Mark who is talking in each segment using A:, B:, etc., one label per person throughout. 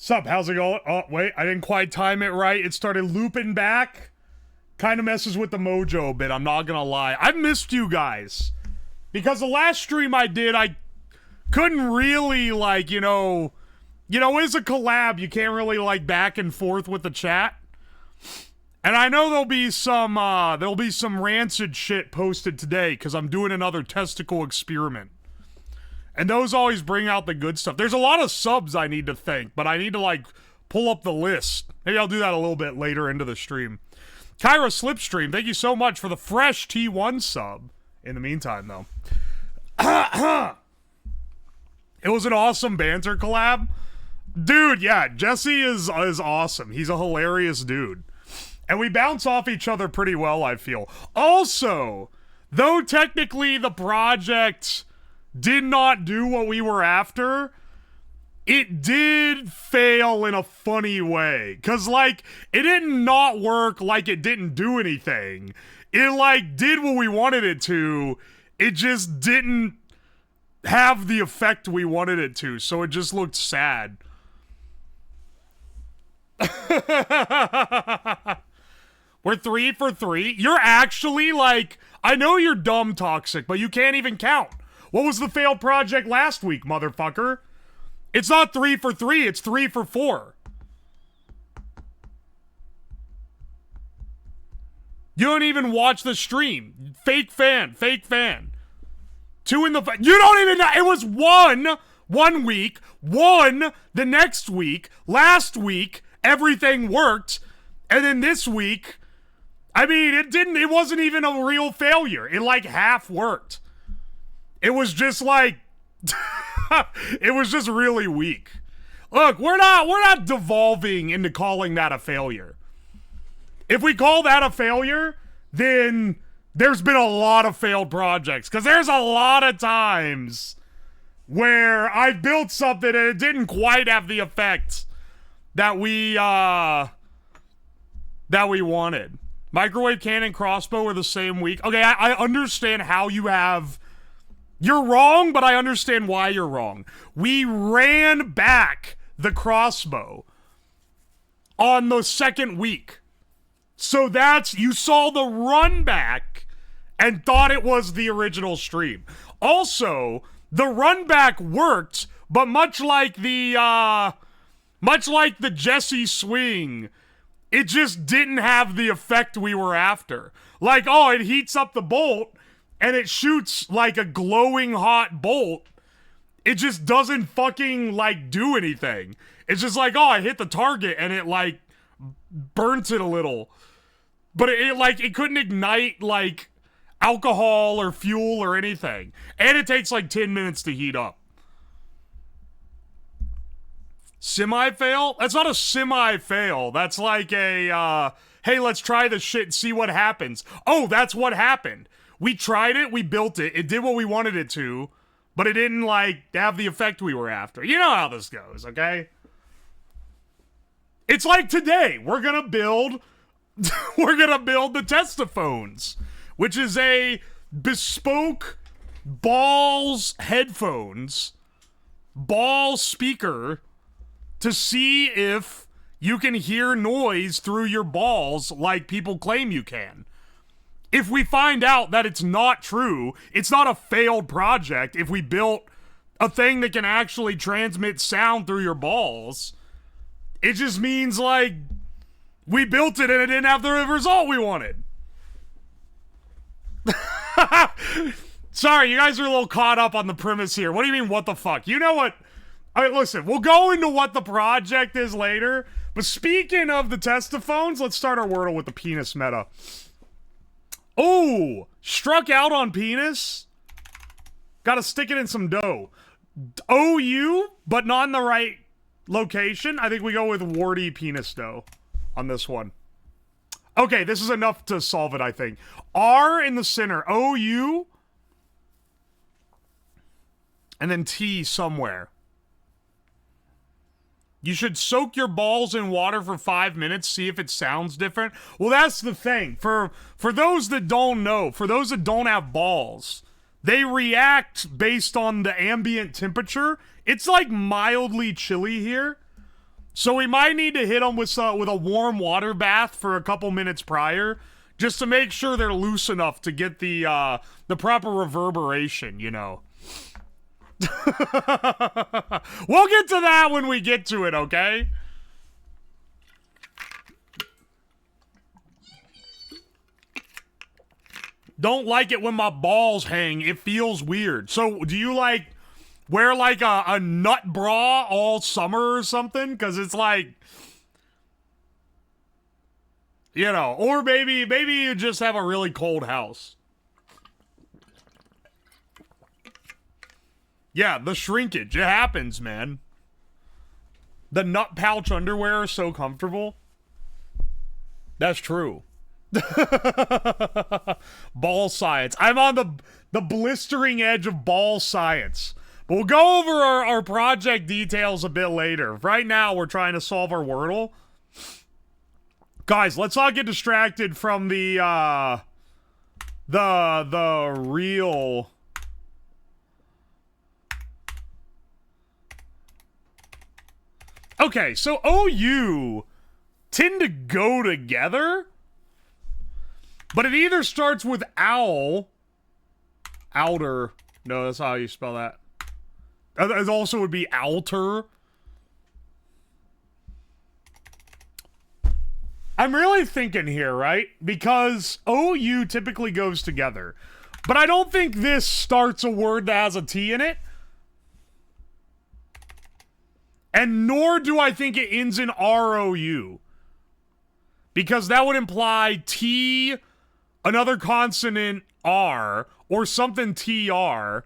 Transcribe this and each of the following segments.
A: Sup, how's it going? Oh, wait, I didn't quite time it right. It started looping back. Kind of messes with the mojo a bit, I'm not gonna lie. I missed you guys. Because the last stream I did, I couldn't really, like, it's a collab. You can't really, like, back and forth with the chat. And I know there'll be some rancid shit posted today, because I'm doing another testicle experiment. And those always bring out the good stuff. There's a lot of subs I need to thank, but I need to, like, pull up the list. Maybe I'll do that a little bit later into the stream. Kyra Slipstream, thank you so much for the fresh T1 sub. In the meantime, though. It was an awesome banter collab. Dude, yeah, Jesse is awesome. He's a hilarious dude. And we bounce off each other pretty well, I feel. Also, though technically the project did not do what we were after, it did fail in a funny way. Because, like, it didn't not work like it didn't do anything. It, like, did what we wanted it to. It just didn't have the effect we wanted it to. So it just looked sad. We're 3 for 3. You're actually, like, I know you're dumb toxic, but you can't even count. What was the failed project last week, motherfucker? It's not 3 for 3, it's 3 for 4. You don't even watch the stream. Fake fan, fake fan. 2 in the... You don't even know. It was 1 week, 1 the next week. Last week, everything worked. And then this week, I mean, it wasn't even a real failure. It, like, half worked. It was just, like... it was just really weak. Look, we're not devolving into calling that a failure. If we call that a failure, then there's been a lot of failed projects. Because there's a lot of times where I built something and it didn't quite have the effect that we wanted. Microwave cannon crossbow were the same week. Okay, I understand how you have... You're wrong, but I understand why you're wrong. We ran back the crossbow on the second week. So you saw the run back and thought it was the original stream. Also, the run back worked, but much like the Jesse swing, it just didn't have the effect we were after. Like, oh, it heats up the bolt and it shoots like a glowing hot bolt. It just doesn't fucking, like, do anything. It's just like, oh, I hit the target and it, like, burnt it a little. But it couldn't ignite, like, alcohol or fuel or anything. And it takes, like, 10 minutes to heat up. Semi-fail? That's not a semi-fail. That's like a, hey, let's try this shit and see what happens. Oh, that's what happened. We tried it, we built it, it did what we wanted it to, but it didn't, like, have the effect we were after. You know how this goes, okay? It's like today, we're gonna build the TESTI-PHONES, which is a bespoke balls headphones, ball speaker, to see if you can hear noise through your balls like people claim you can. If we find out that it's not true, it's not a failed project if we built a thing that can actually transmit sound through your balls. It just means, like, we built it and it didn't have the result we wanted. Sorry, you guys are a little caught up on the premise here. What do you mean, what the fuck? You know what? All right, listen, we'll go into what the project is later. But speaking of the TESTI-PHONES, let's start our Wordle with the penis meta. Oh, struck out on penis. Gotta stick it in some dough. OU, but not in the right location. I think we go with warty penis dough on this one. Okay, this is enough to solve it, I think. R in the center. OU. And then T somewhere. You should soak your balls in water for 5 minutes, see if it sounds different. Well, that's the thing. For those that don't know, for those that don't have balls, they react based on the ambient temperature. It's like mildly chilly here. So we might need to hit them with a warm water bath for a couple minutes prior, just to make sure they're loose enough to get the proper reverberation, you know. We'll get to that when we get to it, okay? Don't like it when my balls hang. It feels weird. So, do you, like, wear, like, a nut bra all summer or something? Because it's like, you know, or maybe you just have a really cold house. Yeah, the shrinkage. It happens, man. The nut pouch underwear is so comfortable. That's true. Ball science. I'm on the blistering edge of ball science. But we'll go over our project details a bit later. Right now, we're trying to solve our Wordle. Guys, let's not get distracted from the real... Okay, so OU tend to go together, but it either starts with owl, outer, no, that's not how you spell that. It also would be outer. I'm really thinking here, right? Because OU typically goes together, but I don't think this starts a word that has a T in it. And nor do I think it ends in ROU. Because that would imply T, another consonant R, or something TR.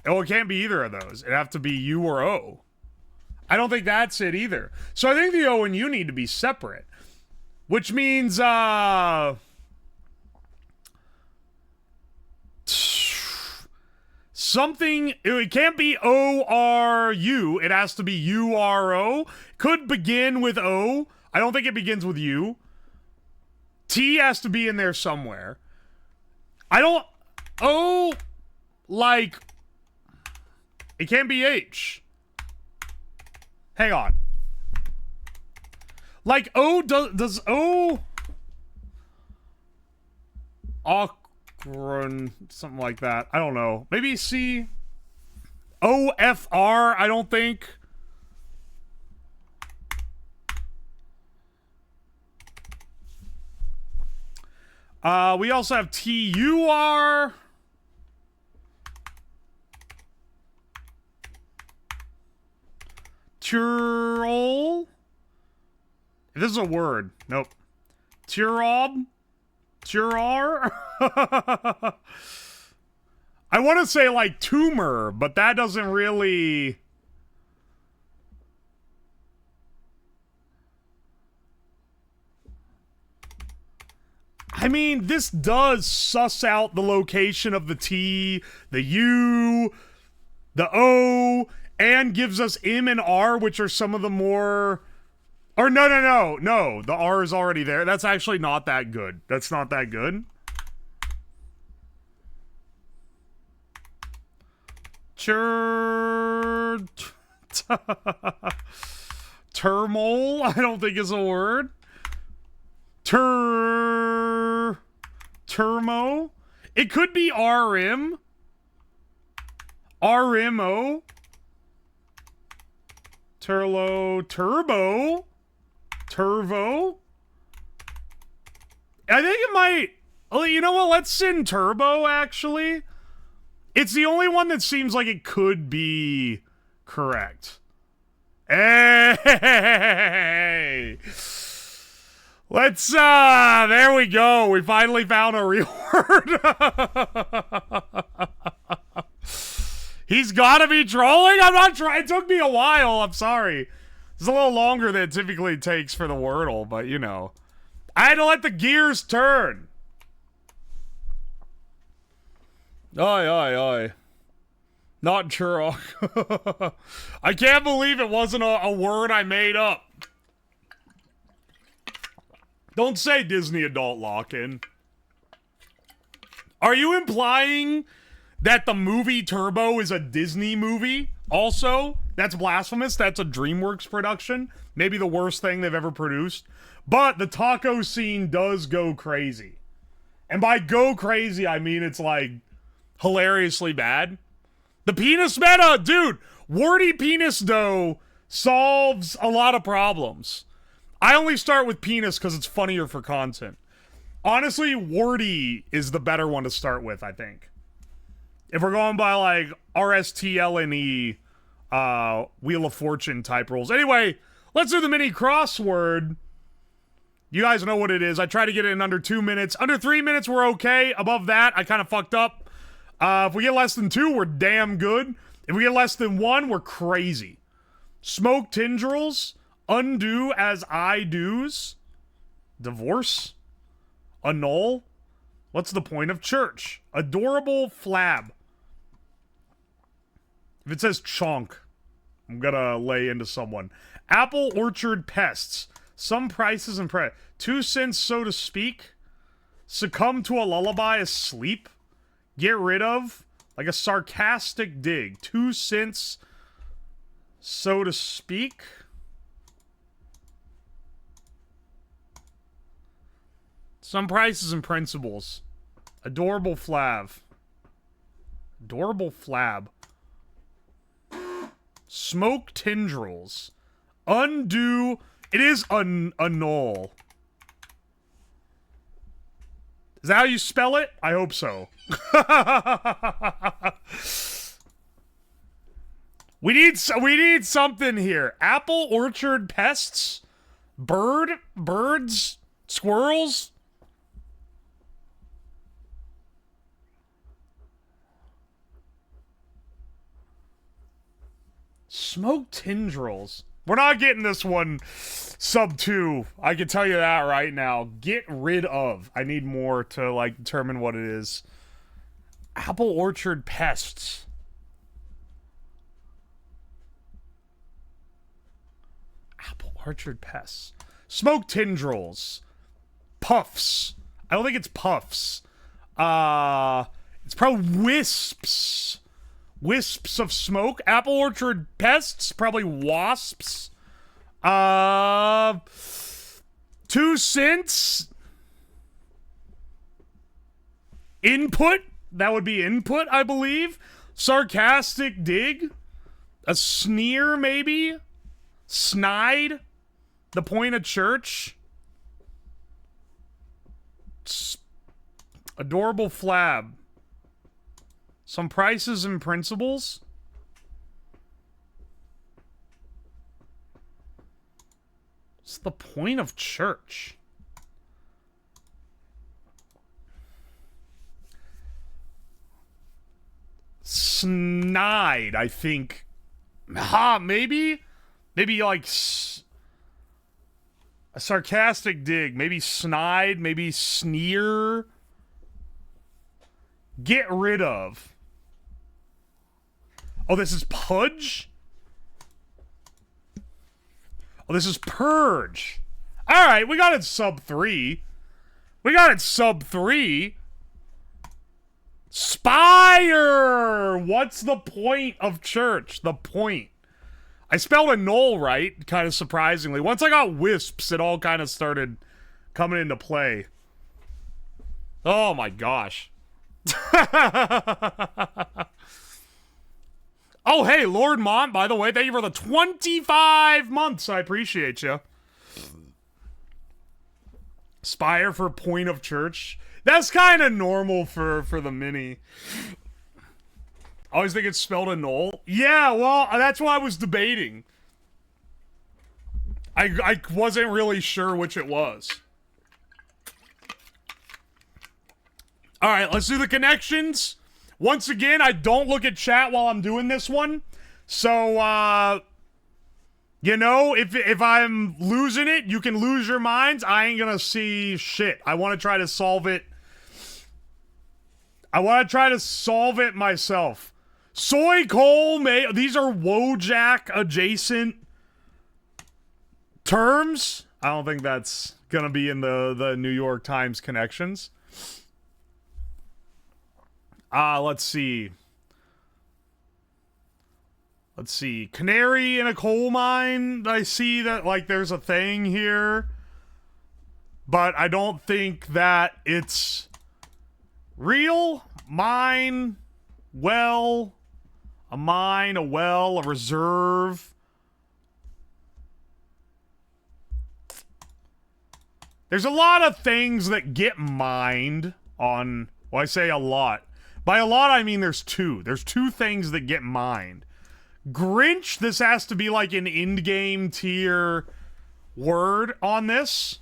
A: Oh, it can't be either of those. It'd have to be U or O. I don't think that's it either. So I think the O and U need to be separate. Which means, something, it can't be O-R-U. It has to be U-R-O. Could begin with O. I don't think it begins with U. T has to be in there somewhere. I don't... O, like... It can't be H. Hang on. Like, O, does O... Something like that. I don't know. Maybe C. O-F-R, I don't think. We also have T-U-R. Turol. This is a word. Nope. Turob. Turar? I want to say like tumor, but that doesn't really... I mean, this does suss out the location of the T, the U, the O, and gives us M and R, which are some of the more... Or no, the R is already there. That's actually not that good. That's not that good. Turmole, I don't think is a word. Turmo. It could be RM. RMO. Turbo. Turvo? I think it might... Oh, you know what? Let's send Turbo, actually. It's the only one that seems like it could be correct. Hey! Let's, there we go. We finally found a real word. He's gotta be trolling? I'm not trying. It took me a while. I'm sorry. It's a little longer than it typically takes for the Wordle, but you know. I had to let the gears turn. Oi. Not Churrock. I can't believe it wasn't a word I made up. Don't say Disney adult lock-in. Are you implying that the movie Turbo is a Disney movie also? That's blasphemous. That's a DreamWorks production. Maybe the worst thing they've ever produced. But the taco scene does go crazy. And by go crazy, I mean it's like hilariously bad. The penis meta, dude, warty penis dough solves a lot of problems. I only start with penis because it's funnier for content. Honestly, warty is the better one to start with, I think. If we're going by like RSTLNE, Wheel of Fortune type rules. Anyway, let's do the mini crossword. You guys know what it is. I try to get it in under 2 minutes. Under 3 minutes, we're okay. Above that, I kind of fucked up. If we get less than 2, we're damn good. If we get less than 1, we're crazy. Smoke tendrils. Undo as I do's. Divorce. Annul. What's the point of church? Adorable flab. If it says chonk, I'm gonna lay into someone. Apple orchard pests. Some prices and 2 cents, so to speak. Succumb to a lullaby asleep. Get rid of. Like a sarcastic dig. 2 cents, so to speak. Some prices and principles. Adorable flab. Adorable flab. Smoke tendrils. Undo. It is annul. Is that how you spell it? I hope so. We need something here. Apple orchard pests? Birds? Squirrels? Smoke tendrils. We're not getting this one sub 2. I can tell you that right now. Get rid of. I need more to, like, determine what it is. Apple orchard pests. Apple orchard pests. Smoke tendrils. Puffs. I don't think it's puffs. It's probably wisps. Wisps of smoke. Apple orchard pests. Probably wasps. 2 cents. Input. That would be input, I believe. Sarcastic dig. A sneer, maybe. Snide. The point of church. Adorable flab. Some prices and principles. What's the point of church? Snide, I think. Maybe? Maybe like a sarcastic dig. Maybe snide. Maybe sneer. Get rid of. Oh, this is pudge? Oh, this is purge. Alright, we got it sub 3. We got it sub 3. Spire! What's the point of church? The point. I spelled annul right, kind of surprisingly. Once I got wisps, it all kind of started coming into play. Oh my gosh. Oh, hey, Lord Mont, by the way, thank you for the 25 months. I appreciate you. Spire for point of church. That's kind of normal for the mini. I always think it's spelled annul. Yeah, well, that's what I was debating. I wasn't really sure which it was. Alright, let's do the connections. Once again, I don't look at chat while I'm doing this one. So, you know, if I'm losing it, you can lose your minds. I ain't gonna see shit. I want to try to solve it. I want to try to solve it myself. Soy coal, these are Wojak adjacent terms. I don't think that's gonna be in the New York Times connections. Let's see. Let's see. Canary in a coal mine. I see that, like, there's a thing here. But I don't think that it's real. Mine. Well. A mine, a well, a reserve. There's a lot of things that get mined on... Well, I say a lot. By a lot, I mean there's two. There's two things that get mined. Grinch, this has to be like an in-game tier word on this.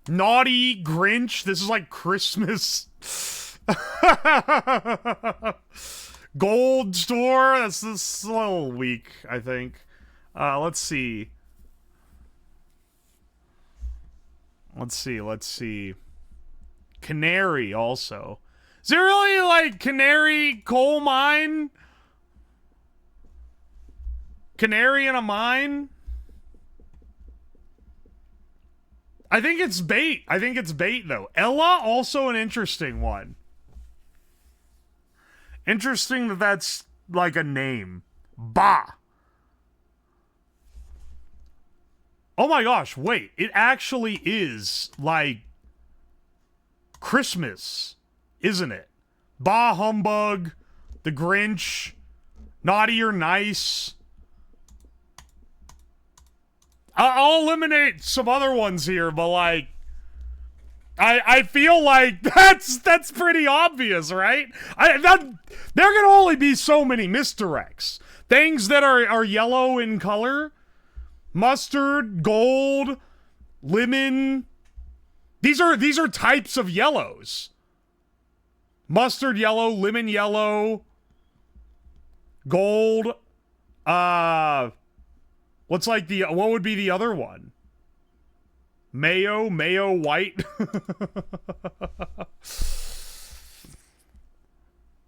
A: Naughty Grinch, this is like Christmas. Gold store, that's a little weak, I think. Let's see. Let's see. Canary also. Is there really, like, canary coal mine? Canary in a mine? I think it's bait. Though. Ella, also an interesting one. Interesting that that's, like, a name. Bah. Oh my gosh, wait. It actually is, like, Christmas, isn't it? Bah humbug, the Grinch, naughty or nice. I'll eliminate some other ones here, but, like, I feel like that's pretty obvious, right? There can only be so many misdirects. Things that are yellow in color. Mustard, gold, lemon. These are types of yellows. Mustard yellow, lemon yellow, gold. What would be the other one? Mayo white.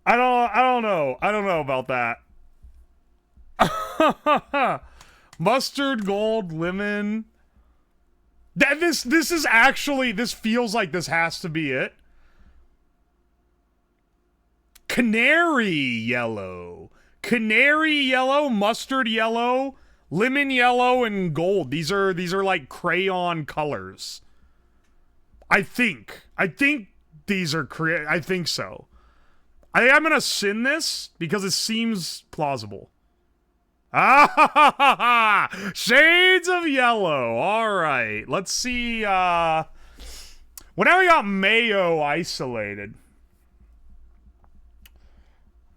A: I don't know about that. Mustard, gold, lemon. This is actually, this feels like this has to be it. Canary yellow, mustard yellow, lemon yellow, and gold. These are like crayon colors. I think these are I think so. I'm gonna sin this because it seems plausible. Ah, shades of yellow. All right, let's see. Well, now we got mayo isolated.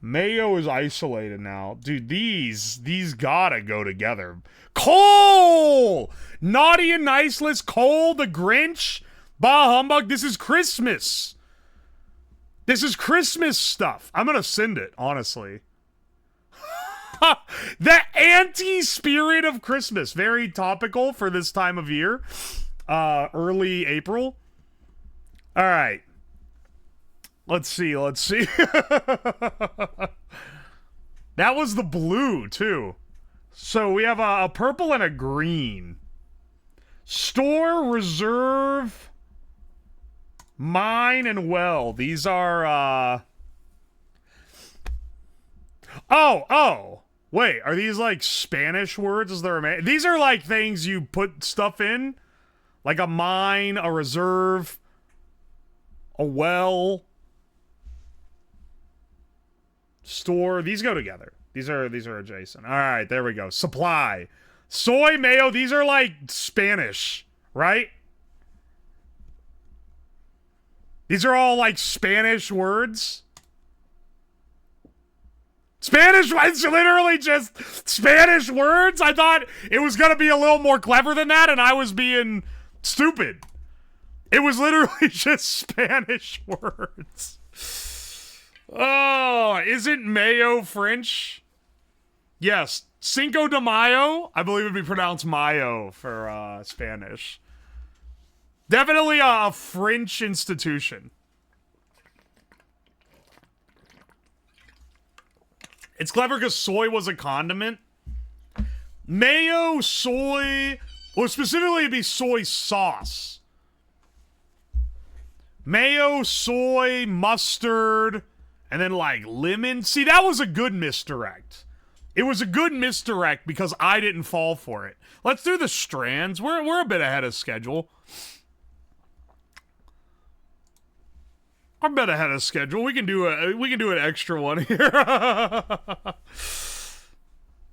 A: Mayo is isolated now. Dude, these gotta go together. Cole! Naughty and nice list. Cole, the Grinch. Bah humbug. This is Christmas. This is Christmas stuff. I'm gonna send it, honestly. The anti-spirit of Christmas. Very topical for this time of year. Early April. All right. Let's see. That was the blue, too. So we have a purple and a green. Store, reserve, mine, and well. These are, Oh! Wait, are these, like, Spanish words? These are, like, things you put stuff in? Like a mine, a reserve, a well, store. These go together. These are adjacent. All right, there we go. Supply. Soy, mayo, these are, like, Spanish, right? These are all, like, Spanish words. Spanish, it's literally just Spanish words? I thought it was gonna be a little more clever than that, and I was being stupid. It was literally just Spanish words. Oh, isn't mayo French? Yes, Cinco de Mayo, I believe it would be pronounced mayo for Spanish. Definitely a French institution. It's clever because soy was a condiment. Mayo, soy, or specifically it'd be soy sauce. Mayo, soy, mustard, And then, like, lemon. See, that was a good misdirect. It was a good misdirect because I didn't fall for it. Let's do the strands. We're a bit ahead of schedule. I'm a bit ahead of schedule. We can do an extra one here.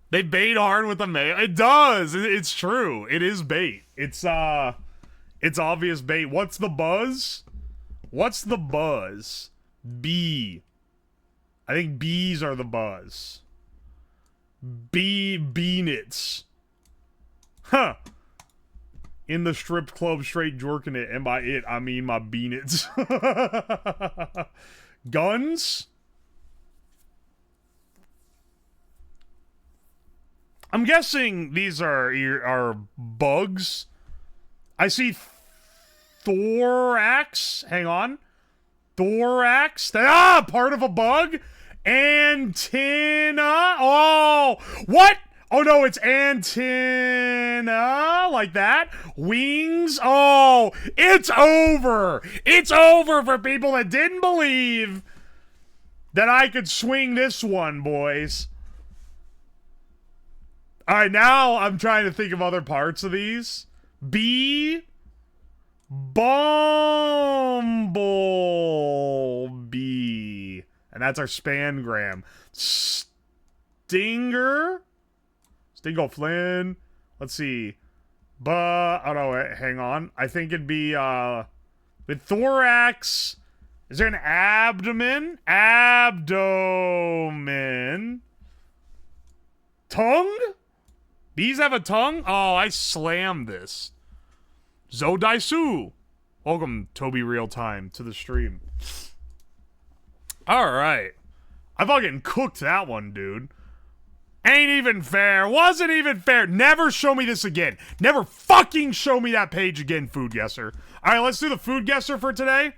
A: They bait hard with the mayo. It does. It's true. It is bait. It's obvious bait. What's the buzz? What's the buzz? B. I think bees are the buzz. Beanits. Huh. In the strip club, straight jorking it, and by it, I mean my beanits. Guns? I'm guessing these are bugs. I see thorax. Hang on. Thorax. Part of a bug. Antenna. Oh, what? Oh no, it's antenna, like that. Wings. Oh, it's over. It's over for people that didn't believe that I could swing this one, boys. All right, now I'm trying to think of other parts of these. Bumblebee. And that's our spangram. Stinger. Stingo Flynn. Let's see. Oh no, wait, hang on. I think it'd be with thorax. Is there an abdomen? Abdomen. Tongue? Bees have a tongue? Oh, I slammed this. Zodaisu. Welcome, Toby Real Time, to the stream. Alright. I fucking cooked that one, dude. Ain't even fair. Wasn't even fair. Never show me this again. Never fucking show me that page again, Food Guesser. Alright, let's do the Food Guesser for today.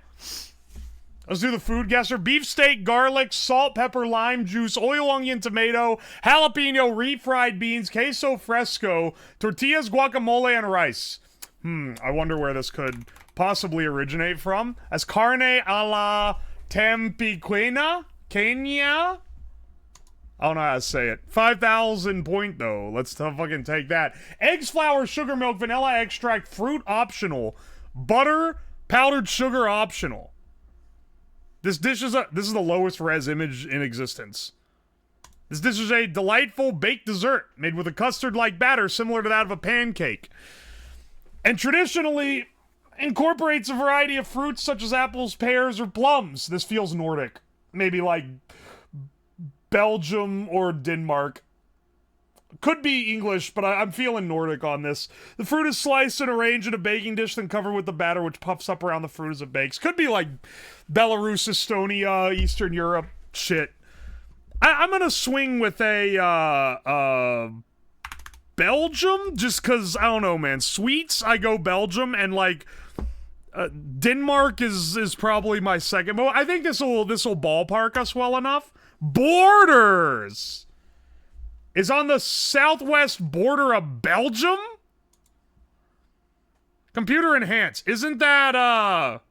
A: Let's do the Food Guesser. Beefsteak, garlic, salt, pepper, lime juice, oil, onion, tomato, jalapeno, refried beans, queso fresco, tortillas, guacamole, and rice. I wonder where this could possibly originate from. As carne a la tempiquena? Kenya? I don't know how to say it. 5,000 point, though. Let's fucking take that. Eggs, flour, sugar, milk, vanilla extract, fruit optional. Butter, powdered sugar optional. This dish is this is the lowest res image in existence. This dish is a delightful baked dessert made with a custard-like batter similar to that of a pancake. And traditionally incorporates a variety of fruits such as apples, pears, or plums. This feels Nordic. Maybe like Belgium or Denmark. Could be English, but I'm feeling Nordic on this. The fruit is sliced and arranged in a baking dish, then covered with the batter, which puffs up around the fruit as it bakes. Could be like Belarus, Estonia, Eastern Europe shit. I'm gonna swing with a Belgium, just because, I don't know, man. Sweets, I go Belgium, and like Denmark is probably my second. But I think this will ballpark us well enough. Borders is on the southwest border of Belgium? Computer enhance. Isn't that,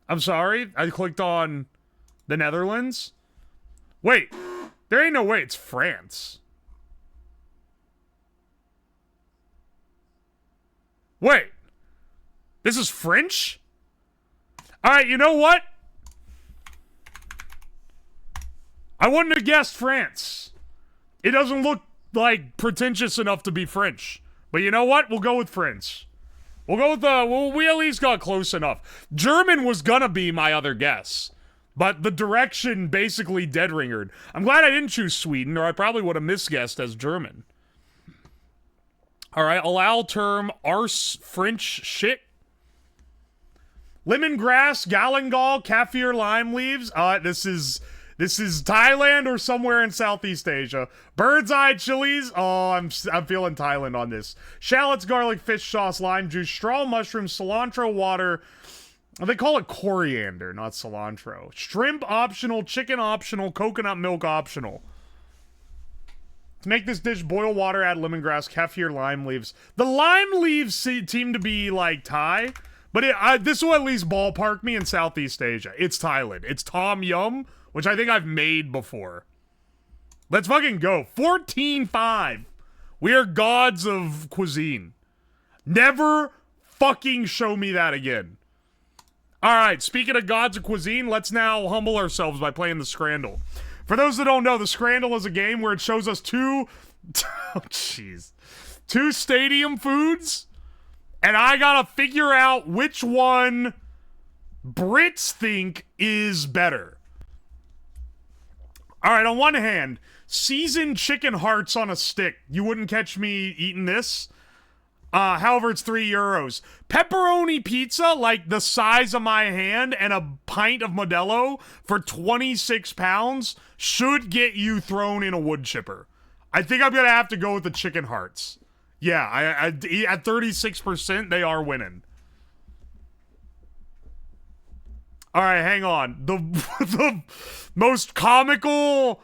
A: I'm sorry. I clicked on the Netherlands. Wait. There ain't no way it's France. Wait. This is French? Alright, you know what? I wouldn't have guessed France. It doesn't look, like, pretentious enough to be French. But you know what? We'll go with French. We'll go with we at least got close enough. German was gonna be my other guess. But the direction basically dead-ringered. I'm glad I didn't choose Sweden, or I probably would have misguessed as German. Alright, allow term arse French shit. Lemongrass, galangal, kaffir lime leaves. This is Thailand or somewhere in Southeast Asia. Bird's eye chilies. Oh, I'm feeling Thailand on this. Shallots, garlic, fish sauce, lime juice, straw mushrooms, cilantro water. They call it coriander, not cilantro. Shrimp optional, chicken optional, coconut milk optional. To make this dish, boil water, add lemongrass, kaffir, lime leaves. The lime leaves seem to be like Thai, but this will at least ballpark me in Southeast Asia. It's Thailand. It's Tom Yum which I think I've made before. Let's fucking go. 14-5. We are gods of cuisine. Never fucking show me that again. Alright, speaking of gods of cuisine, let's now humble ourselves by playing the Scrandle. For those that don't know, the Scrandle is a game where it shows us two stadium foods, and I gotta figure out which one Brits think is better. Alright, on one hand, seasoned chicken hearts on a stick. You wouldn't catch me eating this. However, it's €3. Pepperoni pizza, like the size of my hand, and a pint of Modelo for 26 pounds should get you thrown in a wood chipper. I think I'm gonna have to go with the chicken hearts. Yeah, at 36%, they are winning. Alright, hang on. The most comically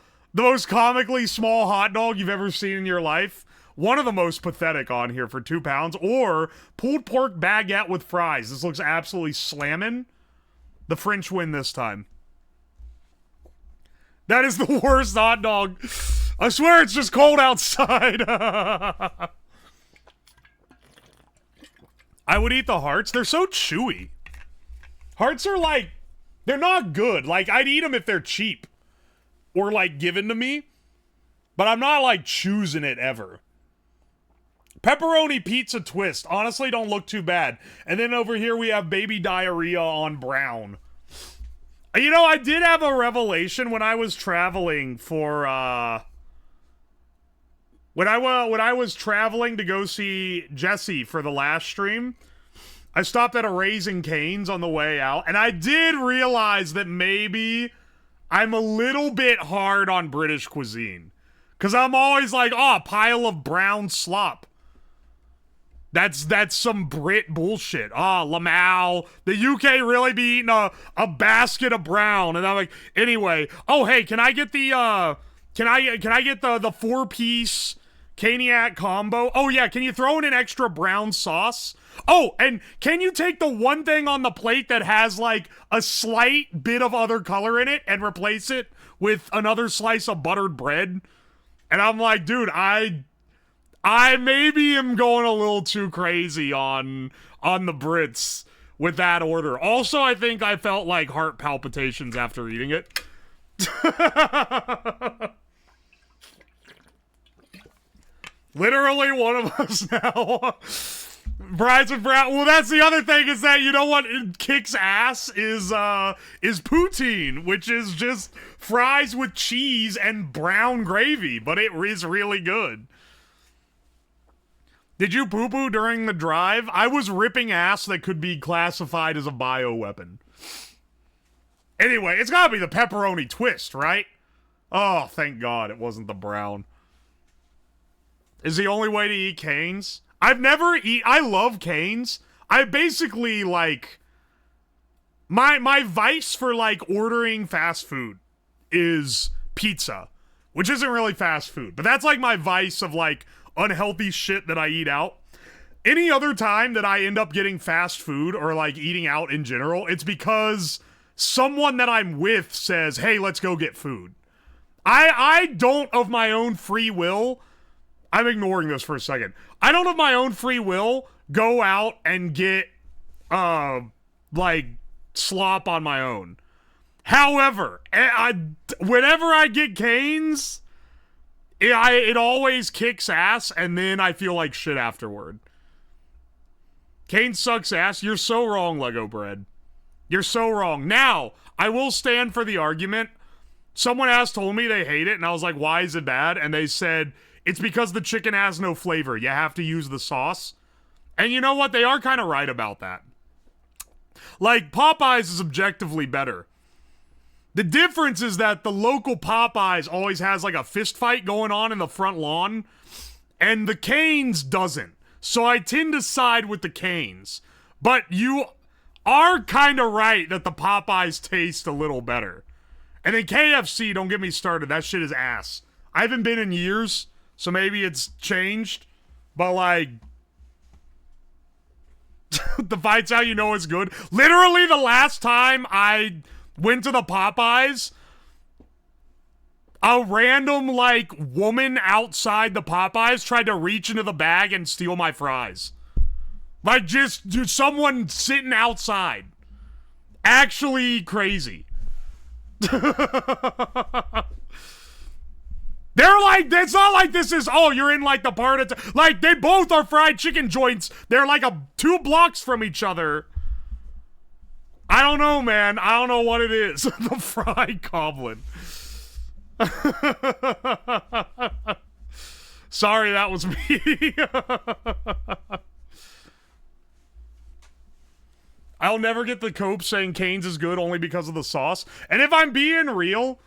A: small hot dog you've ever seen in your life. One of the most pathetic on here for 2 pounds. Or pulled pork baguette with fries. This looks absolutely slamming. The French win this time. That is the worst hot dog. I swear it's just cold outside. I would eat the hearts. They're so chewy. Hearts are like, they're not good. Like, I'd eat them if they're cheap. Or like given to me. But I'm not like choosing it ever. Pepperoni pizza twist. Honestly, don't look too bad. And then over here we have baby diarrhea on brown. You know, I did have a revelation when I was traveling for, when I was traveling to go see Jesse for the last stream, I stopped at a Raising Cane's on the way out, and I did realize that maybe I'm a little bit hard on British cuisine. Because I'm always like, oh, a pile of brown slop. That's some Brit bullshit. Oh, Lamau. The UK really be eating a basket of brown. And I'm like, anyway. Oh, hey, can I get the, can I get the 4-piece Caniac combo? Oh, yeah, can you throw in an extra brown sauce? Oh, and can you take the one thing on the plate that has, like, a slight bit of other color in it and replace it with another slice of buttered bread? And I'm like, dude, I maybe am going a little too crazy on the Brits with that order. Also, I think I felt like heart palpitations after eating it. Literally one of us now. Fries with brown. Well, that's the other thing, is that, you know what kicks ass is poutine, which is just fries with cheese and brown gravy, but it is really good. Did you poo-poo during the drive? I was ripping ass that could be classified as a bioweapon. Anyway, it's gotta be the pepperoni twist, right? Oh, thank God it wasn't the brown. Is the only way to eat Cane's? I love Cane's. I basically, like, my vice for, like, ordering fast food is pizza, which isn't really fast food, but that's, like, my vice of, like, unhealthy shit that I eat out. Any other time that I end up getting fast food or, like, eating out in general, it's because someone that I'm with says, hey, let's go get food. I don't, of my own free will, I'm ignoring this for a second. I don't, of my own free will, go out and get, like, slop on my own. However, whenever I get Cane's, it always kicks ass, and then I feel like shit afterward. Cane's sucks ass. You're so wrong, Lego Bread. You're so wrong. Now, I will stand for the argument. Someone else told me they hate it, and I was like, why is it bad? And they said, it's because the chicken has no flavor. You have to use the sauce. And you know what? They are kind of right about that. Like, Popeyes is objectively better. The difference is that the local Popeyes always has, like, a fist fight going on in the front lawn, and the Cane's doesn't. So I tend to side with the Cane's. But you are kind of right that the Popeyes taste a little better. And then KFC, don't get me started. That shit is ass. I haven't been in years, so maybe it's changed. But, like, the fight's how you know it's good. Literally the last time I went to the Popeyes, A random, like, woman outside the Popeyes tried to reach into the bag and steal my fries. Like, just someone sitting outside. Actually crazy. They're like, it's not like this is, oh, you're in, like, the part of, like, they both are fried chicken joints. They're, like, 2 blocks from each other. I don't know, man. I don't know what it is. The fried goblin. Sorry, that was me. I'll never get the cope saying Cane's is good only because of the sauce. And if I'm being real,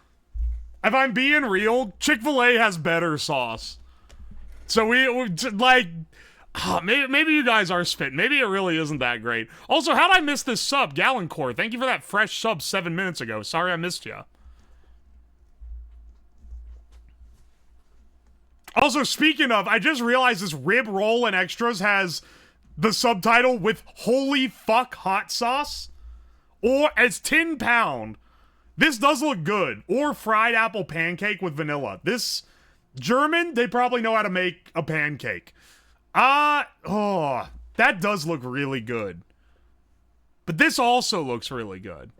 A: Chick-fil-A has better sauce. So we like, maybe you guys are spitting. Maybe it really isn't that great. Also, how'd I miss this sub? Gallencore, thank you for that fresh sub 7 minutes ago. Sorry I missed you. Also, speaking of, I just realized this rib roll and extras has the subtitle with "Holy fuck hot sauce," or as 10 pound. This does look good. Or fried apple pancake with vanilla. This German, they probably know how to make a pancake. That does look really good. But this also looks really good.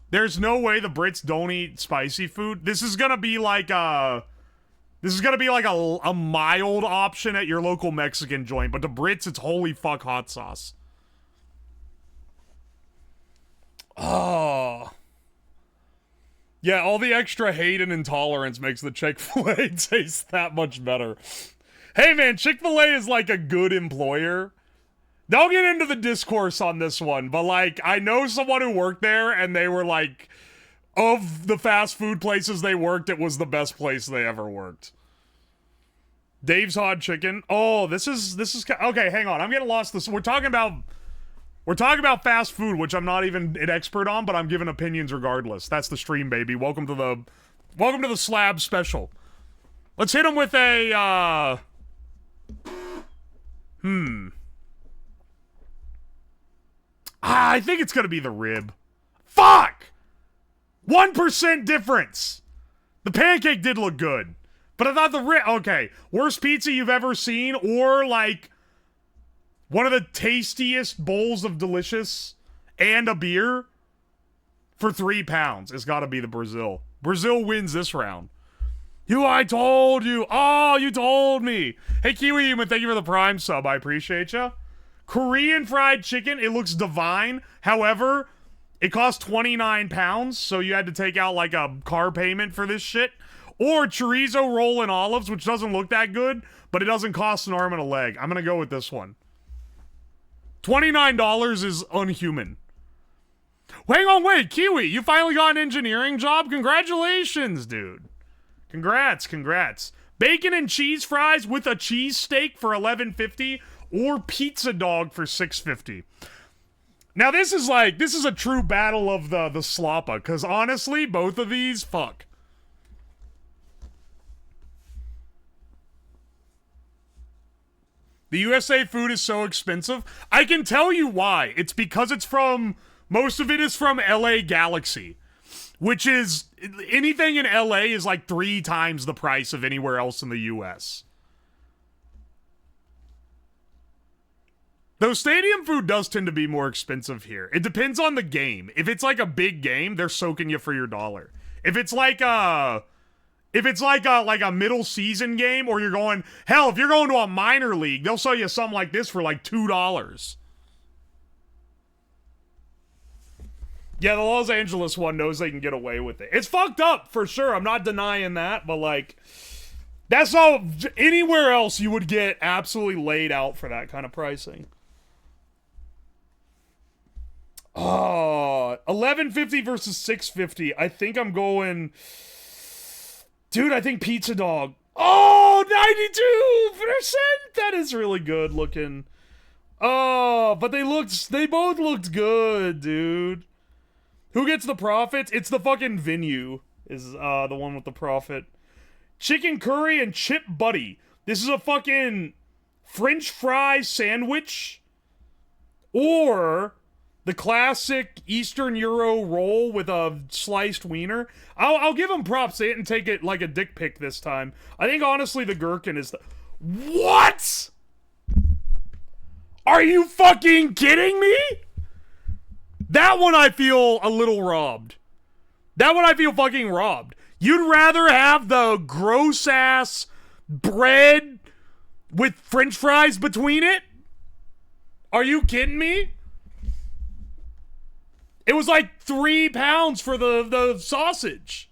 A: There's no way the Brits don't eat spicy food. This is gonna be like a mild option at your local Mexican joint, but the Brits, it's holy fuck hot sauce. Oh. Yeah, all the extra hate and intolerance makes the Chick-fil-A taste that much better. Hey man, Chick-fil-A is like a good employer. Don't get into the discourse on this one, but like, I know someone who worked there and they were like, of the fast food places they worked, it was the best place they ever worked. Dave's Hot Chicken. Oh, this is okay, hang on. I'm getting lost. We're talking about fast food, which I'm not even an expert on, but I'm giving opinions regardless. That's the stream, baby. Welcome to the slab special. Let's hit him with a I think it's gonna be the rib. Fuck! 1% difference! The pancake did look good. But I thought the rib... Okay. Worst pizza you've ever seen, or, like, one of the tastiest bowls of delicious and a beer for £3. It's gotta be the Brazil. Brazil wins this round. I told you. Oh, you told me. Hey, Kiwi Human, thank you for the Prime sub. I appreciate you. Korean fried chicken, it looks divine. However, it costs £29, so you had to take out like a car payment for this shit. Or chorizo roll and olives, which doesn't look that good, but it doesn't cost an arm and a leg. I'm gonna go with this one. $29 is unhuman. Hang on, wait, Kiwi, you finally got an engineering job? Congratulations, dude. Congrats. Bacon and cheese fries with a cheese steak for $11.50 or pizza dog for $6.50. Now this is a true battle of the sloppa, because honestly, both of these, fuck. The USA food is so expensive. I can tell you why. It's because most of it is from LA Galaxy, which is, anything in LA is like 3 times the price of anywhere else in the US. Though stadium food does tend to be more expensive here. It depends on the game. If it's like a big game, they're soaking you for your dollar. If it's like a middle season game, or you're going, hell, if you're going to a minor league, they'll sell you something like this for like $2. Yeah, the Los Angeles one knows they can get away with it. It's fucked up, for sure. I'm not denying that, but like, that's all. Anywhere else you would get absolutely laid out for that kind of pricing. Oh, $11.50 versus $6.50. I think I'm going... Dude, I think pizza dog. Oh, 92%! That is really good looking. Oh, but they both looked good, dude. Who gets the profits? It's the fucking venue is the one with the profit. Chicken curry and chip buddy. This is a fucking French fry sandwich. Or The classic Eastern Euro roll with a sliced wiener. I'll give him props. They didn't take it like a dick pic this time. I think, honestly, the gherkin is the... What?! Are you fucking kidding me?! That one I feel a little robbed. That one I feel fucking robbed. You'd rather have the gross-ass bread with french fries between it? Are you kidding me? It was like 3 pounds for the sausage.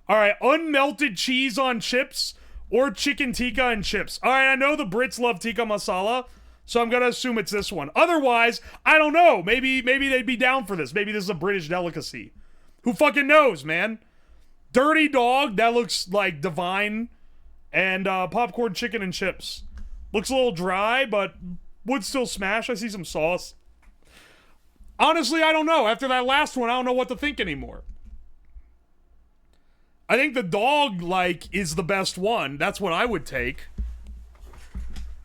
A: Alright, unmelted cheese on chips or chicken tikka and chips. Alright, I know the Brits love tikka masala, so I'm gonna assume it's this one. Otherwise, I don't know. Maybe they'd be down for this. Maybe this is a British delicacy. Who fucking knows, man? Dirty dog, that looks like divine. And popcorn chicken and chips. Looks a little dry, but would still smash. I see some sauce. Honestly, I don't know. After that last one, I don't know what to think anymore. I think the dog, like, is the best one. That's what I would take.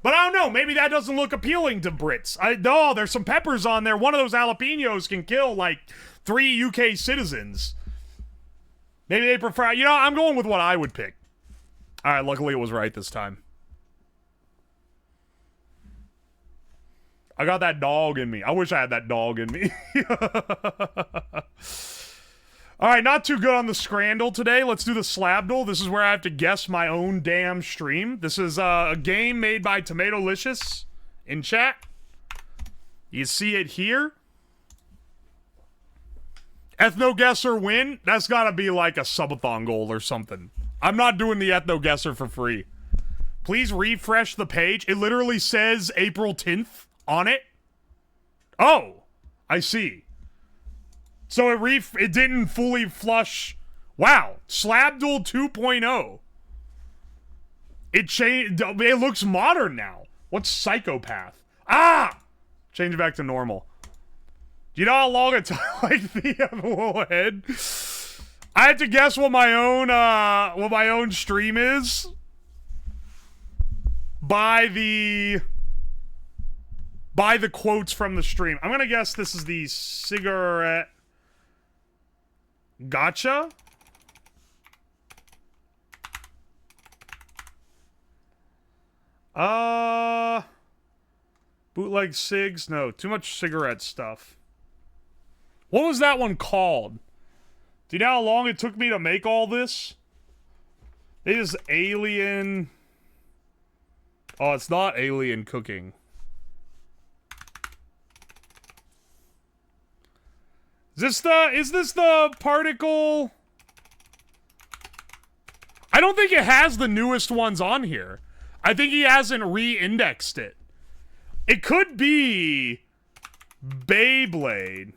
A: But I don't know. Maybe that doesn't look appealing to Brits. No, there's some peppers on there. One of those jalapenos can kill, like, 3 UK citizens. Maybe they prefer... You know, I'm going with what I would pick. Alright, luckily it was right this time. I got that dog in me. I wish I had that dog in me. Alright, not too good on the Scrandle today. Let's do the Slabdle. This is where I have to guess my own damn stream. This is a game made by Tomatolicious in chat. You see it here. Ethno Guesser win? That's gotta be like a subathon goal or something. I'm not doing the Ethno Guesser for free. Please refresh the page. It literally says April 10th on it. Oh, I see. So it didn't fully flush. Wow, Slabdle 2.0. It changed. It looks modern now. What's psychopath? Ah, change it back to normal. Do you know how long it took? Like the little head. I had to guess what my own stream is by the quotes from the stream. I'm gonna guess this is the cigarette gotcha. Bootleg cigs? No, too much cigarette stuff. What was that one called? Do you know how long it took me to make all this? It is alien... Oh, it's not alien cooking. Is this the particle? I don't think it has the newest ones on here. I think he hasn't re-indexed it. It could be Beyblade.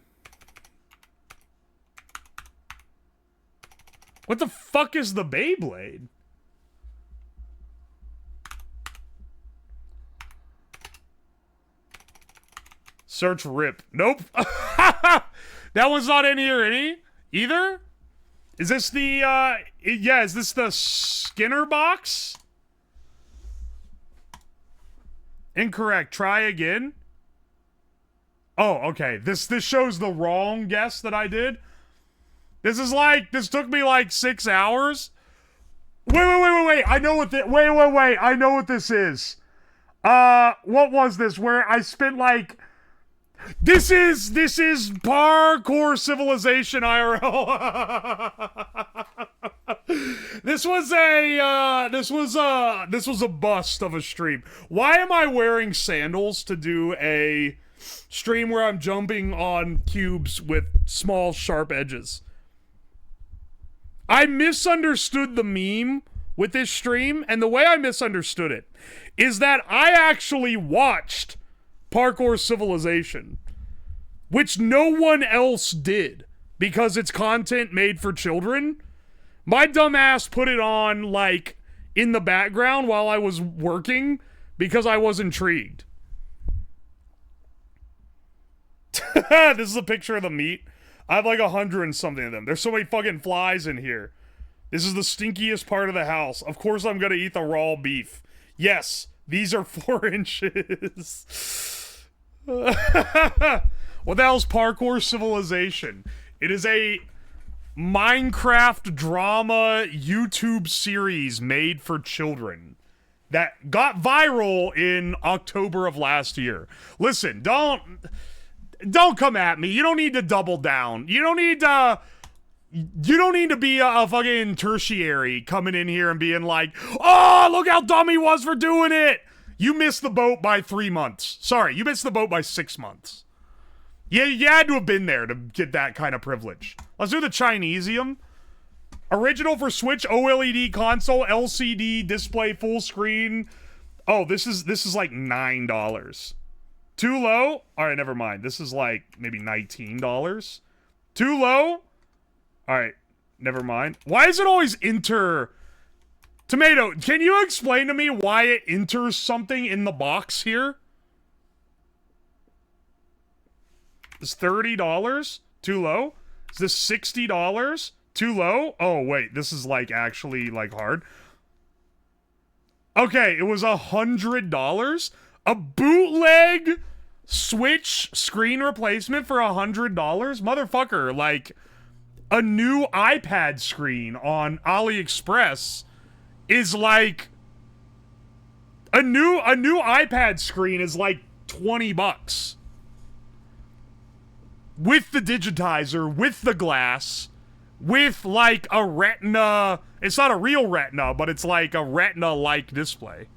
A: What the fuck is the Beyblade? Search RIP. Nope. That one's not in here either? Is this the, yeah, is this the Skinner box? Incorrect. Try again. Oh, okay. This shows the wrong guess that I did. This took me like 6 hours. Wait. I know what wait. I know what this is. What was this? Where I spent like... This is Parkour Civilization IRL. This was a bust of a stream. Why am I wearing sandals to do a stream where I'm jumping on cubes with small sharp edges? I misunderstood the meme with this stream, and the way I misunderstood it is that I actually watched Parkour Civilization, which no one else did because it's content made for children. My dumbass put it on, like, in the background while I was working because I was intrigued. This is a picture of the meat. I have like 100 and something of them. There's so many fucking flies in here. This is the stinkiest part of the house. Of course I'm gonna eat the raw beef. Yes, these are 4 inches. What the hell's Parkour Civilization? It is a Minecraft drama YouTube series made for children that got viral in October of last year. Listen, don't come at me. You don't need to double down. You don't need to be a fucking tertiary coming in here and being like, oh, look how dumb he was for doing it. You missed the boat by 3 months. Sorry, you missed the boat by 6 months. Yeah, you had to have been there to get that kind of privilege. Let's do the Chinesium. Original for Switch, OLED console, LCD display, full screen. Oh, this is like $9. Too low? All right, never mind. This is like maybe $19. Too low? All right, never mind. Why is it always Tomato, can you explain to me why it enters something in the box here? Is $30 too low? Is this $60 too low? Oh, wait, this is like actually like hard. Okay, it was $100. A bootleg Switch screen replacement for $100? Motherfucker, like a new iPad screen on AliExpress is like a new iPad screen is like $20. With the digitizer, with the glass, with like a retina. It's not a real retina, but it's like a retina-like display.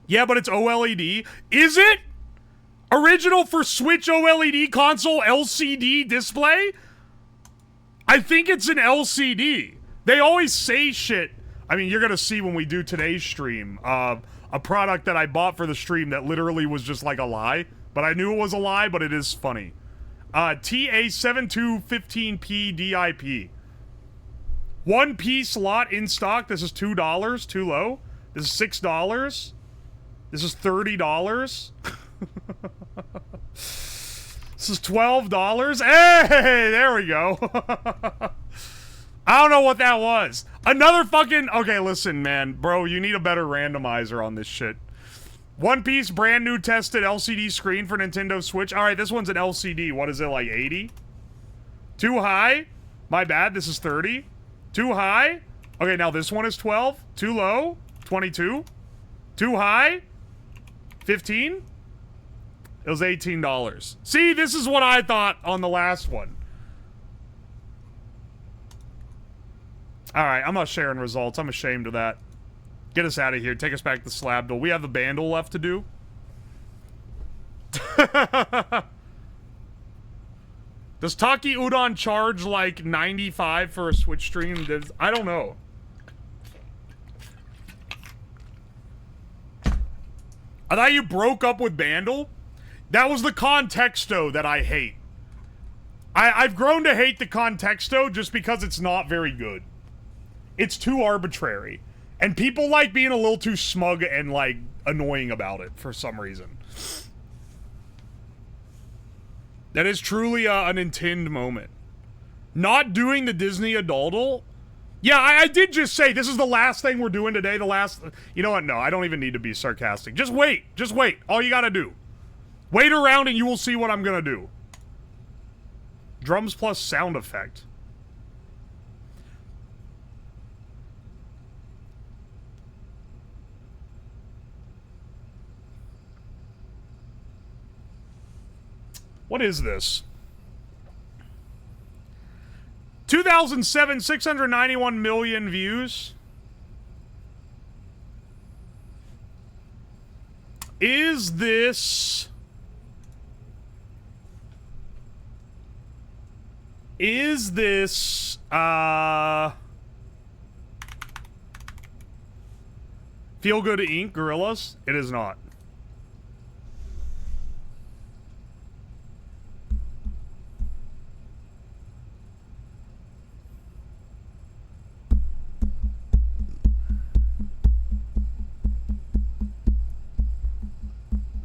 A: Yeah, but it's OLED. Is it? Original for Switch OLED console LCD display? I think it's an LCD. They always say shit. I mean, you're gonna see when we do today's stream, a product that I bought for the stream that literally was just like a lie. But I knew it was a lie, but it is funny. TA7215P DIP. 1 piece lot in stock. This is $2. Too low. This is $6. This is $30. This is $12. Hey, there we go. I don't know what that was. Another fucking... Okay, listen, man. Bro, you need a better randomizer on this shit. 1 piece, brand new tested LCD screen for Nintendo Switch. Alright, this one's an LCD. What is it, like 80? Too high? My bad, this is 30. Too high? Okay, now this one is 12. Too low? 22. Too high? 15? It was $18. See, this is what I thought on the last one. Alright, I'm not sharing results. I'm ashamed of that. Get us out of here. Take us back to Slabdol. We have the Bandle left to do. Does Taki Udon charge like 95 for a Switch stream? I don't know. I thought you broke up with Bandle? That was the Contexto that I hate. I've grown to hate the Contexto just because it's not very good. It's too arbitrary. And people like being a little too smug and, like, annoying about it for some reason. That is truly a Nintendo moment. Not doing the Disney Adultle? Yeah, I did just say this is the last thing we're doing today. The last... You know what? No, I don't even need to be sarcastic. Just wait. Just wait. All you gotta do. Wait around and you will see what I'm gonna do. Drums plus sound effect. What is this? 2007, 691 million views. Is this... Feel Good Inc. Gorillas? It is not.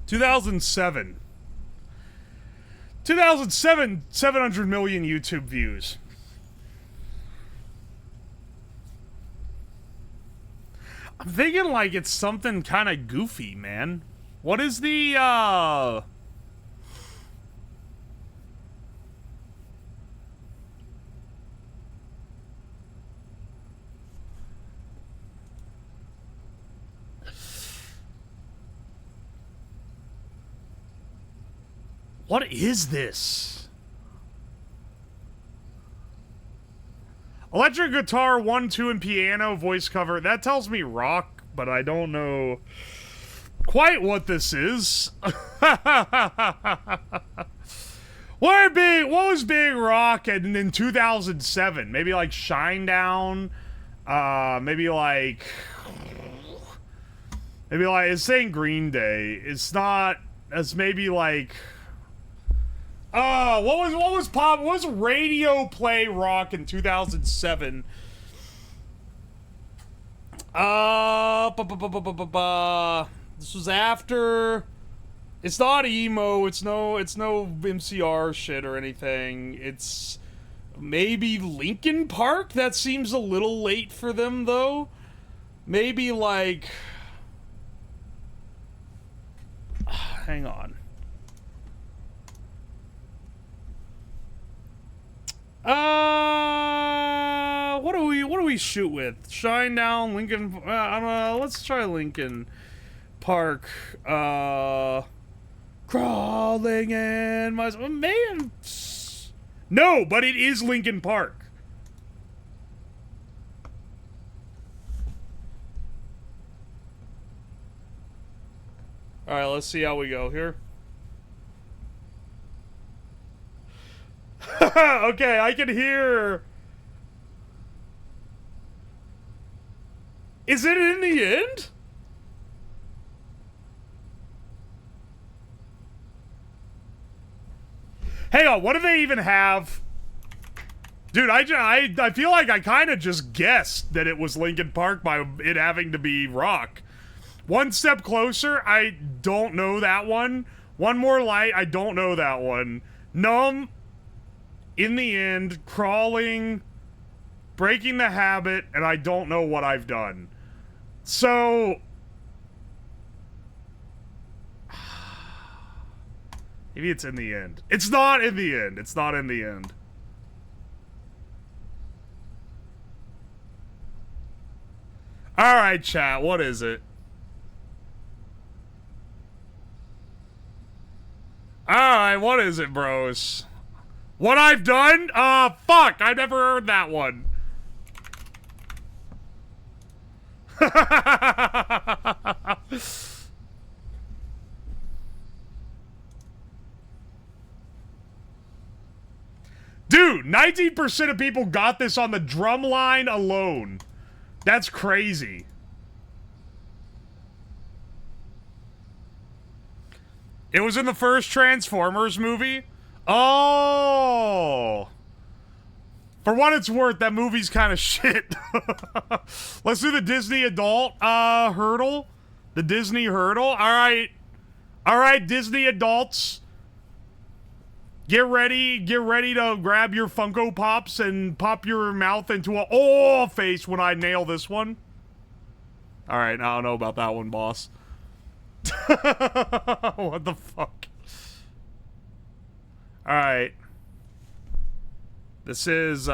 A: $2007. 2007, 700 million YouTube views. I'm thinking like it's something kind of goofy, man. What is the, What is this? Electric guitar, 1, 2, and piano, voice cover. That tells me rock, but I don't know quite what this is. What was being rock in 2007? Maybe like Shinedown? Maybe like it's saying Green Day. It's not. It's maybe like. What was radio play rock in 2007? This was after. It's not emo. It's no MCR shit or anything. It's maybe Linkin Park. That seems a little late for them though. Maybe like. Hang on. What do we shoot with? Shinedown, Linkin. Let's try Linkin Park. Crawling in my man. No, but it is Linkin Park. All right, let's see how we go here. Okay, I can hear. Is it in the end? Hang on, what do they even have? Dude, I feel like I kind of just guessed that it was Linkin Park by it having to be rock. One Step Closer, I don't know that one. One More Light, I don't know that one. Numb, In the End, Crawling, Breaking the Habit, and I don't know what I've done. So maybe it's In the End. It's not In the End. It's not In the End. Alright, chat. What is it? Alright, what is it, bros? What I've done? Fuck. I've never heard that one. Dude, 19% of people got this on the drum line alone. That's crazy. It was in the first Transformers movie? Oh. For what it's worth, that movie's kind of shit. Let's do the Disney adult hurdle. The Disney hurdle. Alright. Alright, Disney adults. Get ready to grab your Funko Pops and pop your mouth into a face when I nail this one. Alright, I don't know about that one, boss. What the fuck? Alright. This is,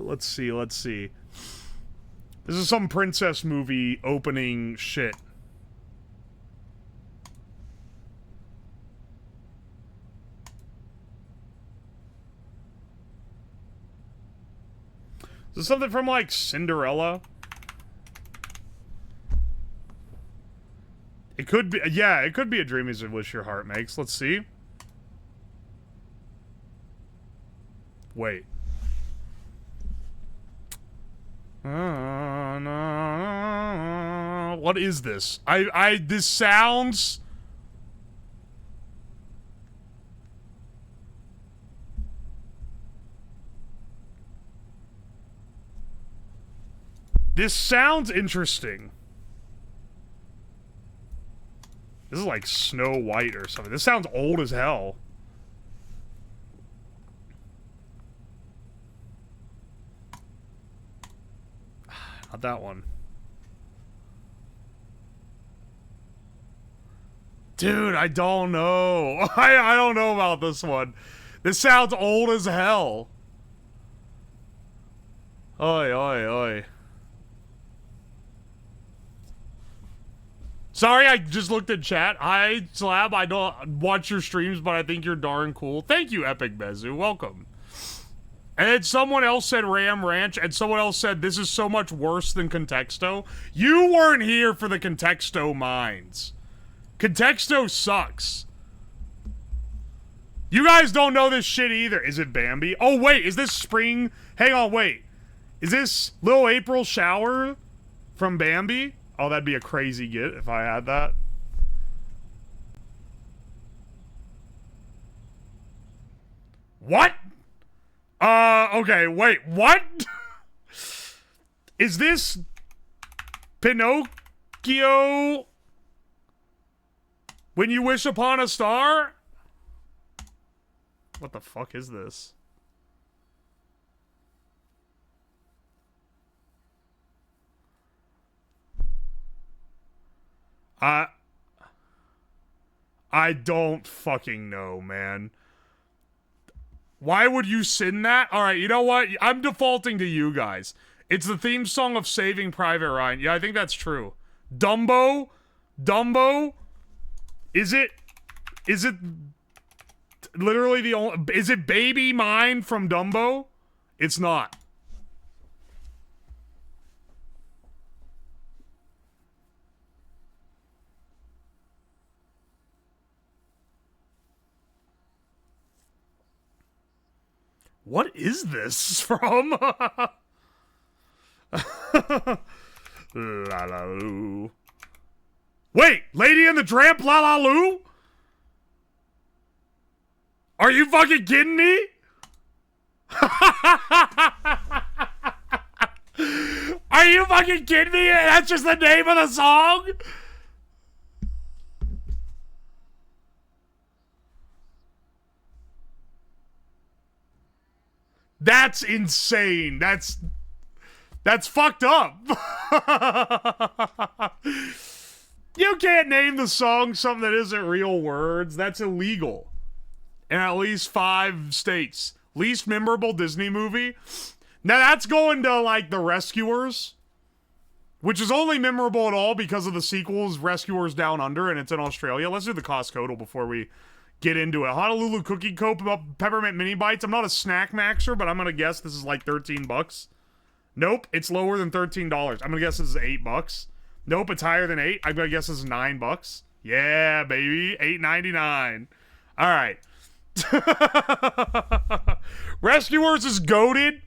A: let's see. This is some princess movie opening shit. Is this something from, like, Cinderella? It could be, yeah, it could be A Dream Is a Wish Your Heart Makes. Let's see. Wait. What is this? This sounds... This sounds interesting. This is like Snow White or something. This sounds old as hell. Not that one. Dude, I don't know. I don't know about this one. This sounds old as hell. Oi, oi, oi. Sorry, I just looked at chat. Hi, Slab. I don't watch your streams, but I think you're darn cool. Thank you, Epic Bezu. Welcome. And then someone else said Ram Ranch, and someone else said this is so much worse than Contexto. You weren't here for the Contexto mines. Contexto sucks. You guys don't know this shit either. Is it Bambi? Oh, wait. Is this Spring? Hang on, wait. Is this Lil April Shower from Bambi? Oh, that'd be a crazy get if I had that. What? Okay, wait, what? Is this Pinocchio When You Wish Upon a Star? What the fuck is this? I don't fucking know, man. Why would you send that? Alright, you know what? I'm defaulting to you guys. It's the theme song of Saving Private Ryan. Yeah, I think that's true. Dumbo? Dumbo? Is it literally the only... Is it Baby Mine from Dumbo? It's not. What is this from? La La Loo. Wait, Lady and the Tramp La La Loo? Are you fucking kidding me? Are you fucking kidding me? That's just the name of the song? That's insane. That's fucked up. You can't name the song something that isn't real words. That's illegal. In at least 5 states. Least memorable Disney movie. Now that's going to, like, The Rescuers. Which is only memorable at all because of the sequels, Rescuers Down Under, and it's in Australia. Let's do the cost total before we get into it. Honolulu Cookie Cope Peppermint Mini Bites. I'm not a snack maxer, but I'm going to guess this is like 13 bucks. Nope, it's lower than $13. I'm going to guess this is 8 bucks. Nope, it's higher than 8. I'm going to guess this is 9 bucks. Yeah, baby. $8.99. All right. Rescuers is goated.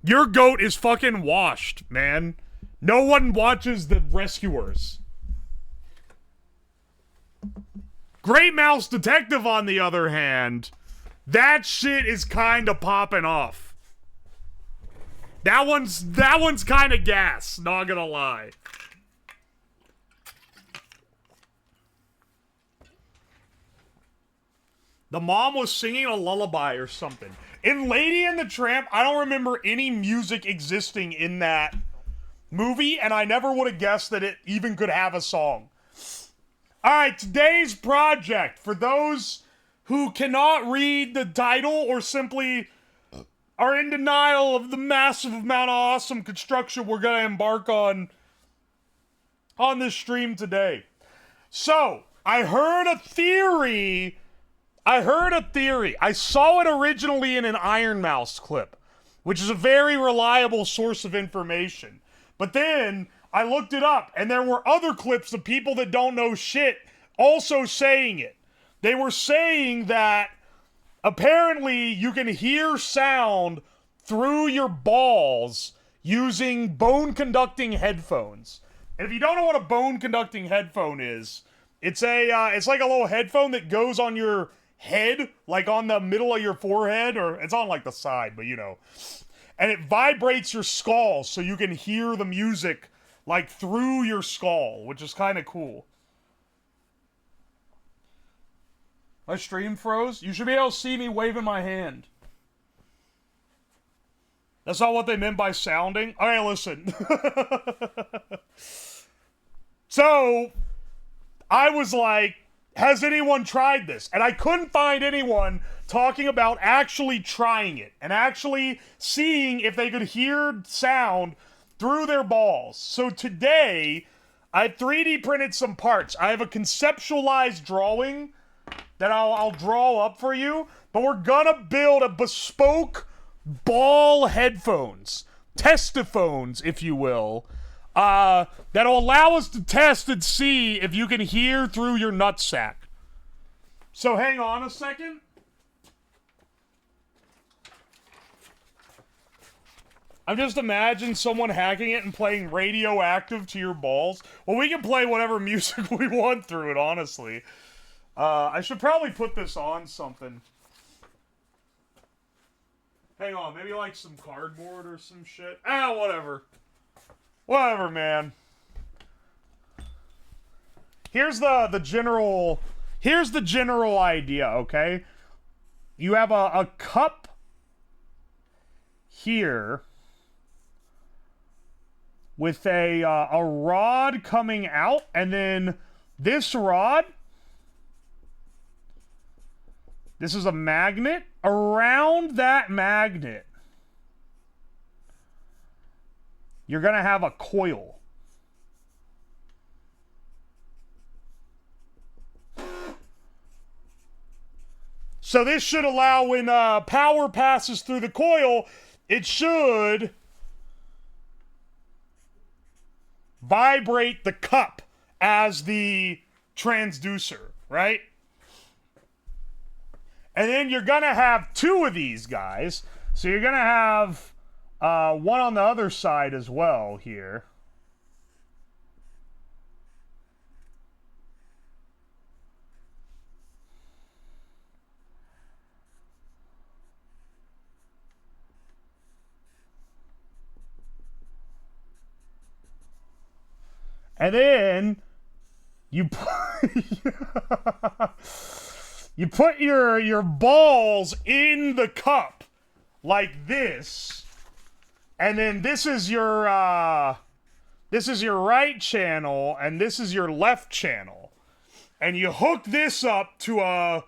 A: Your goat is fucking washed, man. No one watches the Rescuers. Great Mouse Detective, on the other hand, that shit is kind of popping off. That one's kind of gas, not gonna lie. The mom was singing a lullaby or something. In Lady and the Tramp, I don't remember any music existing in that movie, and I never would have guessed that it even could have a song. Alright, today's project, for those who cannot read the title or simply are in denial of the massive amount of awesome construction we're going to embark on this stream today. So, I heard a theory. I saw it originally in an Iron Mouse clip, which is a very reliable source of information. But then I looked it up, and there were other clips of people that don't know shit also saying it. They were saying that apparently you can hear sound through your balls using bone-conducting headphones. And if you don't know what a bone-conducting headphone is, it's like a little headphone that goes on your head, like on the middle of your forehead, or it's on like the side, but you know. And it vibrates your skull so you can hear the music like through your skull, which is kind of cool. My stream froze? You should be able to see me waving my hand. That's not what they meant by sounding? Alright, listen. So, I was like, has anyone tried this? And I couldn't find anyone talking about actually trying it and actually seeing if they could hear sound through their balls. So today, I 3D printed some parts. I have a conceptualized drawing that I'll draw up for you, but we're gonna build a bespoke ball headphones, TESTI-PHONES, if you will, that'll allow us to test and see if you can hear through your nutsack. So hang on a second. I'm just imagining someone hacking it and playing Radioactive to your balls. Well, we can play whatever music we want through it, honestly. I should probably put this on something. Hang on, maybe like some cardboard or some shit. Ah, whatever. Whatever, man. Here's the general idea, okay? You have a cup here with a rod coming out, and then this rod, this is a magnet. Around that magnet, you're gonna have a coil. So this should allow, when power passes through the coil, it should vibrate the cup as the transducer, right? And then you're gonna have two of these guys. So you're gonna have one on the other side as well here. And then you put your balls in the cup like this, and then this is your right channel, and this is your left channel, and you hook these up to a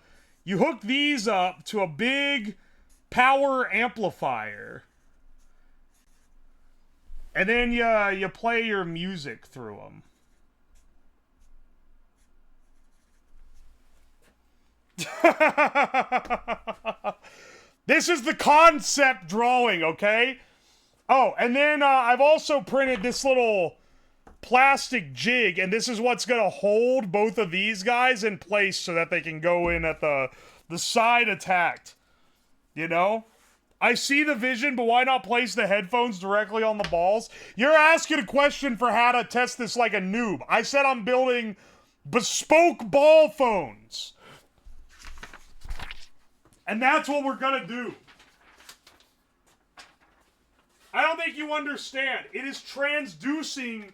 A: big power amplifier, and then you play your music through them. This is the concept drawing, okay? Oh, and then I've also printed this little plastic jig, and this is what's gonna hold both of these guys in place so that they can go in at the side attacked. You know? I see the vision, but why not place the headphones directly on the balls? You're asking a question for how to test this like a noob. I said I'm building bespoke ball phones. And that's what we're gonna do. I don't think you understand. It is transducing,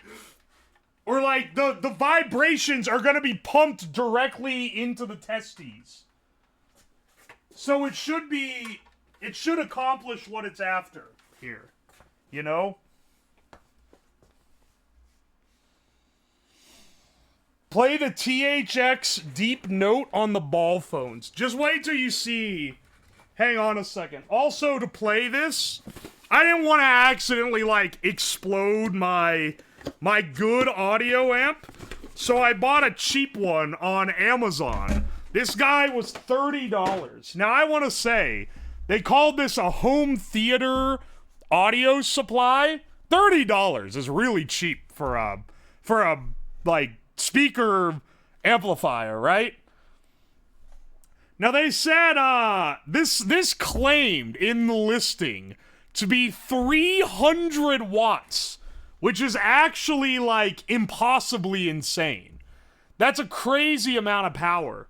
A: or like the vibrations are gonna be pumped directly into the testes. So it should accomplish what it's after here. You know? Play the THX deep note on the ball phones. Just wait till you see. Hang on a second. Also, to play this, I didn't want to accidentally, like, explode my good audio amp, so I bought a cheap one on Amazon. This guy was $30. Now, I want to say, they called this a home theater audio supply. $30 is really cheap for a like, speaker amplifier, right? Now they said this claimed in the listing to be 300 watts, which is actually like impossibly insane. That's a crazy amount of power.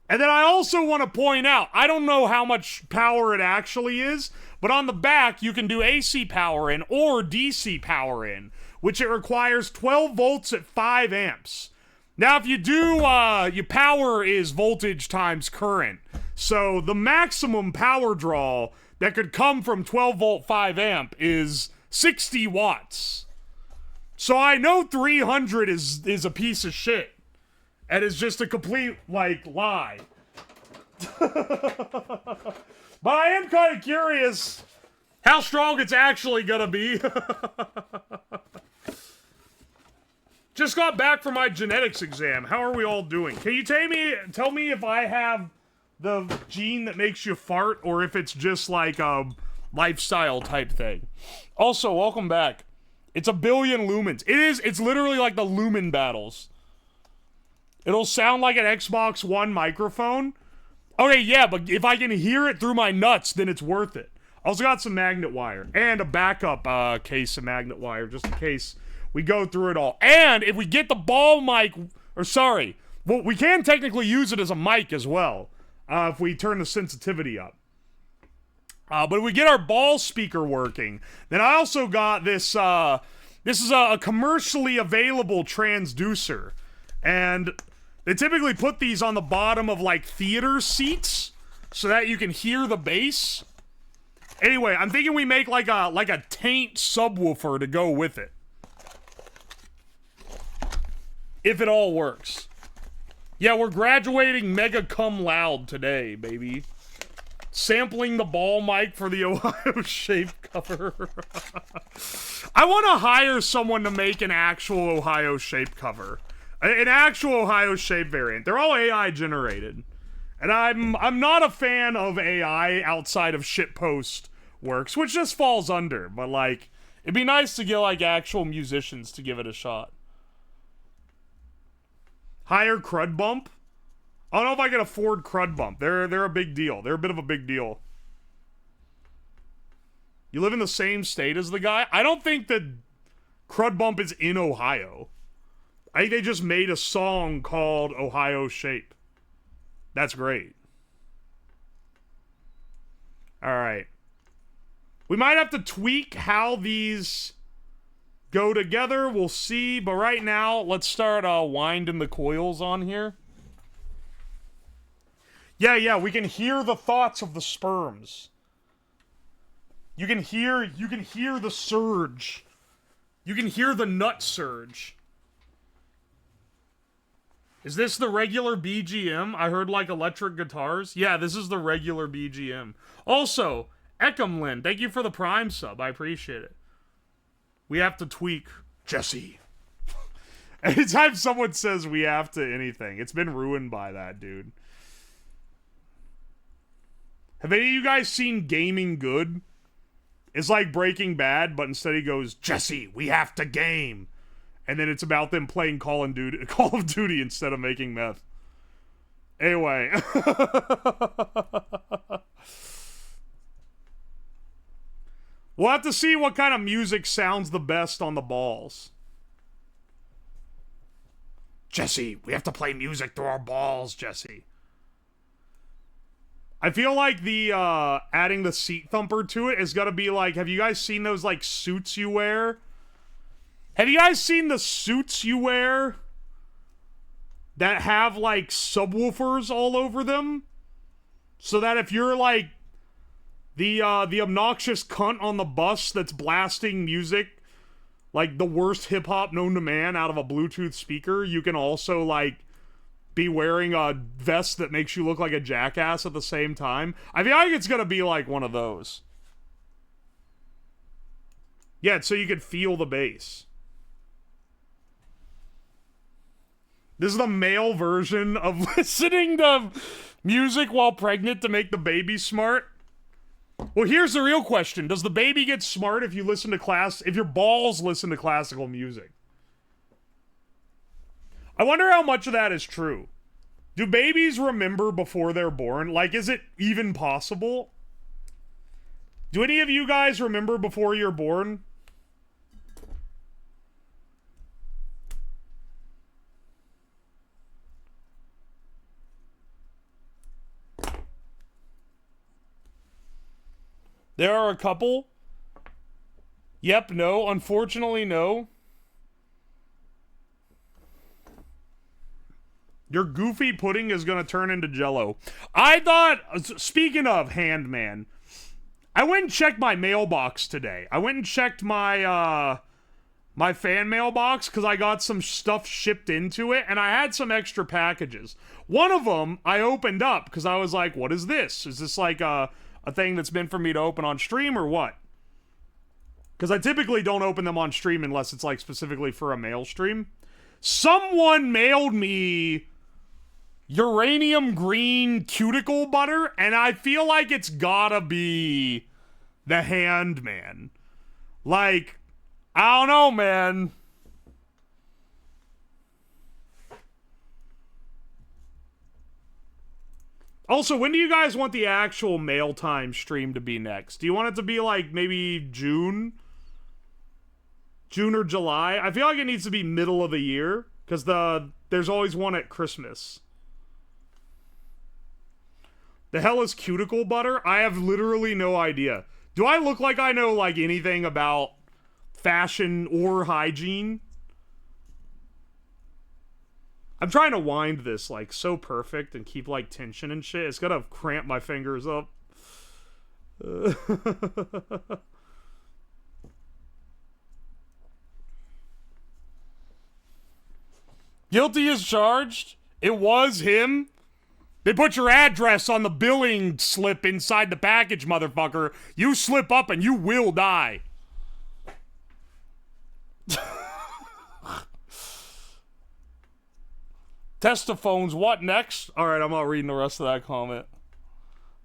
A: And then I also want to point out, I don't know how much power it actually is, but on the back you can do AC power in or DC power in, which it requires 12 volts at 5 amps. Now, if you do, your power is voltage times current. So the maximum power draw that could come from 12 volt 5 amp is 60 watts. So I know 300 is a piece of shit. And is just a complete, like, lie. But I am kind of curious how strong it's actually gonna be. Just got back from my genetics exam. How are we all doing? Can you tell me if I have the gene that makes you fart or if it's just like a lifestyle type thing? Also, welcome back. It's a billion lumens. It's literally like the lumen battles. It'll sound like an Xbox One microphone. Okay, yeah, but if I can hear it through my nuts, then it's worth it. Also got some magnet wire and a backup case of magnet wire just in case we go through it all. And if we get the ball mic, or sorry, well, we can technically use it as a mic as well if we turn the sensitivity up. But if we get our ball speaker working, then I also got this, this is a commercially available transducer. And they typically put these on the bottom of, like, theater seats so that you can hear the bass. Anyway, I'm thinking we make, like a taint subwoofer to go with it. If it all works. Yeah, we're graduating mega cum loud today, baby. Sampling the ball mic for the Ohio shape cover. I want to hire someone to make an actual Ohio shape cover. An actual Ohio shape variant. They're all AI generated. And I'm not a fan of AI outside of shitpost works, which just falls under. But, like, it'd be nice to get, like, actual musicians to give it a shot. Hire Crud Bump? I don't know if I can afford Crud Bump. They're a big deal. They're a bit of a big deal. You live in the same state as the guy? I don't think that Crud Bump is in Ohio. I think they just made a song called Ohio Shape. That's great. Alright. We might have to tweak how these go together. We'll see. But right now, let's start winding the coils on here. Yeah, we can hear the thoughts of the sperms. You can hear the surge. You can hear the nut surge. Is this the regular BGM? I heard, like, electric guitars. Yeah, this is the regular BGM. Also, Ekamlin, thank you for the Prime sub. I appreciate it. We have to tweak Jesse. Anytime someone says we have to anything, it's been ruined by that, dude. Have any of you guys seen Gaming Good? It's like Breaking Bad, but instead he goes, Jesse, we have to game. And then it's about them playing Call of Duty instead of making meth. Anyway. We'll have to see what kind of music sounds the best on the balls. Jesse, we have to play music through our balls, Jesse. I feel like the, adding the seat thumper to it is gonna be like, have you guys seen those, like, suits you wear? Have you guys seen the suits you wear that have, like, subwoofers all over them? So that if you're, like, the obnoxious cunt on the bus that's blasting music, like the worst hip-hop known to man out of a Bluetooth speaker, you can also, like, be wearing a vest that makes you look like a jackass at the same time. I feel like it's gonna be like one of those. Yeah, so you could feel the bass. This is the male version of listening to music while pregnant to make the baby smart. Well, here's the real question. Does the baby get smart if you listen to if your balls listen to classical music? I wonder how much of that is true. Do babies remember before they're born? Like, is it even possible? Do any of you guys remember before you're born? There are a couple. Yep, no. Unfortunately, no. Your goofy pudding is gonna turn into Jello. I thought, speaking of Handman, I went and checked my mailbox today. I went and checked my, my fan mailbox because I got some stuff shipped into it, and I had some extra packages. One of them I opened up because I was like, what is this? Is this like a thing that's meant for me to open on stream or what? Because I typically don't open them on stream unless it's like specifically for a mail stream. Someone mailed me uranium green cuticle butter, and I feel like it's gotta be the hand, man. Like, I don't know, man. Also, when do you guys want the actual mail time stream to be next? Do you want it to be like maybe June? June or July? I feel like it needs to be middle of the year, because there's always one at Christmas. The hell is cuticle butter? I have literally no idea. Do I look like I know like anything about fashion or hygiene? I'm trying to wind this like so perfect and keep like tension and shit. It's gonna cramp my fingers up. Guilty as charged? It was him? They put your address on the billing slip inside the package, motherfucker. You slip up and you will die. TESTI-PHONES, what next? Alright, I'm not reading the rest of that comment.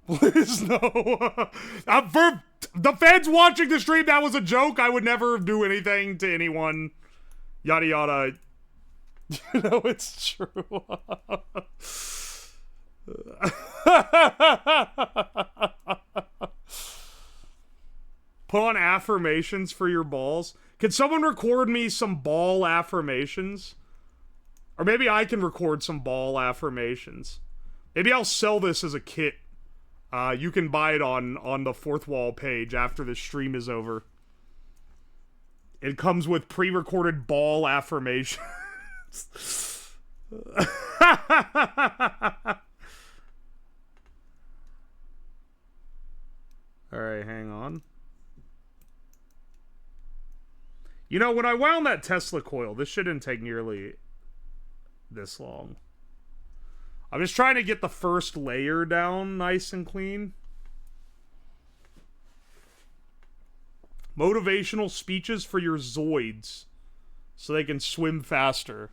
A: Please, no. For the fans watching the stream, that was a joke. I would never do anything to anyone. Yada yada. You know, it's true. Put on affirmations for your balls. Can someone record me some ball affirmations? Or maybe I can record some ball affirmations. Maybe I'll sell this as a kit. You can buy it on the Fourth Wall page after the stream is over. It comes with pre-recorded ball affirmations. Alright, hang on. You know, when I wound that Tesla coil, this shouldn't take nearly this long. I'm just trying to get the first layer down nice and clean. Motivational speeches for your Zoids so they can swim faster.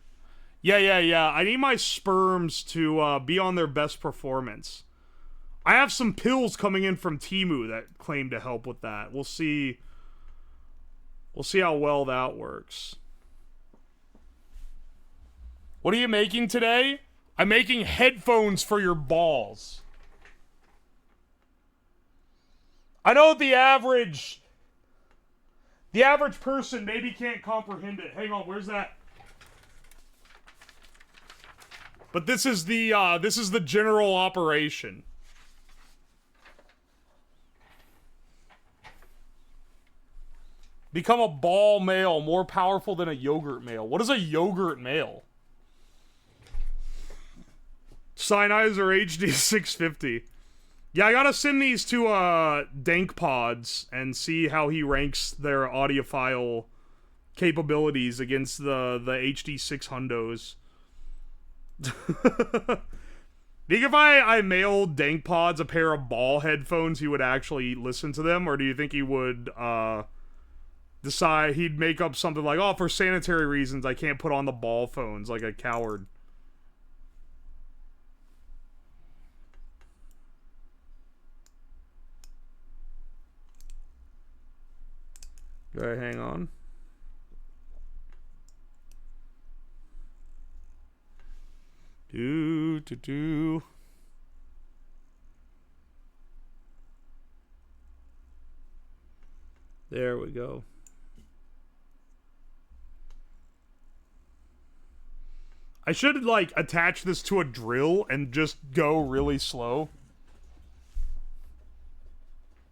A: Yeah. I need my sperms to be on their best performance. I have some pills coming in from Temu that claim to help with that. We'll see. We'll see how well that works. What are you making today? I'm making headphones for your balls. I know the average person maybe can't comprehend it. Hang on, where's that? But this is the general operation. Become a ball male, more powerful than a yogurt male. What is a yogurt male? Sennheiser HD 650. Yeah, I gotta send these to Dank Pods and see how he ranks their audiophile capabilities against the HD 600s. Think if I mailed Dank Pods a pair of ball headphones, he would actually listen to them, or do you think he would decide he'd make up something like, oh, for sanitary reasons I can't put on the ball phones, like a coward? Okay, hang on. There we go. I should, like, attach this to a drill and just go really slow.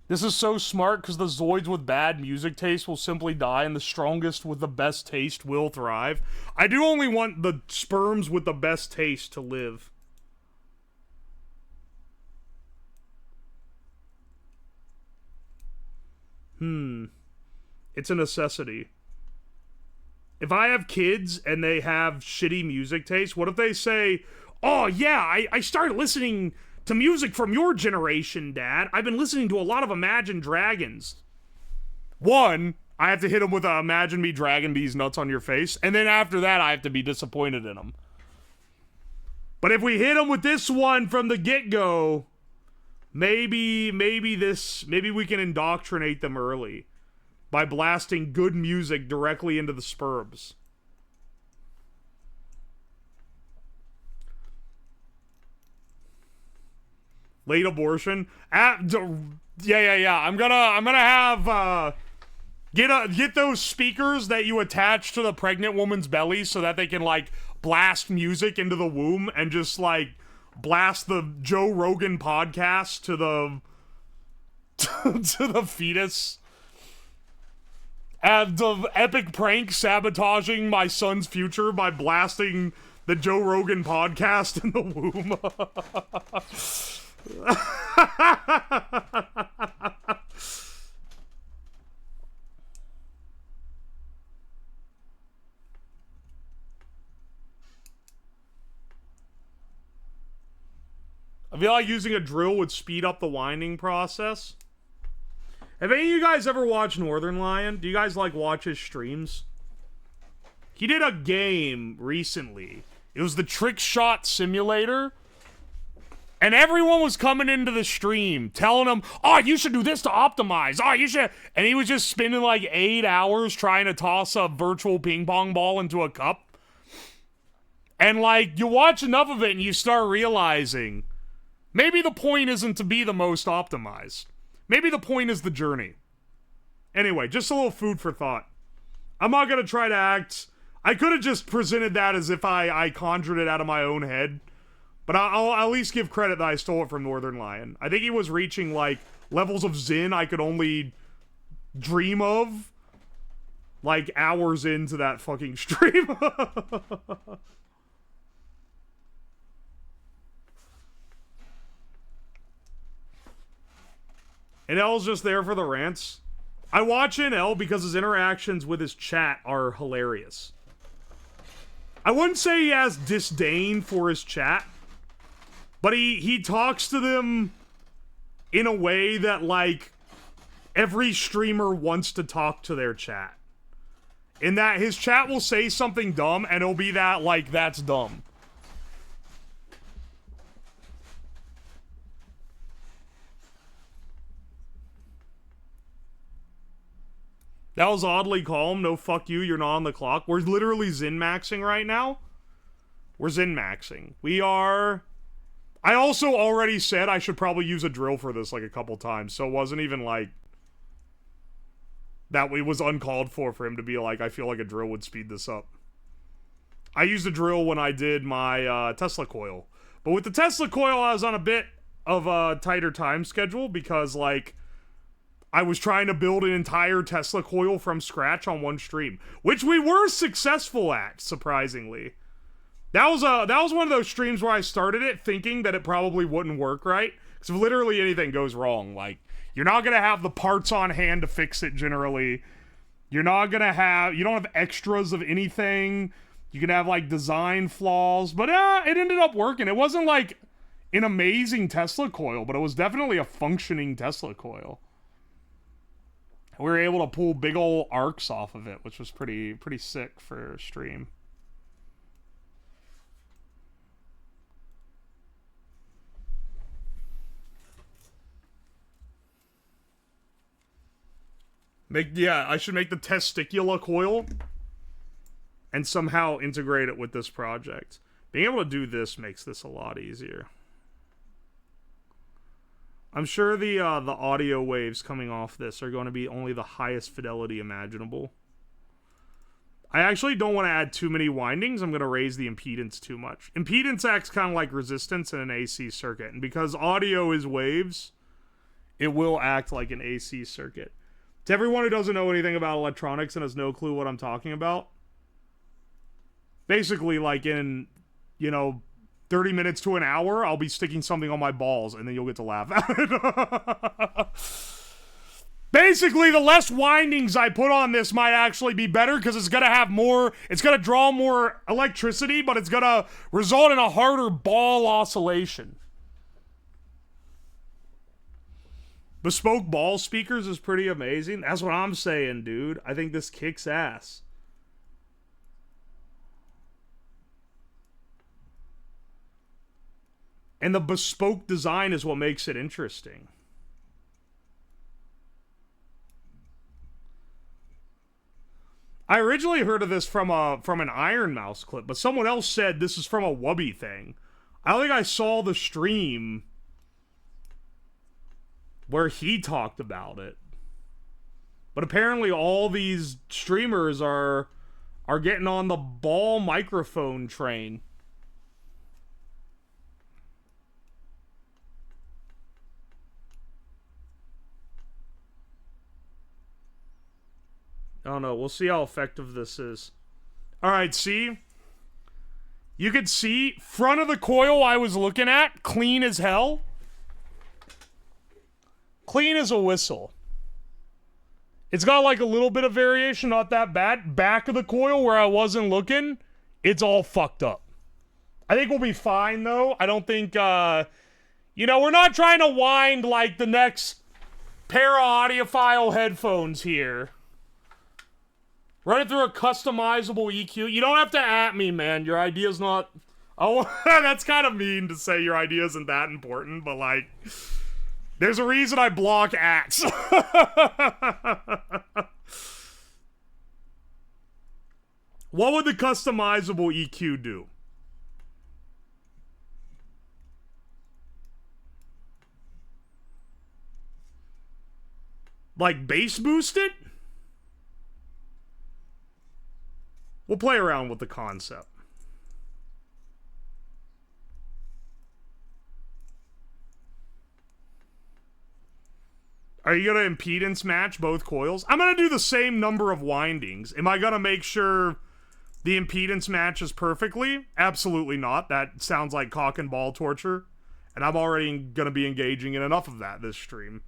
A: This is so smart because the Zoids with bad music taste will simply die and the strongest with the best taste will thrive. I do only want the sperms with the best taste to live. It's a necessity. If I have kids and they have shitty music taste, what if they say, oh yeah, I started listening to music from your generation, Dad. I've been listening to a lot of Imagine Dragons. One, I have to hit him with a imagine me dragging these nuts on your face. And then after that, I have to be disappointed in him. But if we hit him with this one from the get-go, maybe we can indoctrinate them early by blasting good music directly into the spurbs. Late abortion. Yeah. I'm gonna have get those speakers that you attach to the pregnant woman's belly so that they can like blast music into the womb and just like blast the Joe Rogan podcast to the to the fetus. And the epic prank sabotaging my son's future by blasting the Joe Rogan podcast in the womb. I feel like using a drill would speed up the winding process. Have any of you guys ever watched Northern Lion? Do you guys like watch his streams? He did a game recently. It was the Trick Shot Simulator. And everyone was coming into the stream telling him, oh, you should do this to optimize. Oh, you should. And he was just spending like 8 hours trying to toss a virtual ping pong ball into a cup. And like, you watch enough of it and you start realizing maybe the point isn't to be the most optimized. Maybe the point is the journey. Anyway, just a little food for thought. I'm not going to try to act... I could have just presented that as if I conjured it out of my own head. But I'll at least give credit that I stole it from Northern Lion. I think he was reaching, like, levels of zen I could only dream of, like, hours into that fucking stream. And L's just there for the rants. I watch NL because his interactions with his chat are hilarious. I wouldn't say he has disdain for his chat, but he talks to them in a way that, like, every streamer wants to talk to their chat. In that his chat will say something dumb, and it'll be that, like, that's dumb. That was oddly calm. No, fuck you. You're not on the clock. We're literally Zen-maxing right now. We're Zen-maxing. We are... I also already said I should probably use a drill for this like a couple times, so it wasn't even like... that it was uncalled for him to be like, I feel like a drill would speed this up. I used a drill when I did my Tesla coil. But with the Tesla coil, I was on a bit of a tighter time schedule because, like... I was trying to build an entire Tesla coil from scratch on one stream, which we were successful at, surprisingly. That was one of those streams where I started it thinking that it probably wouldn't work right, because if literally anything goes wrong, like, you're not gonna have the parts on hand to fix it generally. You don't have extras of anything. You can have, like, design flaws, but it ended up working. It wasn't, like, an amazing Tesla coil, but it was definitely a functioning Tesla coil. We were able to pull big ol' arcs off of it, which was pretty sick for stream. I should make the testicular coil and somehow integrate it with this project. Being able to do this makes this a lot easier. I'm sure the audio waves coming off this are going to be only the highest fidelity imaginable. I actually don't want to add too many windings. I'm going to raise the impedance too much. Impedance acts kind of like resistance in an AC circuit. And because audio is waves, it will act like an AC circuit. To everyone who doesn't know anything about electronics and has no clue what I'm talking about, basically, like in, 30 minutes to an hour, I'll be sticking something on my balls, and then you'll get to laugh at it. Basically, the less windings I put on this might actually be better, because it's gonna have more, it's gonna draw more electricity, but it's gonna result in a harder ball oscillation. Bespoke ball speakers is pretty amazing. That's what I'm saying, dude. I think this kicks ass. And the bespoke design is what makes it interesting. I originally heard of this from an Iron Mouse clip, but someone else said this is from a Wubby thing. I don't think I saw the stream where he talked about it. But apparently all these streamers are getting on the ball microphone train. I don't know. We'll see how effective this is. Alright, see? You could see front of the coil I was looking at, clean as hell. Clean as a whistle. It's got like a little bit of variation, not that bad. Back of the coil where I wasn't looking, it's all fucked up. I think we'll be fine though. I don't think, you know, we're not trying to wind like the next pair of audiophile headphones here. Run it through a customizable EQ. You don't have to at me, man. Your idea's not... Oh, that's kind of mean to say your idea isn't that important, but like... There's a reason I block ats. What would the customizable EQ do? Like bass boost it? We'll play around with the concept. Are you going to impedance match both coils? I'm going to do the same number of windings. Am I going to make sure the impedance matches perfectly? Absolutely not. That sounds like cock and ball torture. And I'm already going to be engaging in enough of that this stream.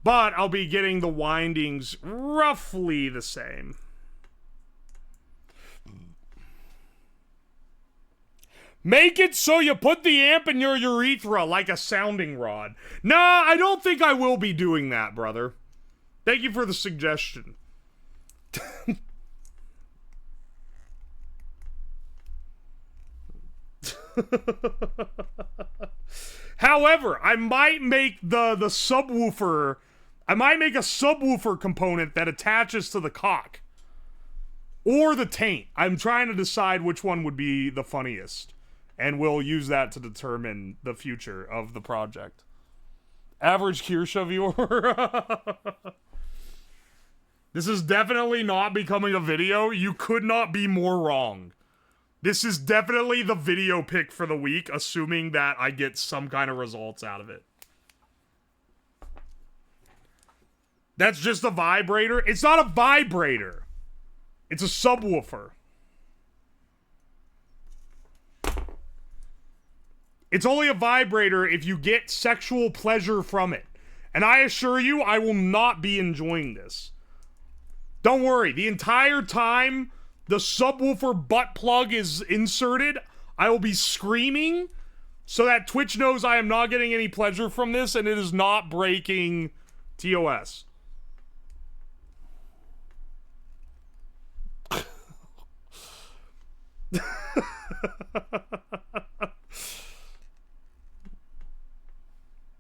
A: But I'll be getting the windings roughly the same. Make it so you put the amp in your urethra like a sounding rod. Nah, I don't think I will be doing that, brother. Thank you for the suggestion. However, I might make the subwoofer... I might make a subwoofer component that attaches to the cock. Or the taint. I'm trying to decide which one would be the funniest. And we'll use that to determine the future of the project. Average Kirsha viewer. This is definitely not becoming a video. You could not be more wrong. This is definitely the video pick for the week, assuming that I get some kind of results out of it. That's just a vibrator. It's not a vibrator. It's a subwoofer. It's only a vibrator if you get sexual pleasure from it. And I assure you, I will not be enjoying this. Don't worry, the entire time the subwoofer butt plug is inserted, I will be screaming so that Twitch knows I am not getting any pleasure from this and it is not breaking TOS.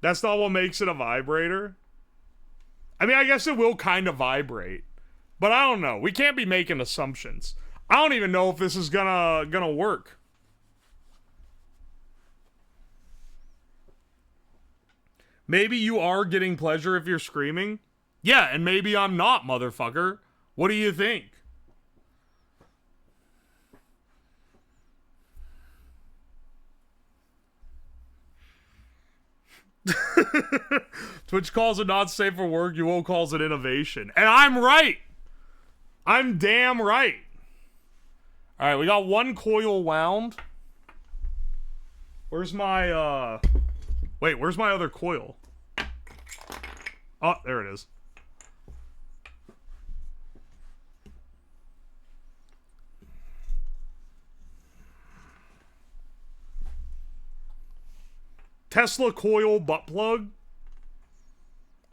A: That's not what makes it a vibrator. I mean, I guess it will kind of vibrate. But I don't know. We can't be making assumptions. I don't even know if this is gonna work. Maybe you are getting pleasure if you're screaming. Yeah, and maybe I'm not, motherfucker. What do you think? Twitch calls it not safe for work. Uwo calls it innovation. And I'm right. I'm damn right. Alright, we got one coil wound. Where's my, Wait, where's my other coil? Oh, there it is. Tesla coil butt plug.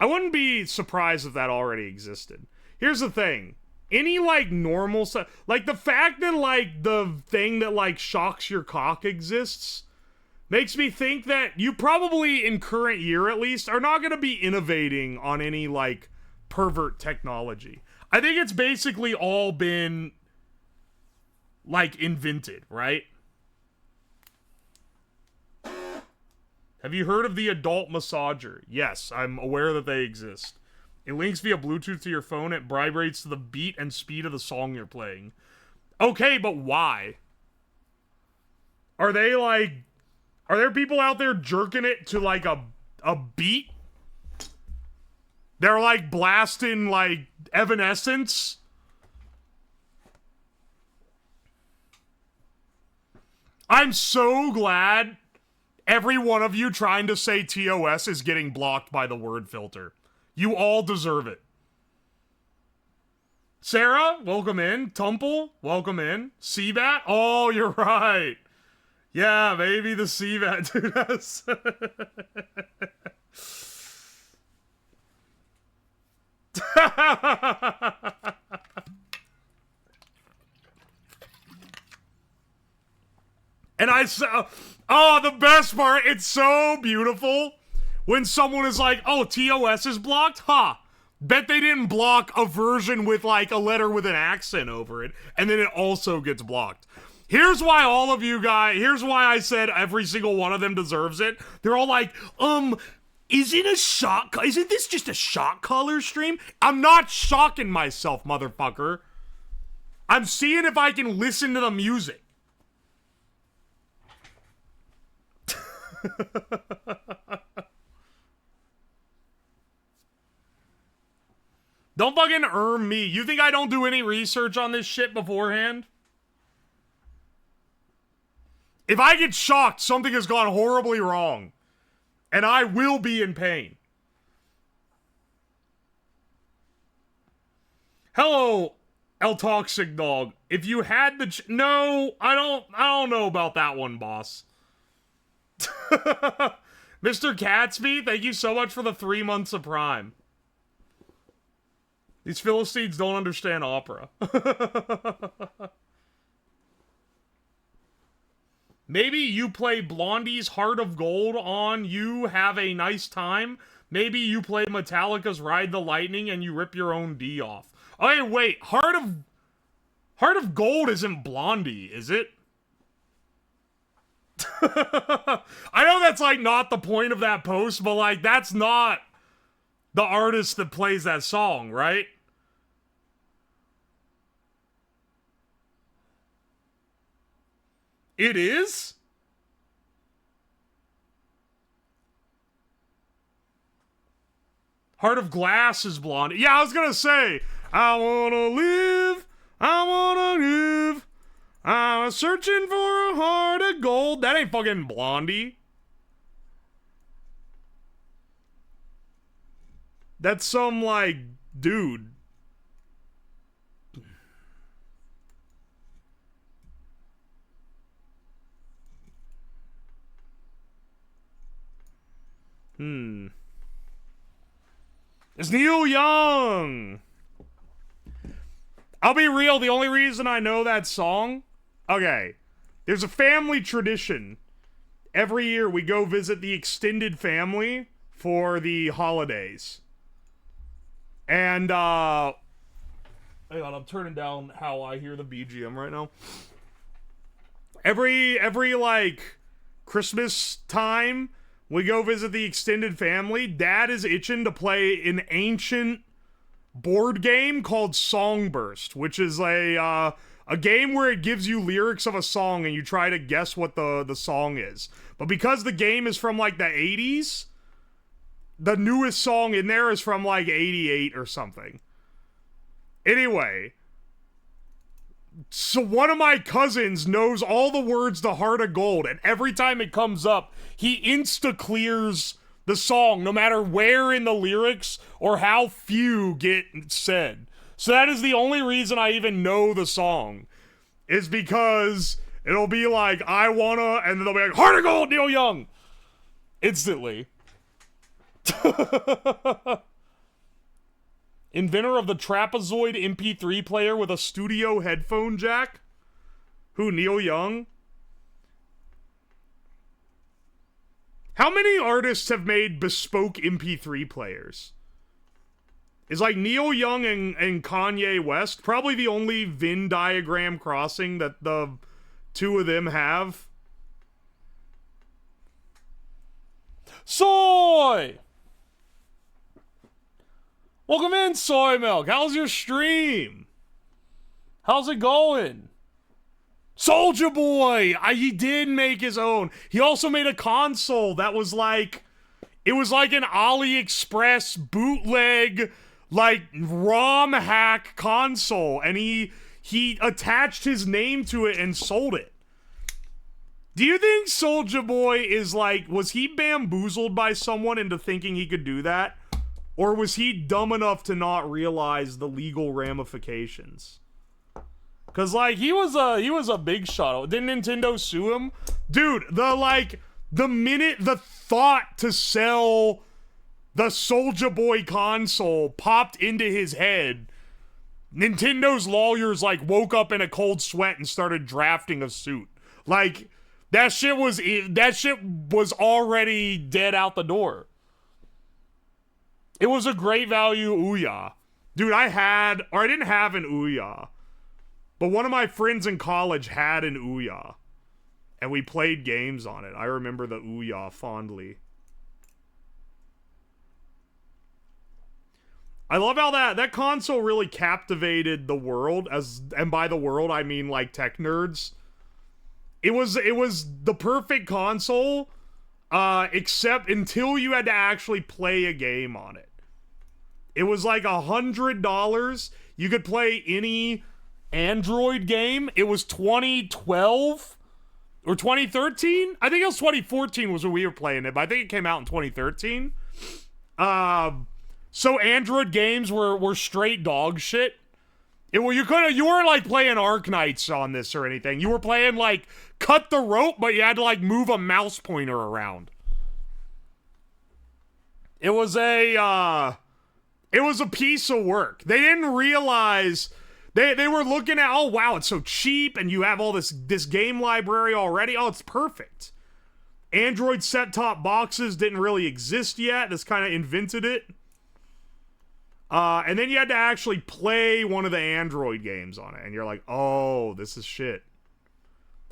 A: I wouldn't be surprised if that already existed. Here's the thing. Any, like, normal stuff, like, the fact that, like, the thing that, like, shocks your cock exists makes me think that you probably, in current year at least, are not going to be innovating on any, like, pervert technology. I think it's basically all been, like, invented, right? Have you heard of the adult massager? Yes, I'm aware that they exist. It links via Bluetooth to your phone. It vibrates to the beat and speed of the song you're playing. Okay, but why? Are they like... Are there people out there jerking it to like a beat? They're like blasting like Evanescence? I'm so glad every one of you trying to say TOS is getting blocked by the word filter. You all deserve it. Sarah, welcome in. Tumple, welcome in. Seabat, oh, you're right. Yeah, maybe the Seabat, dude. That's... And I saw... Oh, the best part, it's so beautiful when someone is like, oh, TOS is blocked? Huh. Bet they didn't block a version with, like, a letter with an accent over it, and then it also gets blocked. Here's why all of you guys, here's why I said every single one of them deserves it. They're all like, isn't this just a shock color stream? I'm not shocking myself, motherfucker. I'm seeing if I can listen to the music. Don't fucking me. You think I don't do any research on this shit beforehand? If I get shocked, something has gone horribly wrong. And I will be in pain. Hello, El Toxic Dog. If you had the no, I don't know about that one, boss. Mr. Catsby, thank you so much for the 3 months of Prime. These Philistines don't understand opera. Maybe you play Blondie's Heart of Gold on You Have a Nice Time. Maybe you play Metallica's Ride the Lightning and you rip your own D off. Okay, wait. Heart of Gold isn't Blondie, is it? I know that's like not the point of that post, but like that's not the artist that plays that song, right? It is? Heart of Glass is Blondie. Yeah, I was gonna say, I wanna live, I was searching for a heart of gold. That ain't fucking Blondie. That's some, like, dude. It's Neil Young. I'll be real, the only reason I know that song... Okay, there's a family tradition. Every year we go visit the extended family for the holidays. And, hang on, I'm turning down how I hear the BGM right now. Every like, Christmas time, we go visit the extended family. Dad is itching to play an ancient board game called Songburst, which is a game where it gives you lyrics of a song and you try to guess what the song is. But because the game is from, like, the 80s, the newest song in there is from, like, 88 or something. Anyway, so one of my cousins knows all the words to Heart of Gold, and every time it comes up, he insta-clears the song, no matter where in the lyrics or how few get said. So that is the only reason I even know the song, is because it'll be like, I wanna, and then they'll be like, Heart of Gold, Neil Young! Instantly. Inventor of the trapezoid MP3 player with a studio headphone jack? Who, Neil Young? How many artists have made bespoke MP3 players? Is like Neil Young and Kanye West probably the only Venn diagram crossing that the two of them have? Soy! Welcome in, Soy Milk. How's your stream? How's it going? Soldier Boy! He did make his own. He also made a console that was like... It was like an AliExpress bootleg, like, ROM hack console. And he attached his name to it and sold it. Do you think Soldier Boy is like... Was he bamboozled by someone into thinking he could do that? Or was he dumb enough to not realize the legal ramifications? Cause like he was a big shot. Didn't Nintendo sue him? Dude, the minute the thought to sell the Soulja Boy console popped into his head, Nintendo's lawyers like woke up in a cold sweat and started drafting a suit. Like that shit was already dead out the door. It was a great value Ouya. Dude, I didn't have an Ouya. But one of my friends in college had an Ouya. And we played games on it. I remember the Ouya fondly. I love how that console really captivated the world. And by the world, I mean like tech nerds. It was the perfect console. Except until you had to actually play a game on it. It was like $100. You could play any Android game. It was 2012 or 2013. I think it was 2014 was when we were playing it, but I think it came out in 2013. So Android games were straight dog shit. You weren't like playing Arknights on this or anything. You were playing like Cut the Rope, but you had to like move a mouse pointer around. It was a piece of work. They didn't realize they were looking at, oh wow, it's so cheap and you have all this game library already. Oh, it's perfect. Android set-top boxes didn't really exist yet. This kind of invented it. And then you had to actually play one of the Android games on it. And you're like, oh, this is shit.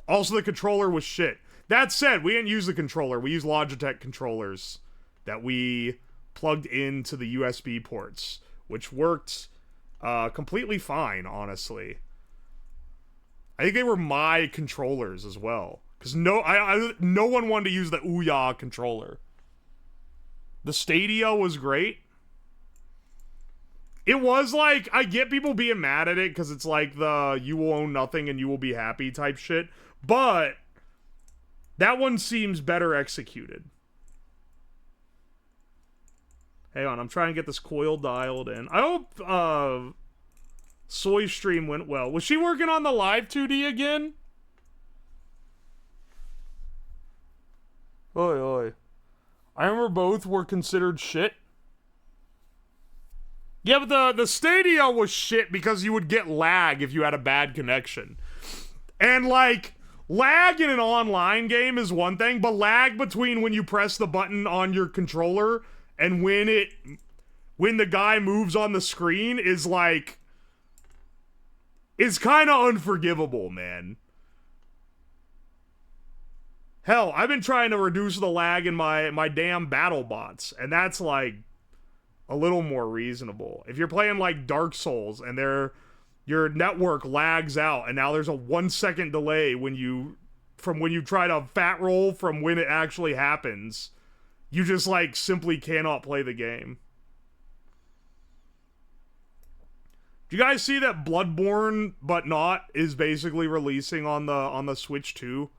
A: Also, the controller was shit. That said, we didn't use the controller. We used Logitech controllers that we plugged into the USB ports, which worked completely fine, honestly. I think they were my controllers as well. Because no one wanted to use the Ouya controller. The Stadia was great. It was like, I get people being mad at it because it's like the you will own nothing and you will be happy type shit. But that one seems better executed. Hang on, I'm trying to get this coil dialed in. I hope Soy's stream went well. Was she working on the live 2D again? Oi, oi. I remember both were considered shit. Yeah, but the Stadia was shit because you would get lag if you had a bad connection. And, like, lag in an online game is one thing, but lag between when you press the button on your controller and when the guy moves on the screen is, like, is kind of unforgivable, man. Hell, I've been trying to reduce the lag in my damn battle bots, and that's, like, a little more reasonable. If you're playing like Dark Souls and your network lags out and now there's a 1 second delay from when you try to fat roll from when it actually happens, you just like simply cannot play the game. Do you guys see that Bloodborne but not is basically releasing on the Switch 2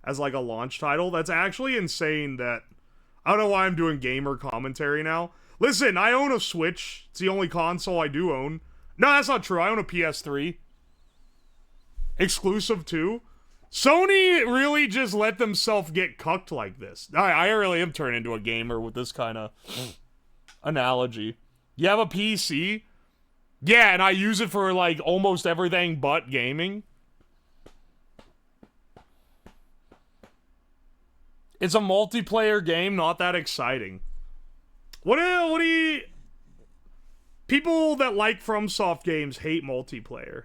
A: as like a launch title? That's actually insane. That I don't know why I'm doing gamer commentary now. Listen, I own a Switch. It's the only console I do own. No, that's not true. I own a PS3. Exclusive too. Sony really just let themselves get cucked like this. I really am turning into a gamer with this kind of analogy. You have a PC, Yeah, and I use it for, like, almost everything but gaming. It's a multiplayer game, not that exciting. What do you... People that like FromSoft games hate multiplayer.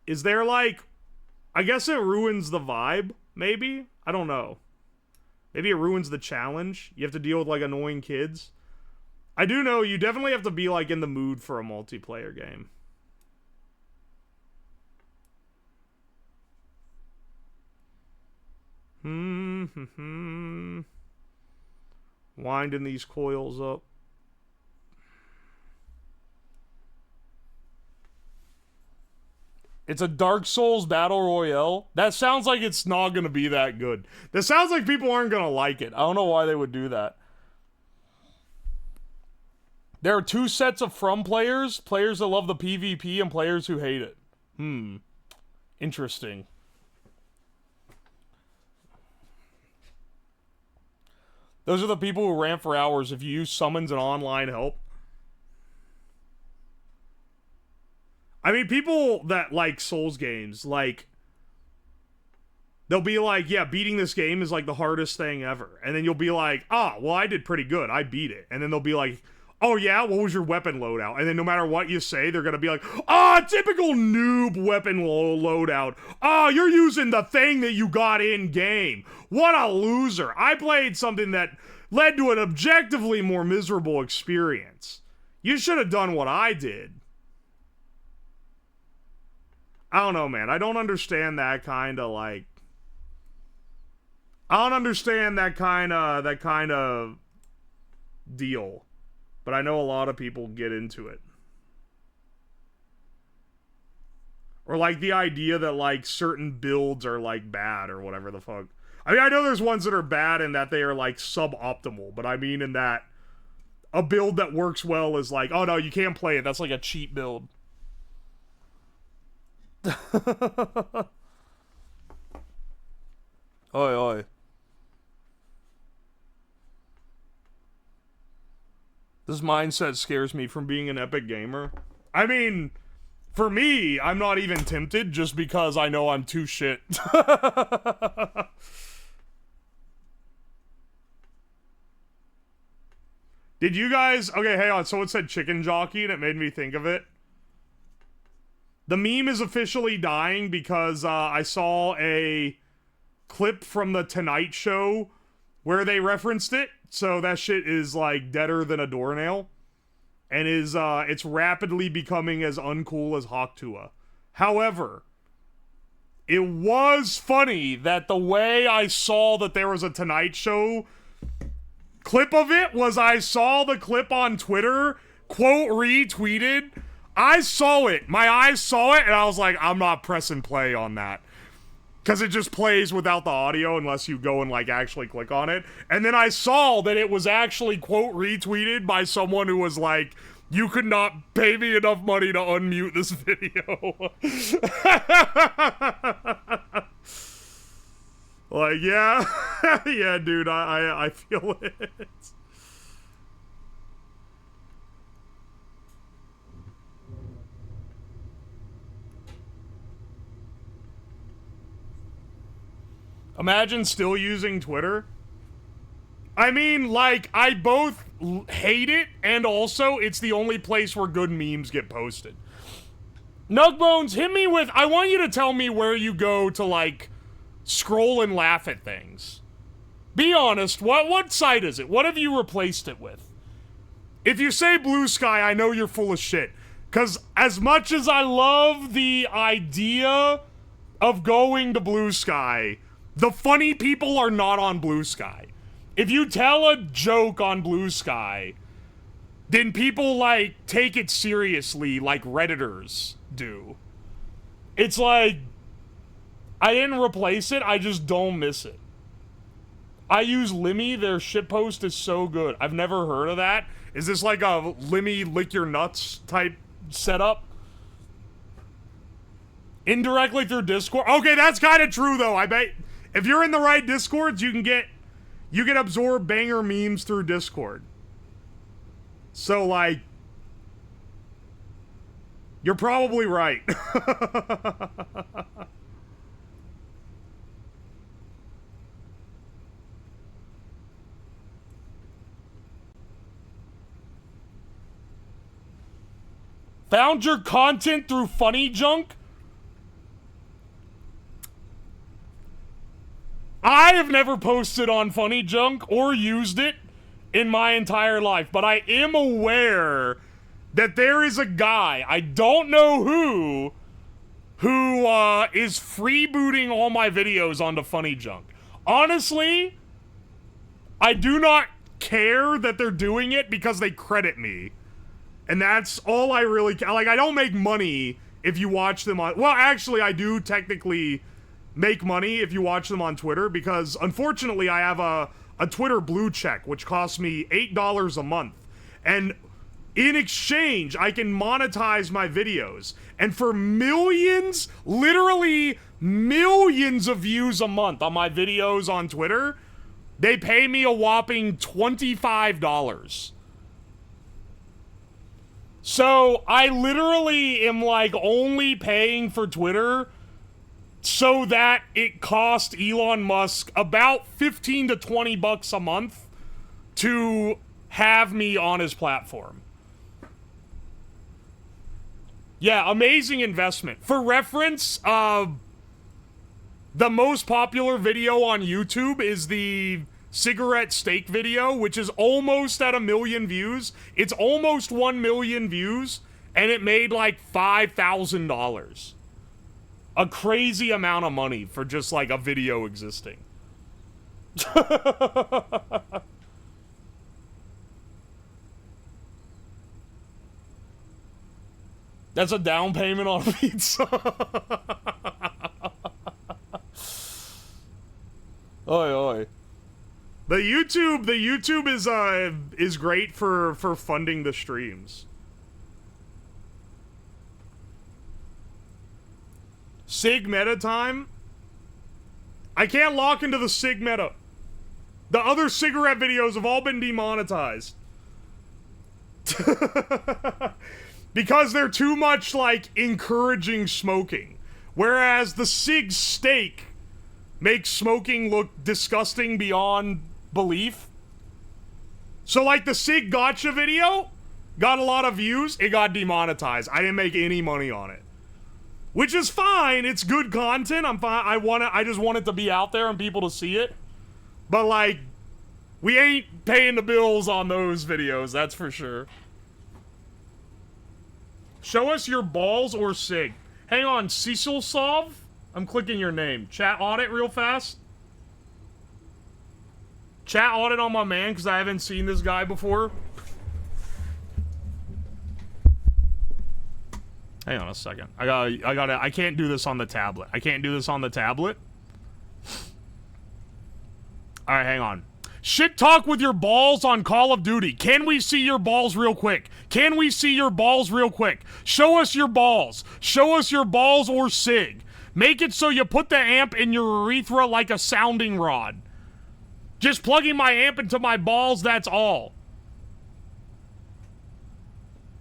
A: Is there, like... I guess it ruins the vibe, maybe? I don't know. Maybe it ruins the challenge. You have to deal with, like, annoying kids. I do know you definitely have to be, like, in the mood for a multiplayer game. Winding these coils up. It's a Dark Souls Battle Royale. That sounds like it's not going to be that good. That sounds like people aren't going to like it. I don't know why they would do that. There are two sets of From players. Players that love the PvP and players who hate it. Interesting. Those are the people who rant for hours if you use summons and online help. I mean, people that like Souls games, like, they'll be like, yeah, beating this game is like the hardest thing ever. And then you'll be like, ah, well, I did pretty good. I beat it. And then they'll be like, oh yeah, what was your weapon loadout? And then no matter what you say, they're gonna be like, ah, typical noob weapon loadout. Oh, you're using the thing that you got in game. What a loser. I played something that led to an objectively more miserable experience. You should have done what I did. I don't know, man. I don't understand that kind of, like... I don't understand that kind of deal. But I know a lot of people get into it. Or, like, the idea that, like, certain builds are, like, bad or whatever the fuck. I mean, I know there's ones that are bad and that they are, like, suboptimal. But I mean in that a build that works well is like, oh, no, you can't play it. That's, like, a cheat build. Oi, oi. This mindset scares me from being an epic gamer. I mean, for me, I'm not even tempted just because I know I'm too shit. Did you guys... Okay, hang on. Someone said chicken jockey and it made me think of it. The meme is officially dying because I saw a clip from the Tonight Show where they referenced it. So that shit is like deader than a doornail. And is it's rapidly becoming as uncool as Hawktua. However, it was funny that the way I saw that there was a Tonight Show clip of it was I saw the clip on Twitter, quote retweeted. I saw it. My eyes saw it, and I was like, I'm not pressing play on that. Because it just plays without the audio unless you go and, like, actually click on it. And then I saw that it was actually, quote, retweeted by someone who was like, you could not pay me enough money to unmute this video. Like, yeah. Yeah, dude, I feel it. Imagine still using Twitter. I mean, like, I both hate it, and also, it's the only place where good memes get posted. Nugbones, hit me with... I want you to tell me where you go to, like, scroll and laugh at things. Be honest, what site is it? What have you replaced it with? If you say Blue Sky, I know you're full of shit. Because as much as I love the idea of going to Blue Sky... The funny people are not on Blue Sky. If you tell a joke on Blue Sky, then people, like, take it seriously like Redditors do. It's like, I didn't replace it, I just don't miss it. I use Limmy, their shitpost is so good. I've never heard of that. Is this like a Limmy lick your nuts type setup? Indirectly through Discord? Okay, that's kind of true, though, I bet... If you're in the right Discords, you can absorb banger memes through Discord. So, like, You're probably right. Found your content through Funny Junk? I have never posted on Funny Junk or used it in my entire life, but I am aware that there is a guy, I don't know who is freebooting all my videos onto Funny Junk. Honestly, I do not care that they're doing it because they credit me. And that's all I really care. Like, I don't make money if you watch them on... Well, actually, I do technically make money if you watch them on Twitter because, unfortunately, I have a Twitter blue check, which costs me $8 a month. And in exchange, I can monetize my videos. And for millions, literally millions of views a month on my videos on Twitter, they pay me a whopping $25. So I literally am like only paying for Twitter so that it cost Elon Musk about 15 to 20 bucks a month to have me on his platform. Yeah, amazing investment. For reference, the most popular video on YouTube is the cigarette steak video, which is almost at 1 million views. It's almost 1 million views, and it made like $5,000. A crazy amount of money for just like a video existing. That's a down payment on pizza. Oi, oi. The YouTube is great for funding the streams. Sig meta time? I can't lock into the Sig meta. The other cigarette videos have all been demonetized. Because they're too much, like, encouraging smoking. Whereas the Sig steak makes smoking look disgusting beyond belief. So, like, the Sig Gotcha video got a lot of views. It got demonetized. I didn't make any money on it. Which is fine. It's good content. I'm fine. I just want it to be out there and people to see it. But, like, we ain't paying the bills on those videos, that's for sure. Show us your balls or Sig. Hang on, Cecil Sov? I'm clicking your name. Chat audit real fast. Chat audit on my man, because I haven't seen this guy before. Hang on a second. I can't do this on the tablet. I can't do this on the tablet. Alright, hang on. Shit talk with your balls on Call of Duty. Can we see your balls real quick? Can we see your balls real quick? Show us your balls. Show us your balls or Sig. Make it so you put the amp in your urethra like a sounding rod. Just plugging my amp into my balls, that's all.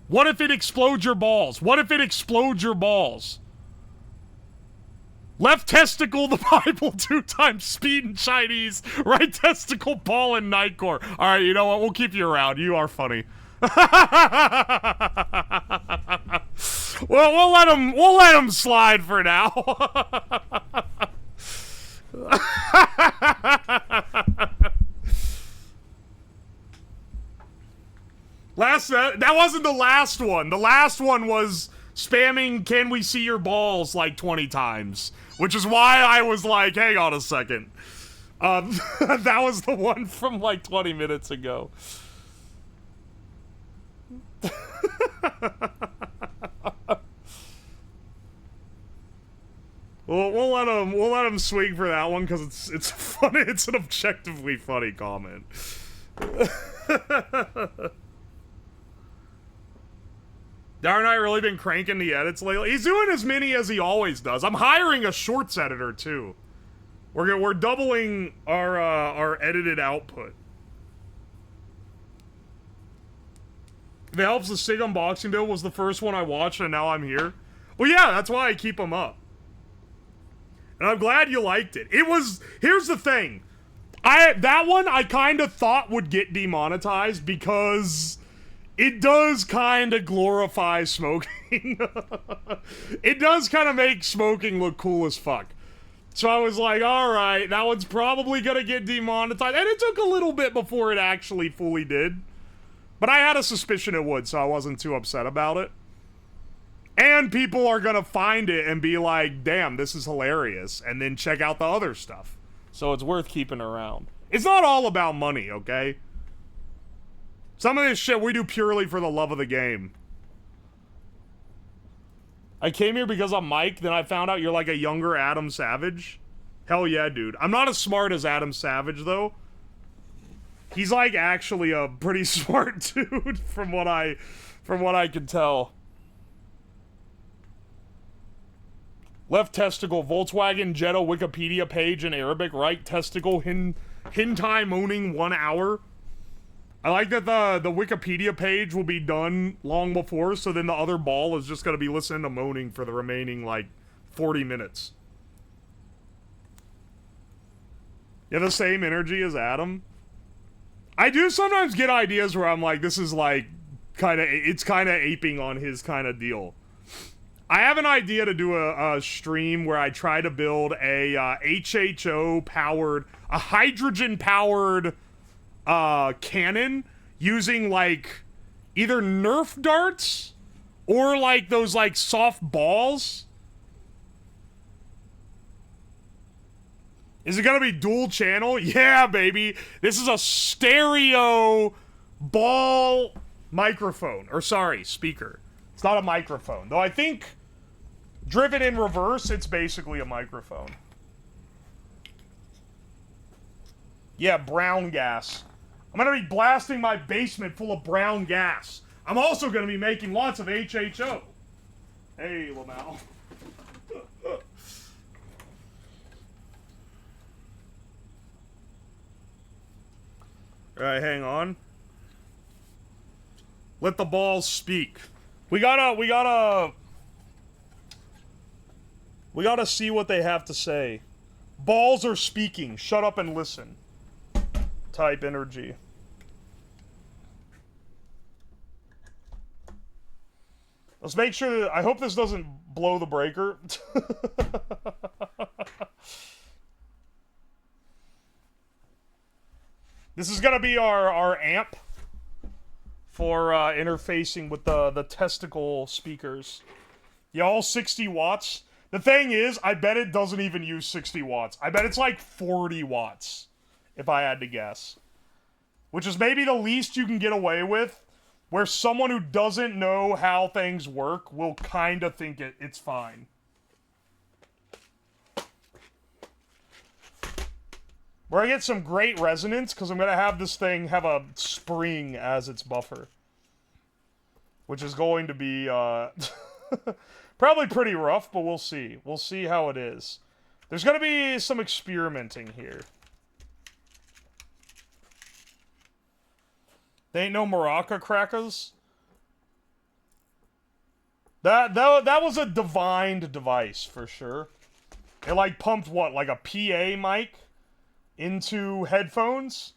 A: What if it explodes your balls? What if it explodes your balls? Left testicle, the Bible, 2 times speed in Chinese. Right testicle, ball in Nightcore. Alright, you know what? We'll keep you around. You are funny. Well, we'll let him slide for now. That wasn't the last one. The last one was spamming "Can we see your balls" like 20 times, which is why I was like, hang on a second. That was the one from like 20 minutes ago. We'll let him swing for that one because it's funny. It's an objectively funny comment. Darn, I really been cranking the edits lately. He's doing as many as he always does. I'm hiring a shorts editor too. We're doubling our edited output. If it helps, the SIG unboxing bill was the first one I watched, and now I'm here. Well, yeah, that's why I keep them up. And I'm glad you liked it. It was... Here's the thing. That one I kind of thought would get demonetized because it does kind of glorify smoking. It does kind of make smoking look cool as fuck. So I was like, alright, that one's probably gonna get demonetized. And it took a little bit before it actually fully did. But I had a suspicion it would, so I wasn't too upset about it. And people are gonna find it and be like, damn, this is hilarious. And then check out the other stuff. So it's worth keeping around. It's not all about money, okay? Some of this shit we do purely for the love of the game. I came here because I'm Mike, then I found out you're like a younger Adam Savage. Hell yeah, dude. I'm not as smart as Adam Savage, though. He's like actually a pretty smart dude from what I can tell. Left testicle, Volkswagen Jetta Wikipedia page in Arabic, right testicle, hentai moaning 1 hour. I like that the Wikipedia page will be done long before, so then the other ball is just gonna be listening to moaning for the remaining, like, 40 minutes. You have the same energy as Adam? I do sometimes get ideas where I'm like, this is like, it's kinda aping on his kind of deal. I have an idea to do a stream where I try to build a HHO-powered, a hydrogen-powered cannon using, like, either Nerf darts or, like, those, like, soft balls. Is it gonna be dual channel? Yeah, baby! This is a stereo ball microphone. Or, sorry, speaker. It's not a microphone. Though I think, driven in reverse, it's basically a microphone. Yeah, brown gas. I'm gonna be blasting my basement full of brown gas. I'm also gonna be making lots of HHO. Hey, Lamau. Alright, hang on. Let the balls speak. We gotta see what they have to say. Balls are speaking. Shut up and listen. Type energy. Let's make sure that, I hope this doesn't blow the breaker. This is gonna be our amp for interfacing with the testicle speakers. Yeah, all 60 watts. The thing is, I bet it doesn't even use 60 watts. I bet it's like 40 watts, if I had to guess. Which is maybe the least you can get away with, where someone who doesn't know how things work will kind of think it's fine. Where I get some great resonance, because I'm going to have this thing have a spring as its buffer. Which is going to be, probably pretty rough, but we'll see. We'll see how it is. There's going to be some experimenting here. They ain't no maraca crackers. That was a divined device, for sure. It, like, pumped, what, like a PA mic into headphones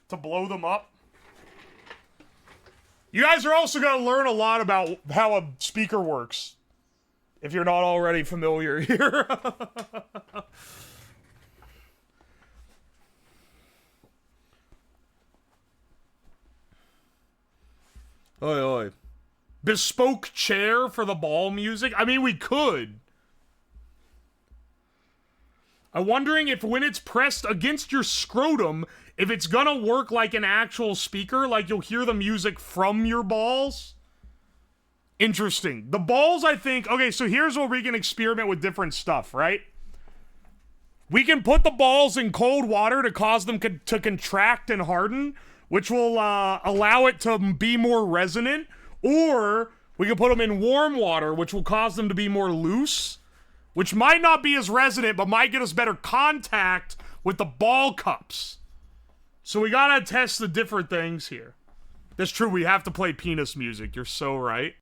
A: to blow them up? You guys are also going to learn a lot about how a speaker works, if you're not already familiar here. Oi, oi. Bespoke chair for the ball music? I mean, we could. I'm wondering if when it's pressed against your scrotum, if it's gonna work like an actual speaker, like you'll hear the music from your balls. Interesting. The balls, I think... Okay, so here's where we can experiment with different stuff, right? We can put the balls in cold water to cause them to contract and harden, which will allow it to be more resonant. Or we can put them in warm water, which will cause them to be more loose, which might not be as resonant, but might get us better contact with the ball cups. So we gotta test the different things here. That's true, we have to play penis music. You're so right.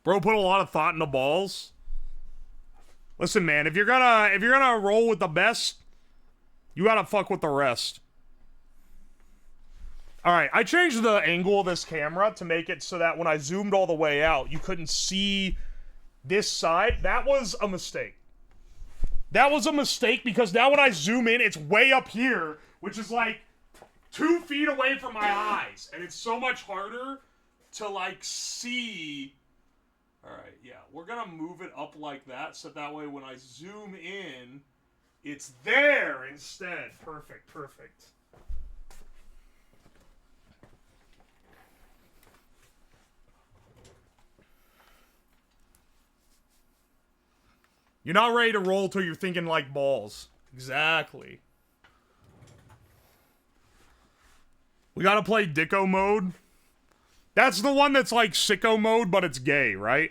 A: Bro put a lot of thought into balls. Listen, man, if you're gonna roll with the best, you gotta fuck with the rest. Alright, I changed the angle of this camera to make it so that when I zoomed all the way out, you couldn't see this side. That was a mistake. That was a mistake because now when I zoom in, it's way up here, which is like 2 feet away from my eyes. And it's so much harder to like see. Alright, yeah, we're gonna move it up like that so that way when I zoom in, it's there instead. Perfect, perfect. You're not ready to roll till you're thinking like balls. Exactly. We gotta play Dicko mode. That's the one that's like sicko mode, but it's gay, right?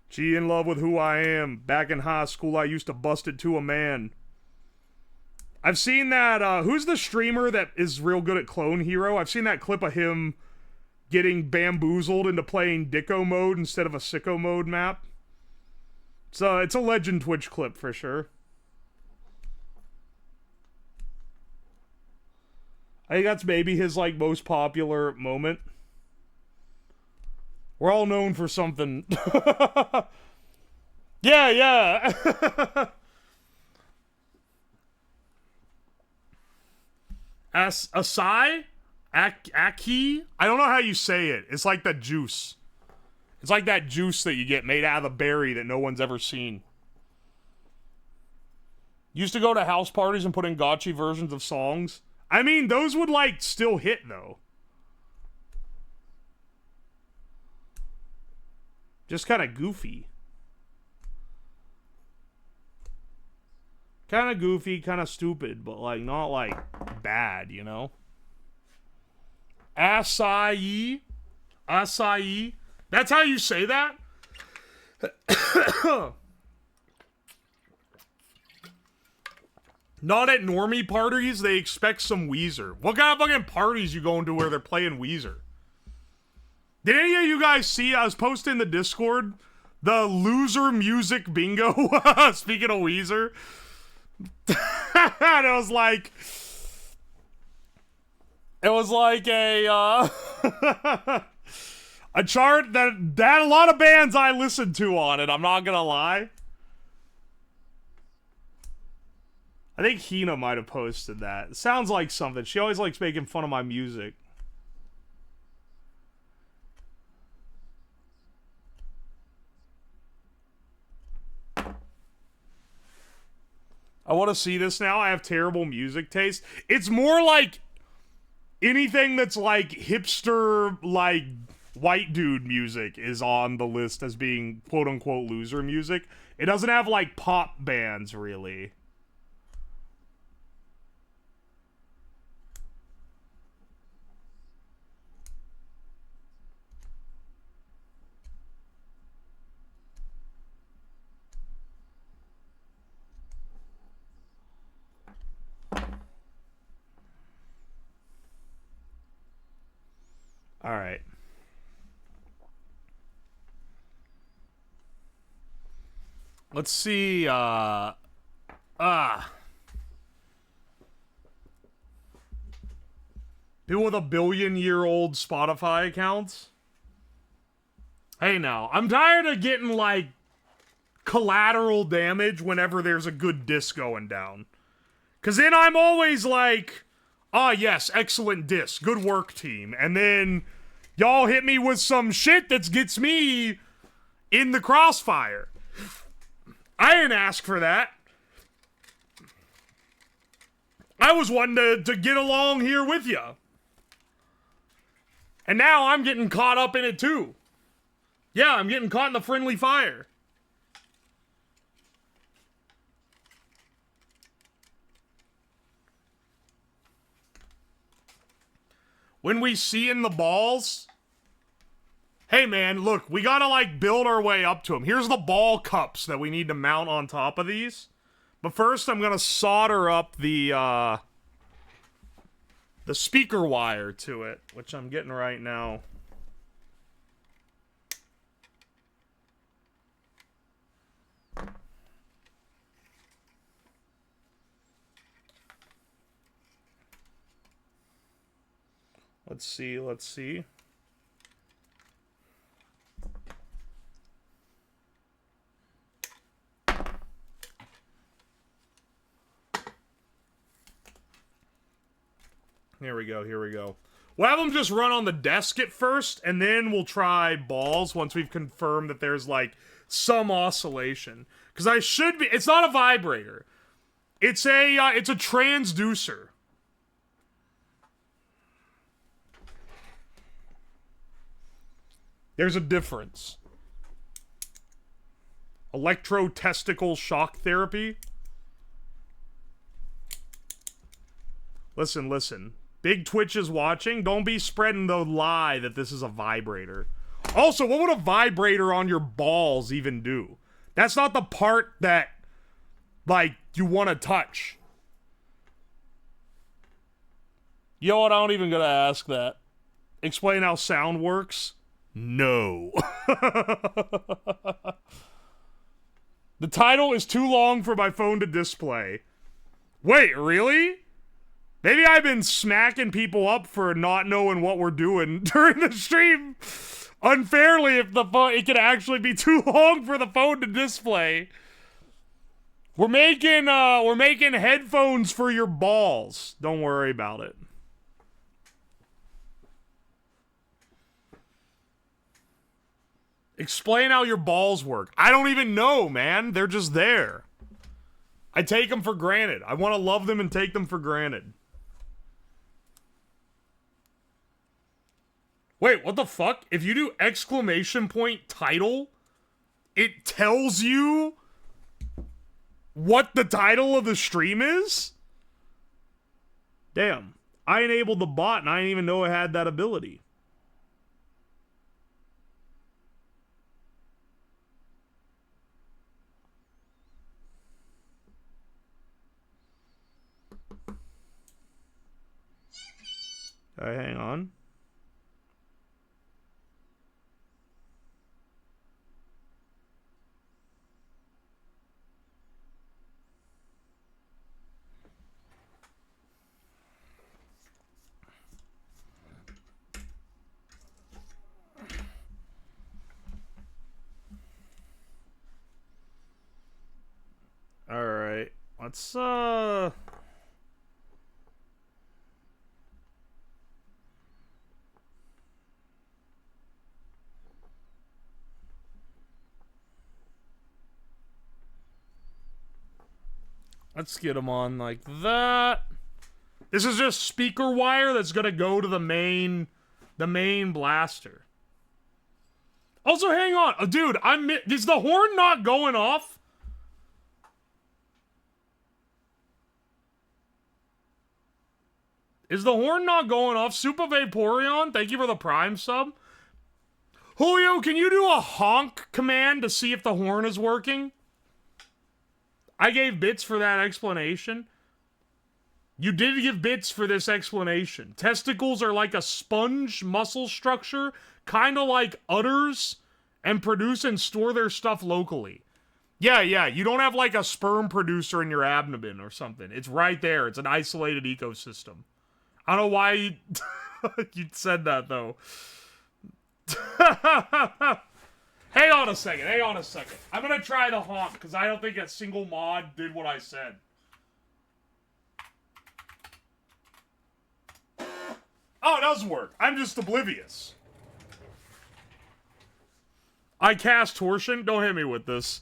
A: She in love with who I am. Back in high school, I used to bust it to a man. I've seen that, who's the streamer that is real good at Clone Hero? I've seen that clip of him getting bamboozled into playing Dicko mode instead of a sicko mode map. So it's a legend Twitch clip for sure. I think that's maybe his like most popular moment. We're all known for something. Yeah, yeah. Asai? Aki? I don't know how you say it. It's like that juice. It's like that juice that you get made out of a berry that no one's ever seen. Used to go to house parties and put in gotchi versions of songs. I mean, those would, like, still hit, though. Just kind of goofy. Kind of goofy, kind of stupid, but, like, not, like, bad, you know? Acai. Acai. That's how you say that? Not at normie parties, they expect some Weezer. What kind of fucking parties you going to where they're playing Weezer? Did any of you guys see, I was posting in the Discord, the loser music bingo? Speaking of Weezer. And it was like a, a chart that had a lot of bands I listened to on it, I'm not gonna lie. I think Hina might have posted that. It sounds like something. She always likes making fun of my music. I want to see this now. I have terrible music taste. It's more like anything that's like hipster, like white dude music is on the list as being quote unquote loser music. It doesn't have like pop bands really. All right. Let's see, People with a billion-year-old Spotify accounts? Hey now, I'm tired of getting, like, collateral damage whenever there's a good diss going down. Cause then I'm always like, ah yes, excellent diss, good work team. And then y'all hit me with some shit that gets me in the crossfire. I didn't ask for that. I was wanting to get along here with you. And now I'm getting caught up in it too. Yeah, I'm getting caught in the friendly fire. When we see in the balls, Hey man, look, we gotta like build our way up to them. Here's the ball cups that we need to mount on top of these. But first I'm gonna solder up the speaker wire to it, which I'm getting right now. Let's see, let's see. Here we go, here we go. We'll have them just run on the desk at first, and then we'll try balls once we've confirmed that there's, like, some oscillation. Because I should be... It's not a vibrator. It's a transducer. There's a difference. Electro-testicle shock therapy. Listen, listen. Big Twitch is watching. Don't be spreading the lie that this is a vibrator. Also, what would a vibrator on your balls even do? That's not the part that, like, you want to touch. You know what? I'm not even going to ask that. Explain how sound works? No. The title is too long for my phone to display. Wait, really? Maybe I've been smacking people up for not knowing what we're doing during the stream unfairly if the phone, it could actually be too long for the phone to display. We're making headphones for your balls. Don't worry about it. Explain how your balls work. I don't even know, man. They're just there. I take them for granted. I want to love them and take them for granted. Wait, what the fuck? If you do exclamation point title, it tells you what the title of the stream is? Damn. I enabled the bot and I didn't even know it had that ability. Alright, hang on. Alright, let's get them on like that. This is just speaker wire that's gonna go to the main blaster. Also, hang on, dude. Is the horn not going off? Is the horn not going off? Super Vaporeon, thank you for the Prime sub. Julio, can you do a honk command to see if the horn is working? I gave bits for that explanation. You did give bits for this explanation. Testicles are like a sponge muscle structure, kind of like udders, and produce and store their stuff locally. Yeah, you don't have like a sperm producer in your abdomen or something. It's right there. It's an isolated ecosystem. I don't know why you said that, though. Hang on a second. I'm gonna try the honk, because I don't think a single mod did what I said. Oh, it does work. I'm just oblivious. I cast torsion? Don't hit me with this.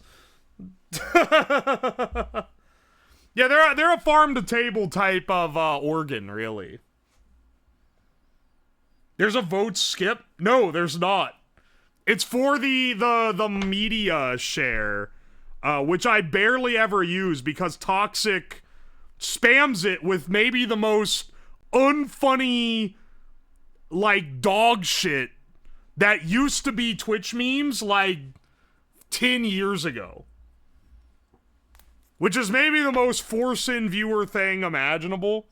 A: Yeah, they're a farm-to-table type of organ, really. There's a vote skip? No, there's not. It's for the media share, which I barely ever use because Toxic spams it with maybe the most unfunny, like, dog shit that used to be Twitch memes like 10 years ago. Which is maybe the most force-in viewer thing imaginable.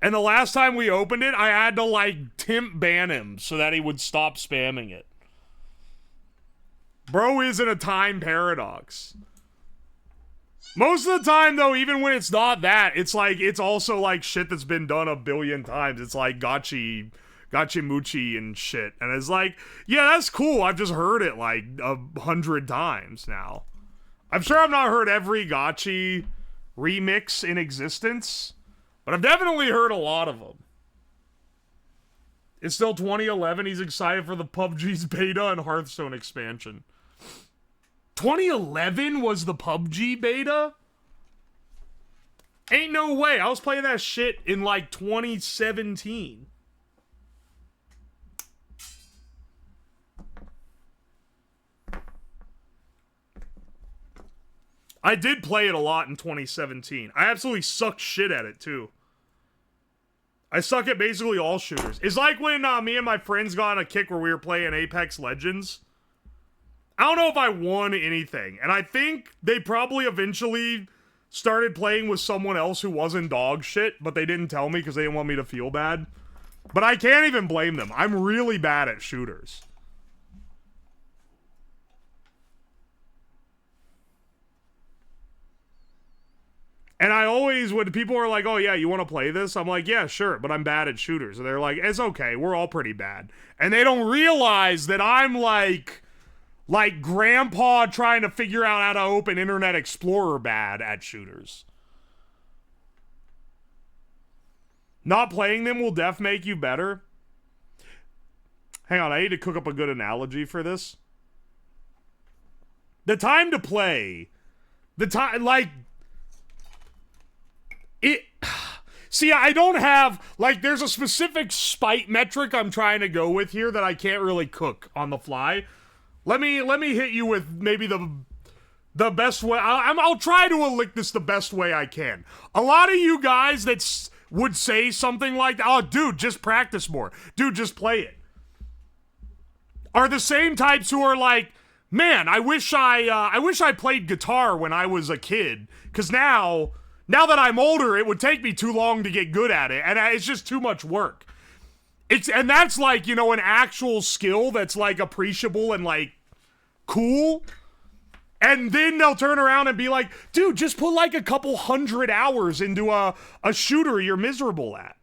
A: And the last time we opened it, I had to, like, temp ban him so that he would stop spamming it. Bro is in a time paradox. Most of the time, though, even when it's not that, it's like, it's also, like, shit that's been done a billion times. It's like Gotchi Muchi and shit. And it's like, yeah, that's cool. I've just heard it, like, 100 times now. I'm sure I've not heard every Gotchi remix in existence, but I've definitely heard a lot of them. It's still 2011. He's excited for the PUBG's beta and Hearthstone expansion. 2011 was the PUBG beta? Ain't no way. I was playing that shit in like 2017. I did play it a lot in 2017. I absolutely suck shit at it, too. I suck at basically all shooters. It's like when me and my friends got on a kick where we were playing Apex Legends. I don't know if I won anything. And I think they probably eventually started playing with someone else who wasn't dog shit, but they didn't tell me because they didn't want me to feel bad. But I can't even blame them. I'm really bad at shooters. And I always, when people are like, oh yeah, you want to play this? I'm like, yeah, sure, but I'm bad at shooters. And they're like, it's okay, we're all pretty bad. And they don't realize that I'm like grandpa trying to figure out how to open Internet Explorer bad at shooters. Not playing them will def make you better. Hang on, I need to cook up a good analogy for this. The time to play, the time, like, see, I don't have, like, there's a specific spite metric I'm trying to go with here that I can't really cook on the fly. Let me hit you with maybe the best way. I'll try to elicit this the best way I can. A lot of you guys that would say something like, oh, dude, just practice more. Dude, just play it. Are the same types who are like, man, I wish I played guitar when I was a kid, because now that I'm older, it would take me too long to get good at it, and it's just too much work. And that's like, you know, an actual skill that's like appreciable and like cool. And then they'll turn around and be like, dude, just put like a couple 100 hours into a shooter you're miserable at.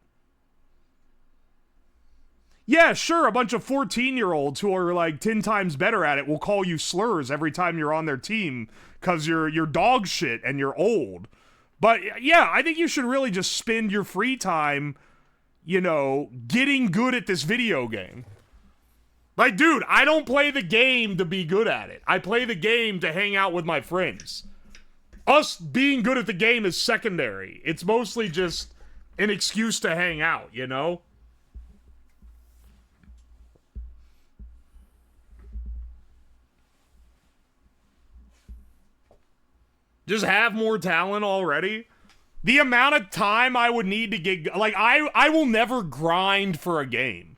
A: Yeah, sure, a bunch of 14-year-olds who are like 10 times better at it will call you slurs every time you're on their team because you're dog shit and you're old. But yeah, I think you should really just spend your free time, you know, getting good at this video game. Like, dude, I don't play the game to be good at it. I play the game to hang out with my friends. Us being good at the game is secondary. It's mostly just an excuse to hang out, you know? Just have more talent already. The amount of time I would need to get... Like, I will never grind for a game.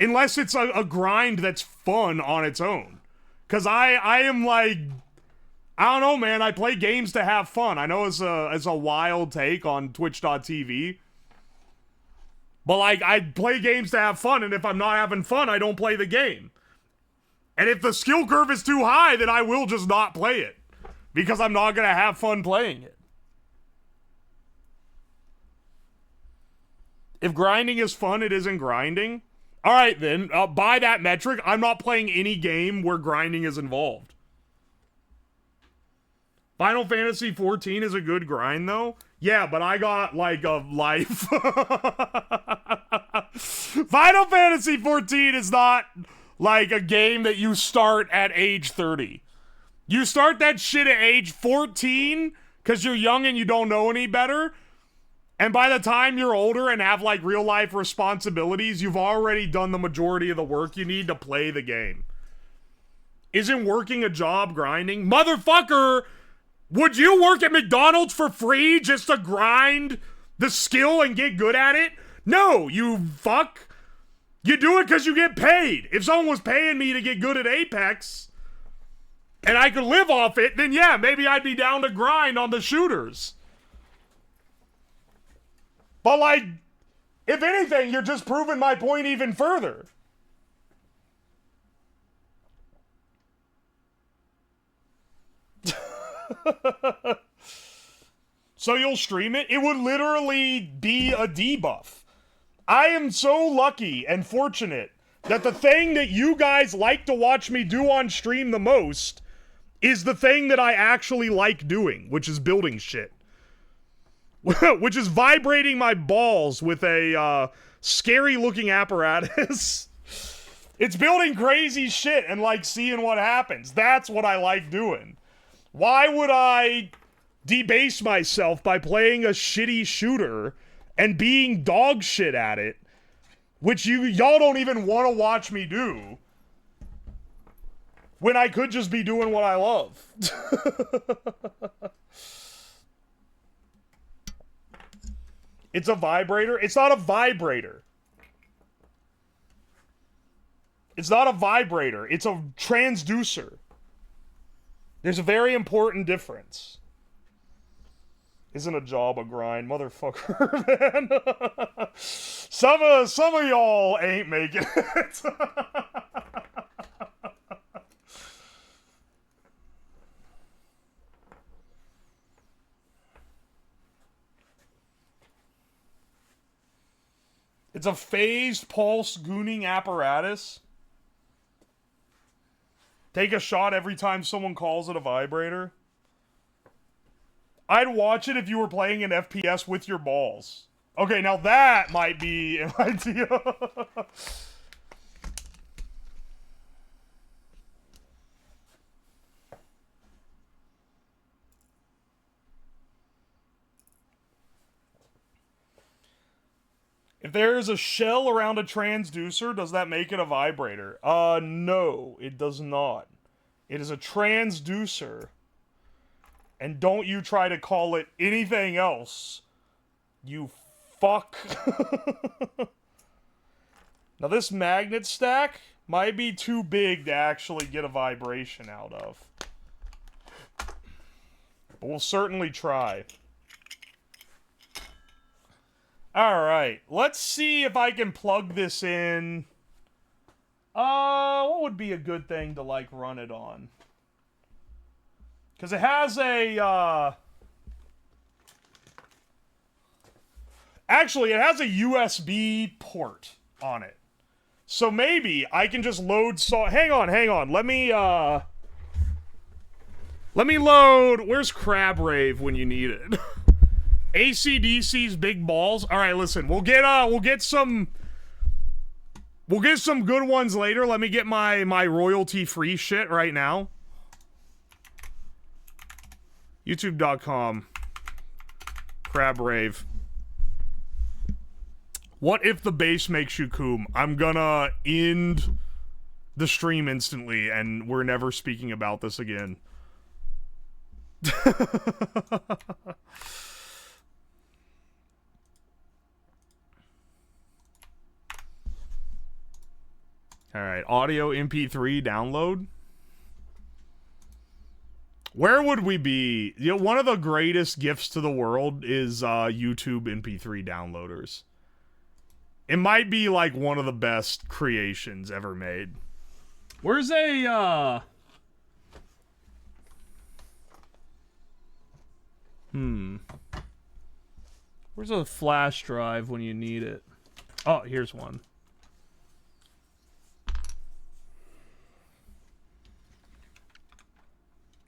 A: Unless it's a grind that's fun on its own. Because I am like... I don't know, man. I play games to have fun. I know it's a wild take on Twitch.tv. But, like, I play games to have fun, and if I'm not having fun, I don't play the game. And if the skill curve is too high, then I will just not play it. Because I'm not going to have fun playing it. If grinding is fun, it isn't grinding. Alright then, by that metric, I'm not playing any game where grinding is involved. Final Fantasy 14 is a good grind though. Yeah, but I got like a life. Final Fantasy 14 is not like a game that you start at age 30. You start that shit at age 14 because you're young and you don't know any better. And by the time you're older and have like real life responsibilities, you've already done the majority of the work you need to play the game. Isn't working a job grinding? Motherfucker, would you work at McDonald's for free just to grind the skill and get good at it? No, you fuck. You do it because you get paid. If someone was paying me to get good at Apex and I could live off it, then yeah, maybe I'd be down to grind on the shooters. But like, if anything, you're just proving my point even further. So you'll stream it? It would literally be a debuff. I am so lucky and fortunate that the thing that you guys like to watch me do on stream the most is the thing that I actually like doing, which is building shit. Which is vibrating my balls with a scary looking apparatus. It's building crazy shit and like seeing what happens. That's what I like doing. Why would I debase myself by playing a shitty shooter and being dog shit at it, which y'all don't even want to watch me do, when I could just be doing what I love? It's a vibrator? It's not a vibrator. It's not a vibrator. It's a transducer. There's a very important difference. Isn't a job a grind, motherfucker, man? Some of y'all ain't making it. It's a phased pulse gooning apparatus. Take a shot every time someone calls it a vibrator. I'd watch it if you were playing an FPS with your balls. Okay, now that might be an idea. If there's a shell around a transducer, does that make it a vibrator? No, it does not. It is a transducer. And don't you try to call it anything else. You fuck. Now this magnet stack might be too big to actually get a vibration out of. But we'll certainly try. Alright, let's see if I can plug this in. What would be a good thing to, like, run it on? Because it has a, actually, it has a USB port on it. So maybe I can just load hang on. Let me load... Where's Crab Rave when you need it? AC/DC's big balls. Alright, listen. We'll get some good ones later. Let me get my royalty-free shit right now. YouTube.com. Crab Rave. What if the bass makes you coom? I'm gonna end the stream instantly, and we're never speaking about this again. Alright, audio MP3 download. Where would we be? You know, one of the greatest gifts to the world is YouTube MP3 downloaders. It might be like one of the best creations ever made. Where's a Where's a flash drive when you need it? Oh, here's one.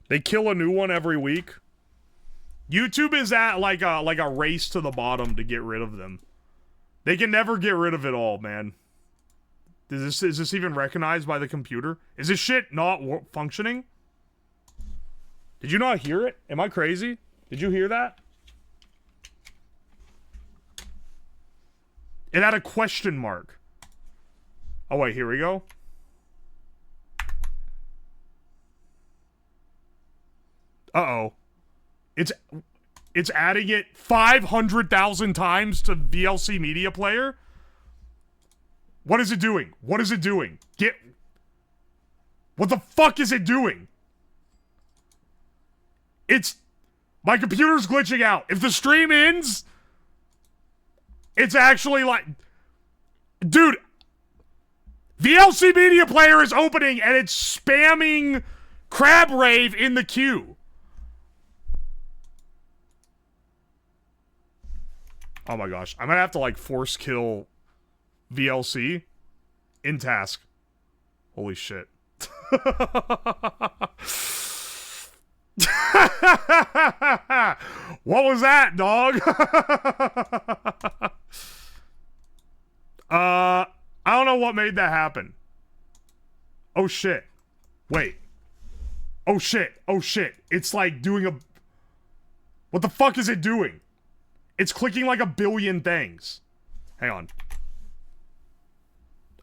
A: They kill a new one every week. YouTube is at like a race to the bottom to get rid of them. They can never get rid of it all, man. Is this even recognized by the computer? Is this shit not functioning? Did you not hear it? Am I crazy? Did you hear that? It had a question mark. Oh wait, here we go. Uh-oh. It's adding it 500,000 times to VLC Media Player? What is it doing? What is it doing? What the fuck is it doing? My computer's glitching out. If the stream ends, it's actually like, dude, VLC Media Player is opening and it's spamming Crab Rave in the queue. Oh my gosh. I'm gonna have to like force kill VLC in task. Holy shit. What was that, dog? I don't know what made that happen. Oh shit. Wait. Oh shit. Oh shit. It's like doing a... What the fuck is it doing? It's clicking like a billion things. Hang on.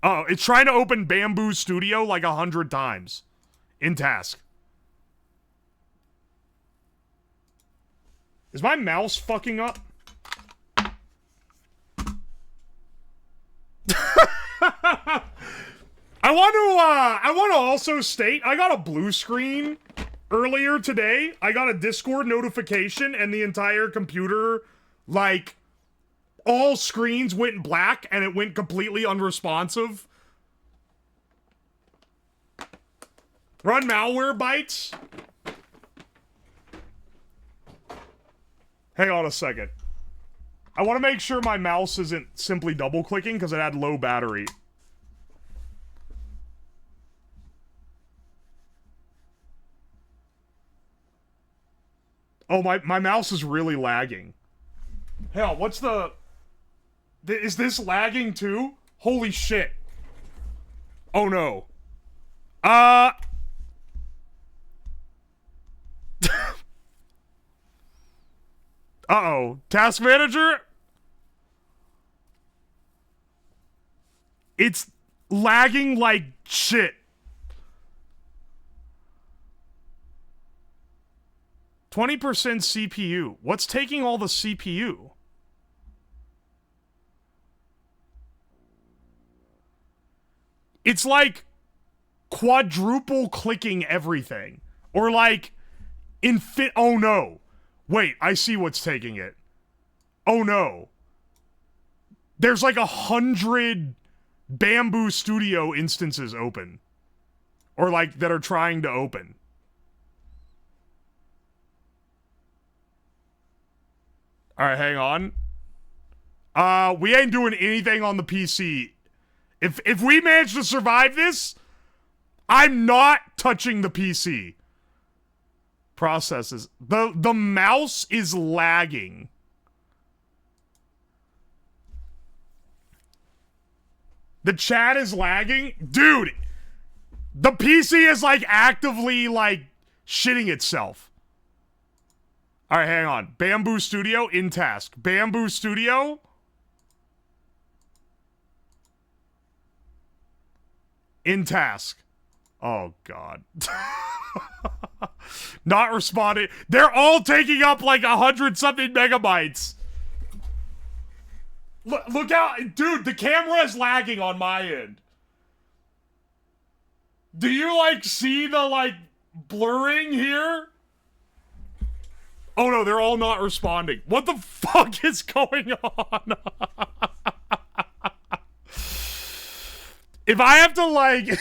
A: Oh, it's trying to open Bamboo Studio like 100 times. In task. Is my mouse fucking up? I want to also state, I got a blue screen earlier today. I got a Discord notification and the entire computer, like, all screens went black and it went completely unresponsive. Run malware bites. Hang on a second. I want to make sure my mouse isn't simply double clicking because it had low battery. Oh, my mouse is really lagging. Hell, what's the... Is this lagging too? Holy shit. Oh no. Uh-oh. Task Manager? It's lagging like shit. 20% CPU. What's taking all the CPU? It's like quadruple clicking everything. Or like oh no. Wait, I see what's taking it. Oh no. There's like 100 Bamboo Studio instances open. Or like that are trying to open. Alright, hang on. We ain't doing anything on the PC. If we manage to survive this, I'm not touching the PC. Processes. The mouse is lagging. The chat is lagging? Dude, the PC is like actively like shitting itself. Alright, hang on. Bamboo Studio in task. Bamboo Studio. In task. Oh, God. Not responding. They're all taking up like 100-something megabytes. Look out. Dude, the camera is lagging on my end. Do you, like, see the, like, blurring here? Oh, no, they're all not responding. What the fuck is going on? If I have to, like...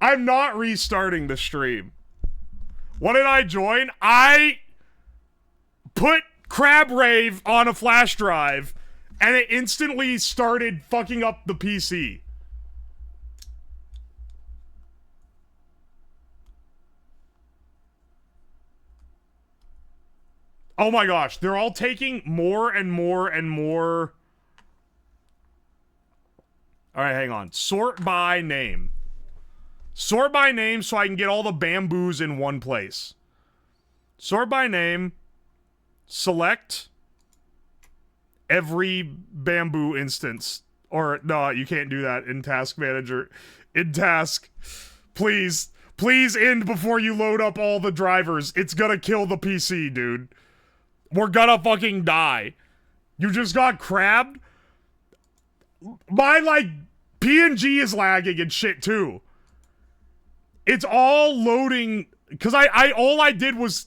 A: I'm not restarting the stream. What did I join? I put Crab Rave on a flash drive, and it instantly started fucking up the PC. Oh my gosh, they're all taking more and more and more... Alright, hang on. Sort by name. Sort by name so I can get all the bamboos in one place. Sort by name. Select every bamboo instance. Or, no, you can't do that in Task Manager. In Task. Please. Please end before you load up all the drivers. It's gonna kill the PC, dude. We're gonna fucking die. You just got crabbed? My, like, PNG is lagging and shit, too. It's all loading, because all I did was,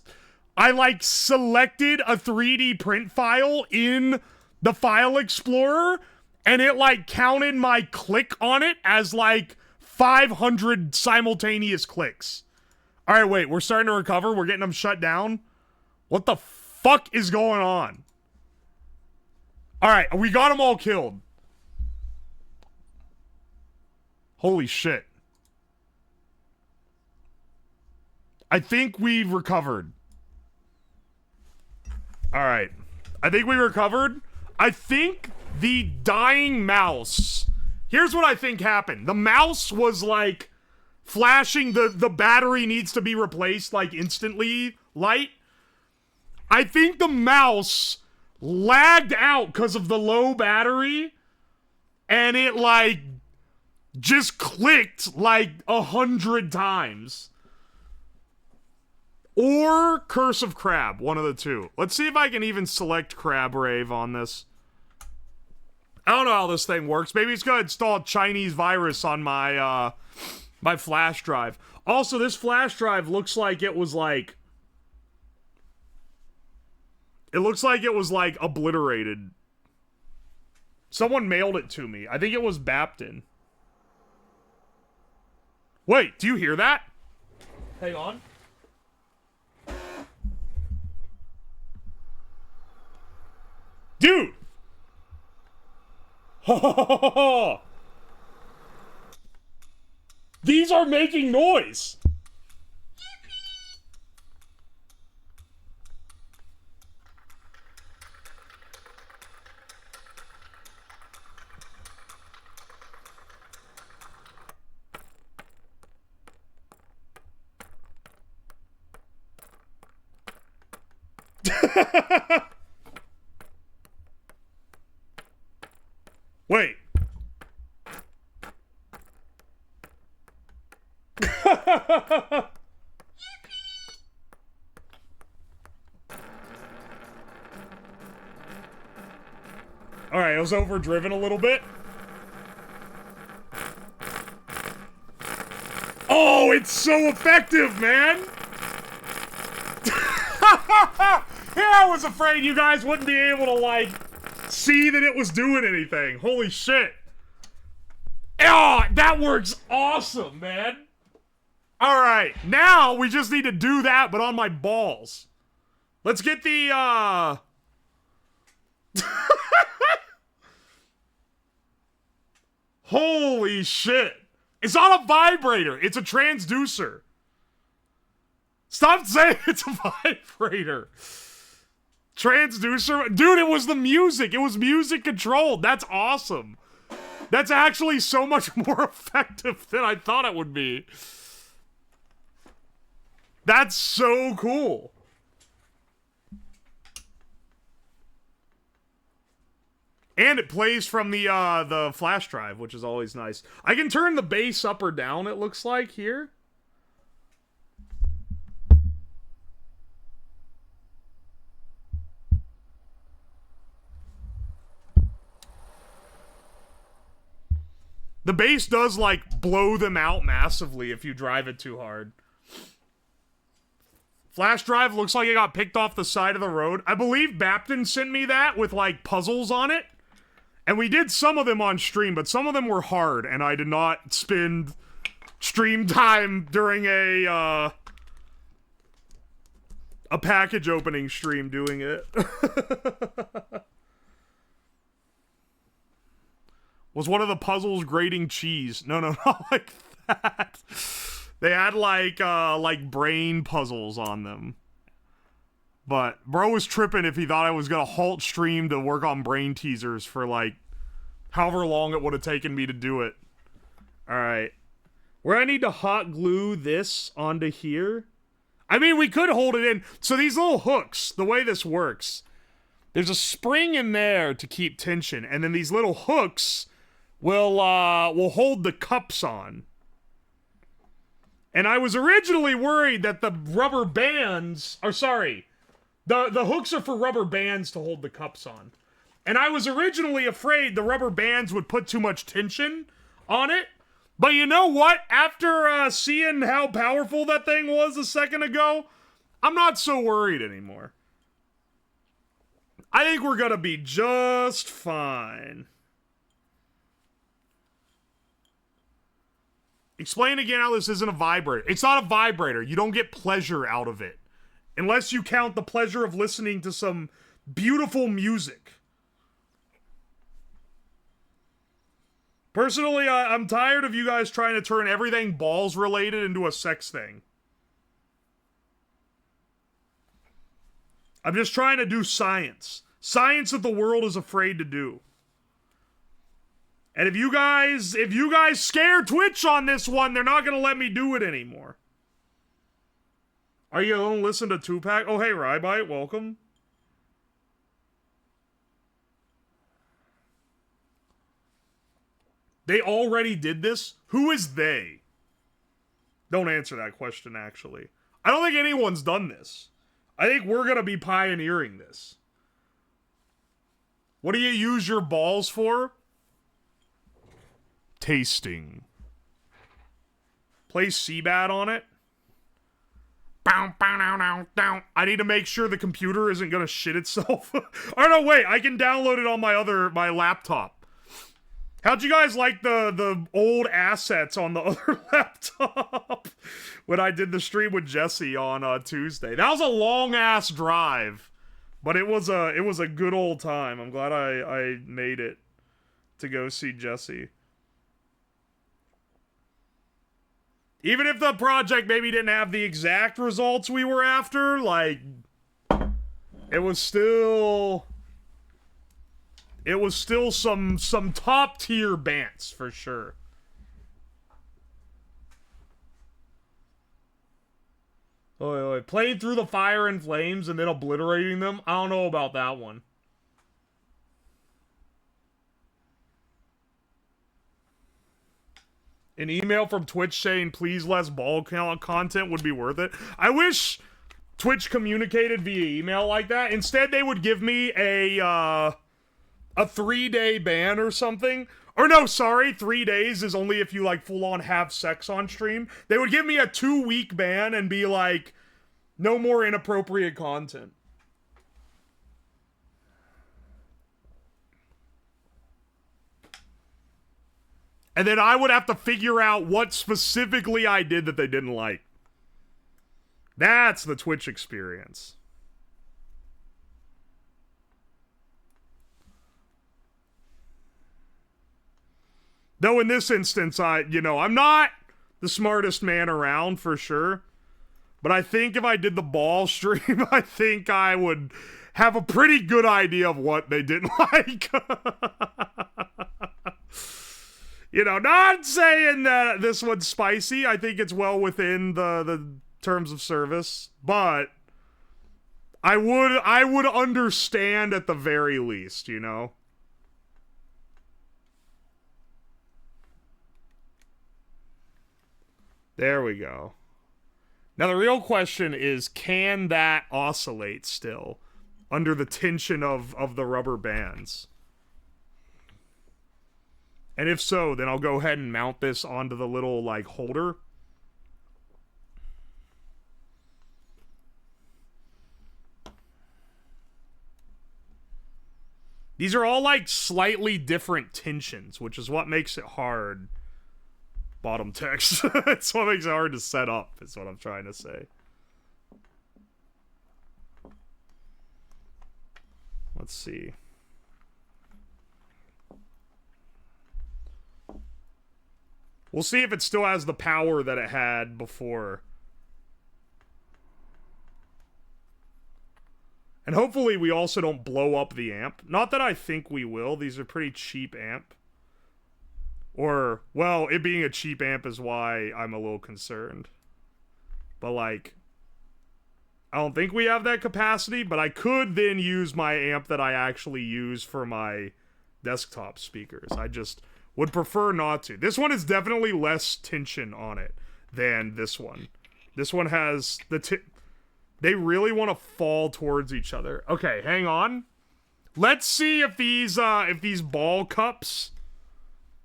A: I, like, selected a 3D print file in the file explorer, and it, like, counted my click on it as, like, 500 simultaneous clicks. Alright, wait, we're starting to recover? We're getting them shut down? What the fuck is going on? Alright, we got them all killed. Holy shit. I think we've recovered. Alright. I think we recovered. I think the dying mouse... Here's what I think happened. The mouse was, like, flashing the battery needs to be replaced, like, instantly light. I think the mouse lagged out because of the low battery, and it, like, just clicked, like, 100 times. Or Curse of Crab, one of the two. Let's see if I can even select Crab Rave on this. I don't know how this thing works. Maybe it's gonna install a Chinese virus on my, my flash drive. Also, this flash drive looks like it was, like... It looks like it was, like, obliterated. Someone mailed it to me. I think it was Baptin. Wait, do you hear that? Hang on. Dude! These are making noise! Wait. Alright, it was overdriven a little bit. Oh, it's so effective, man! Yeah, I was afraid you guys wouldn't be able to, like, see that it was doing anything. Holy shit. Oh, that works awesome, man. Alright, now we just need to do that, but on my balls. Let's get the, Holy shit. It's not a vibrator, it's a transducer. Stop saying it's a vibrator. Transducer? Dude, it was the music. It was music controlled. That's awesome. That's actually so much more effective than I thought it would be. That's so cool. And it plays from the flash drive, which is always nice. I can turn the bass up or down, it looks like, here. The bass does, like, blow them out massively if you drive it too hard. Flash drive looks like it got picked off the side of the road. I believe Baptin sent me that with, like, puzzles on it. And we did some of them on stream, but some of them were hard, and I did not spend stream time during a package opening stream doing it. Was one of the puzzles grating cheese? No, not like that. They had like brain puzzles on them. But bro was tripping if he thought I was gonna halt stream to work on brain teasers for like however long it would have taken me to do it. Alright. Where I need to hot glue this onto here. I mean, we could hold it in. So these little hooks, the way this works, there's a spring in there to keep tension, and then these little hooks will hold the cups on. And I was originally worried that the rubber bands, or sorry, the hooks are for rubber bands to hold the cups on. And I was originally afraid the rubber bands would put too much tension on it. But you know what? After seeing how powerful that thing was a second ago, I'm not so worried anymore. I think we're gonna be just fine. Explain again how this isn't a vibrator. It's not a vibrator. You don't get pleasure out of it. Unless you count the pleasure of listening to some beautiful music. Personally, I'm tired of you guys trying to turn everything balls related into a sex thing. I'm just trying to do science. Science that the world is afraid to do. And if you guys scare Twitch on this one, they're not gonna let me do it anymore. Are you gonna listen to Tupac? Oh, hey, Rybite, welcome. They already did this? Who is they? Don't answer that question, actually. I don't think anyone's done this. I think we're gonna be pioneering this. What do you use your balls for? Tasting. Play Seabat on it. I need to make sure the computer isn't gonna shit itself. Oh no, wait, I can download it on my laptop. How'd you guys like the old assets on the other laptop when I did the stream with Jesse on Tuesday? That was a long ass drive, but it was a good old time. I'm glad I made it to go see Jesse. Even if the project maybe didn't have the exact results we were after, like, it was still some top tier bants for sure. Oh, playing through the fire and flames and then obliterating them? I don't know about that one. An email from Twitch saying, please less ball content would be worth it. I wish Twitch communicated via email like that. Instead, they would give me a 3-day ban or something. Or no, sorry, 3 days is only if you, like, full-on have sex on stream. They would give me a 2-week ban and be like, no more inappropriate content. And then I would have to figure out what specifically I did that they didn't like. That's the Twitch experience. Though in this instance, I'm not the smartest man around for sure. But I think if I did the ball stream, I think I would have a pretty good idea of what they didn't like. Not saying that this one's spicy. I think it's well within the terms of service. But I would understand at the very least, There we go. Now the real question is, can that oscillate still under the tension of the rubber bands? And if so, then I'll go ahead and mount this onto the little, like, holder. These are all, like, slightly different tensions, which is what makes it hard. Bottom text. It's what makes it hard to set up, is what I'm trying to say. Let's see. We'll see if it still has the power that it had before. And hopefully we also don't blow up the amp. Not that I think we will. These are pretty cheap amp. Or, well, it being a cheap amp is why I'm a little concerned. But, like, I don't think we have that capacity, but I could then use my amp that I actually use for my desktop speakers. I just would prefer not to. This one is definitely less tension on it than this one. This one has the they really want to fall towards each other. Okay, hang on. Let's see if these ball cups.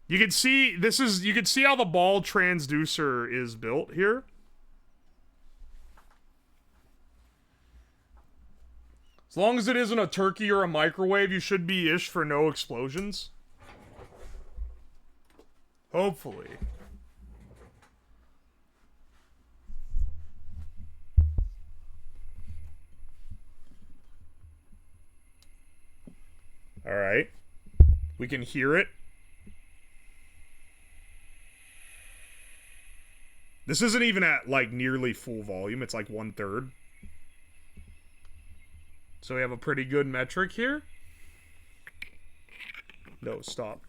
A: You can see you can see how the ball transducer is built here. As long as it isn't a turkey or a microwave, you should be ish for no explosions. Hopefully. All right. We can hear it. This isn't even at, like, nearly full volume. It's like 1/3. So we have a pretty good metric here. No, stop.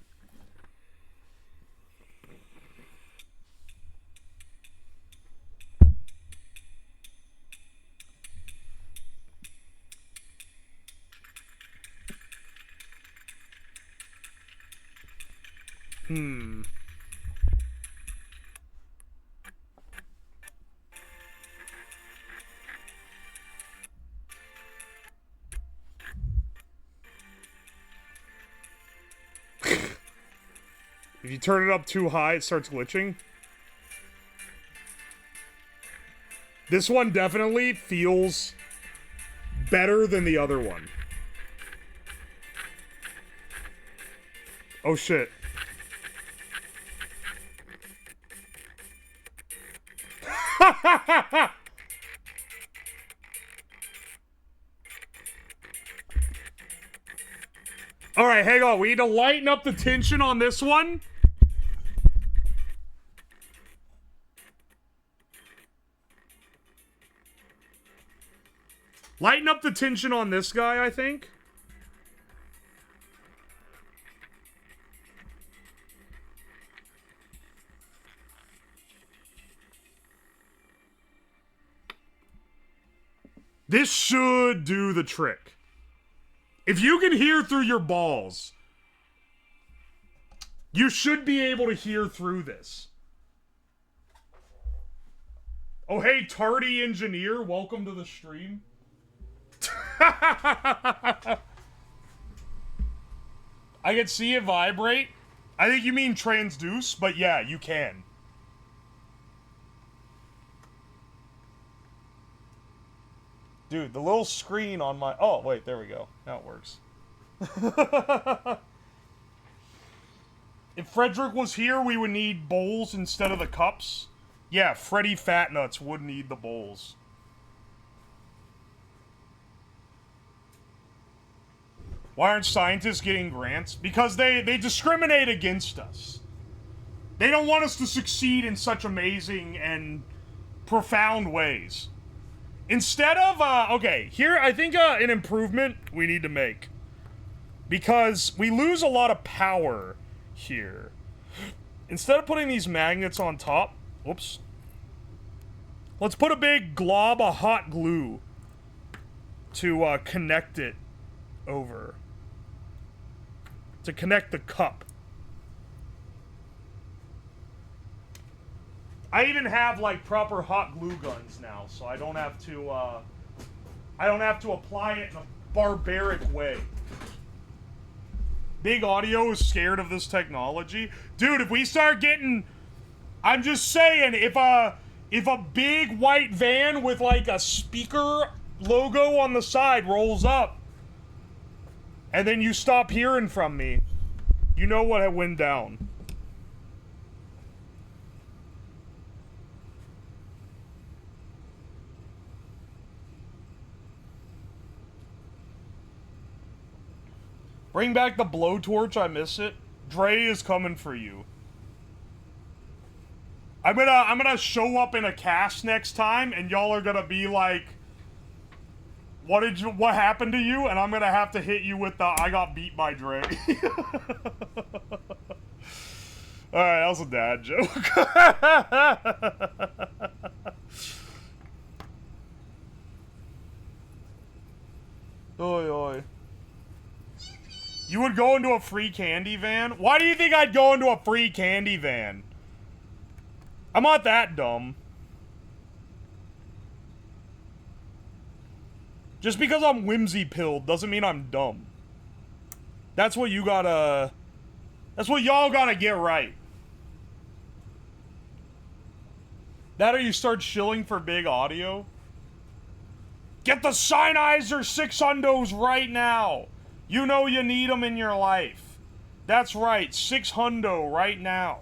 A: If you turn it up too high, it starts glitching. This one definitely feels better than the other one. Oh shit. Alright, hang on. We need to lighten up the tension on this one. Lighten up the tension on this guy, I think. This should do the trick. If you can hear through your balls, you should be able to hear through this. Oh, hey, Tardy Engineer, welcome to the stream. I can see it vibrate. I think you mean transduce, but yeah, you can. Dude, the little screen on my... Oh, wait, there we go. Now it works. If Frederick was here, we would need bowls instead of the cups. Yeah, Freddy Fatnuts would need the bowls. Why aren't scientists getting grants? Because they discriminate against us. They don't want us to succeed in such amazing and profound ways. Instead of, okay, here, I think an improvement we need to make. Because we lose a lot of power here. Instead of putting these magnets on top, whoops. Let's put a big glob of hot glue to connect it over. To connect the cup. I even have like proper hot glue guns now, so I don't have to apply it in a barbaric way. Big Audio is scared of this technology. Dude, if we start getting, I'm just saying, if a big white van with like a speaker logo on the side rolls up, and then you stop hearing from me, you know what went down. Bring back the blowtorch, I miss it. Dre is coming for you. I'm gonna show up in a cast next time, and y'all are gonna be like, what happened to you? And I'm gonna have to hit you with the, I got beat by Dre. Alright, that was a dad joke. Oi, oi. You would go into a free candy van? Why do you think I'd go into a free candy van? I'm not that dumb. Just because I'm whimsy-pilled doesn't mean I'm dumb. That's what you gotta... That's what y'all gotta get right. That or you start shilling for big audio. Get the Sennheiser 600s right now. You know you need them in your life. That's right, 600 right now.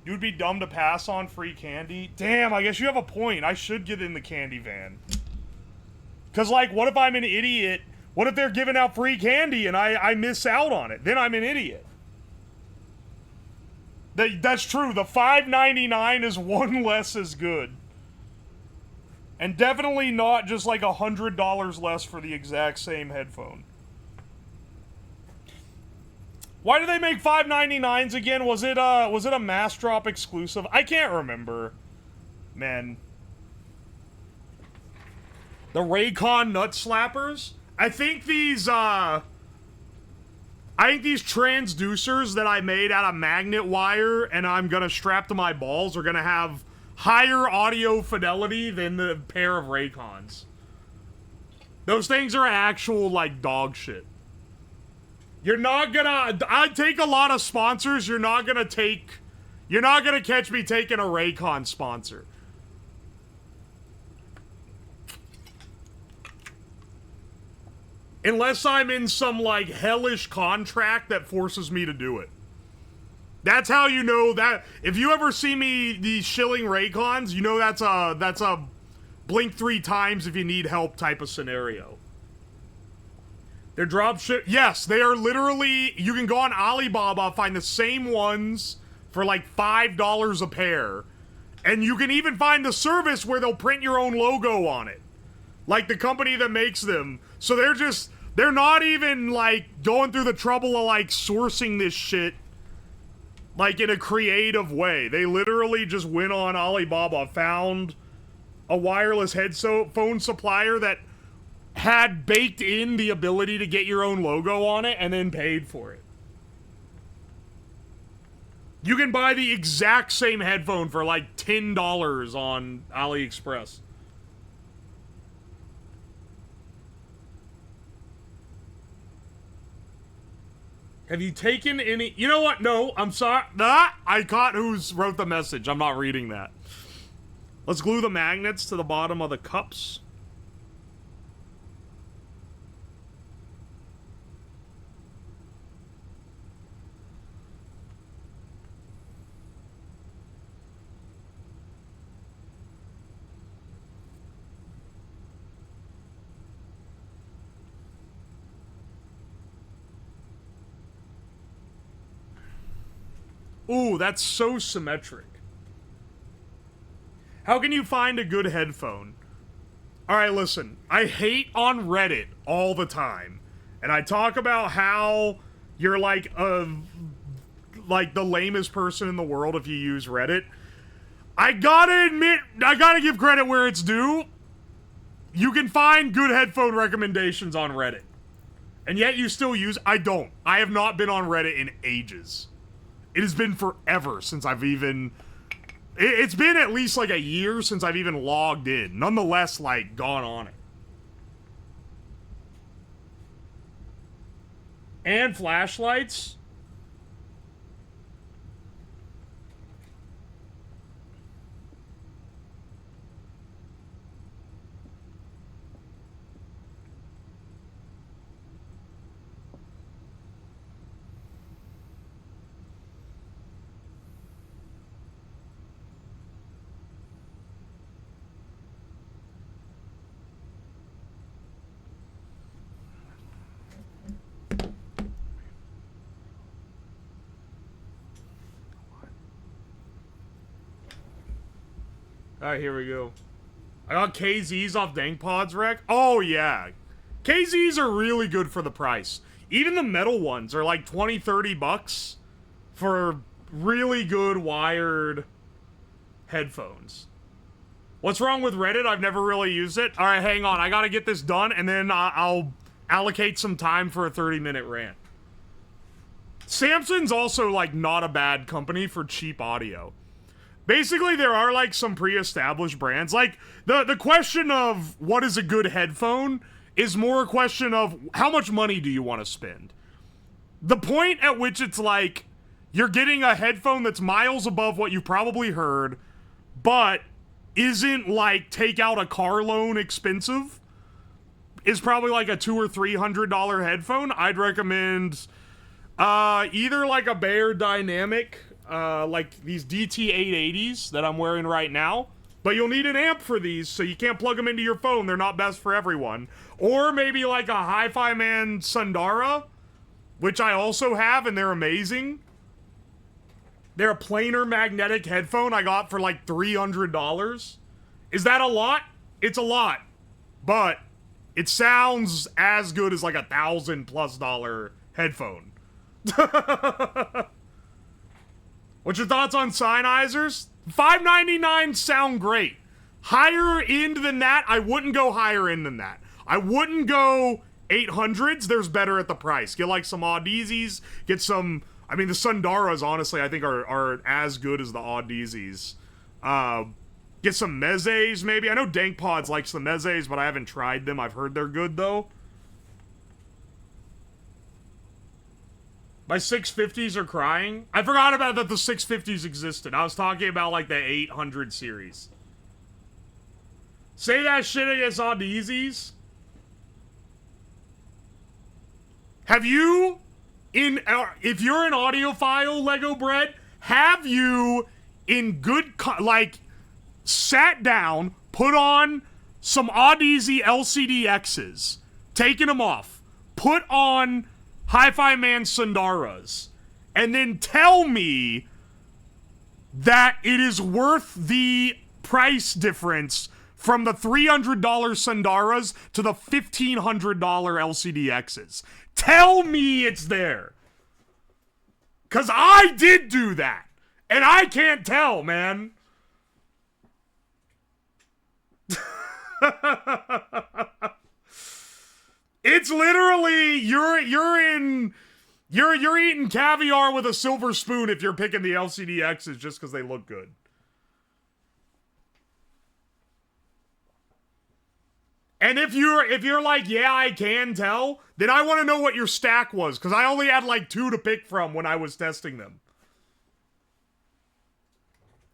A: You'd be dumb to pass on free candy. Damn, I guess you have a point. I should get in the candy van. Because, like, what if I'm an idiot? What if they're giving out free candy and I miss out on it? Then I'm an idiot. That's true. The $5.99 is one less as good. And definitely not just like $100 less for the exact same headphone. Why do they make $5.99s again? Was it a Mass Drop exclusive? I can't remember. Man. The Raycon Nut Slappers? I think these transducers that I made out of magnet wire and I'm gonna strap to my balls are gonna have higher audio fidelity than the pair of Raycons. Those things are actual, like, dog shit. You're not gonna... I take a lot of sponsors. You're not gonna catch me taking a Raycon sponsor. Unless I'm in some, like, hellish contract that forces me to do it. That's how you know that... If you ever see me, these shilling Raycons, you know that's a blink 3 times if you need help type of scenario. They're drop ship... Yes, they are literally... You can go on Alibaba, find the same ones for like $5 a pair. And you can even find the service where they'll print your own logo on it. Like the company that makes them. So they're not even, like, going through the trouble of, like, sourcing this shit, like, in a creative way. They literally just went on Alibaba, found a wireless headphone supplier that had baked in the ability to get your own logo on it, and then paid for it. You can buy the exact same headphone for, like, $10 on AliExpress. Have you taken any... You know what? No, I'm sorry. I caught who's wrote the message. I'm not reading that. Let's glue the magnets to the bottom of the cups. Ooh, that's so symmetric. How can you find a good headphone? Alright, listen. I hate on Reddit all the time. And I talk about how you're like the lamest person in the world if you use Reddit. I gotta admit, I gotta give credit where it's due. You can find good headphone recommendations on Reddit. And yet you still use... I don't. I have not been on Reddit in ages. It has been forever since I've even... It's been at least like a year since I've even logged in. Nonetheless, like, gone on it. And flashlights. Alright, here we go. I got KZs off DankPod's rec. Oh, yeah. KZs are really good for the price. Even the metal ones are like 20, 30 bucks for really good wired headphones. What's wrong with Reddit? I've never really used it. Alright, hang on. I gotta get this done, and then I'll allocate some time for a 30-minute rant. Samsung's also, like, not a bad company for cheap audio. Basically, there are, like, some pre-established brands. Like, the question of what is a good headphone is more a question of how much money do you want to spend. The point at which it's like you're getting a headphone that's miles above what you probably heard, but isn't like take out a car loan expensive, is probably like a $200 or $300 headphone. I'd recommend either like a Bayer Dynamic, like these DT880s that I'm wearing right now, but you'll need an amp for these, so you can't plug them into your phone. They're not best for everyone. Or maybe like a Hi-Fi Man Sundara, which I also have, and they're amazing. They're a planar magnetic headphone I got for like $300. Is that a lot? It's a lot. But it sounds as good as like $1,000+ headphone. What's your thoughts on Sennheisers? $599 sound great. Higher end than that, I wouldn't go higher end than that. I wouldn't go 800s. There's better at the price. Get like some Audezis. Get some... I mean, the Sundaras, honestly, I think are as good as the Audezis. Get some Mezes, maybe. I know DankPods likes the Mezes, but I haven't tried them. I've heard they're good, though. My 650s are crying. I forgot about that the 650s existed. I was talking about, like, the 800 series. Say that shit against Audezis. Have you... if you're an audiophile, Lego Bread, have you, in good, like, sat down, put on some Audeze LCDXs, taken them off, put on Hi-Fi Man Sundaras, and then tell me that it is worth the price difference from the $300 Sundaras to the $1,500 LCDXs. Tell me it's there. Because I did do that. And I can't tell, man. It's literally, you're eating caviar with a silver spoon if you're picking the LCDXs just because they look good. And if you're like, yeah, I can tell, then I want to know what your stack was, because I only had like 2 to pick from when I was testing them.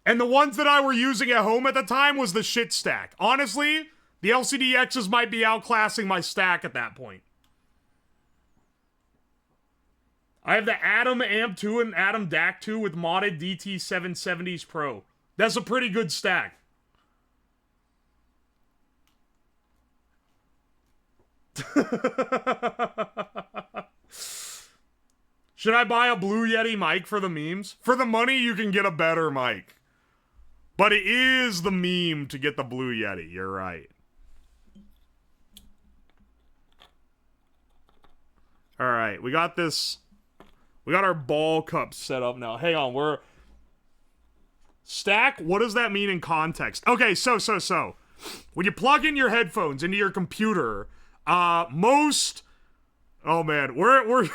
A: And the ones that I were using at home at the time was the shit stack. Honestly, the LCDXs might be outclassing my stack at that point. I have the Atom Amp 2 and Atom DAC 2 with modded DT770s Pro. That's a pretty good stack. Should I buy a Blue Yeti mic for the memes? For the money, you can get a better mic. But it is the meme to get the Blue Yeti. You're right. Alright, we got this. We got our ball cups set up now. Hang on, we're... Stack? What does that mean in context? Okay, so. When you plug in your headphones into your computer... most... Oh, man. We're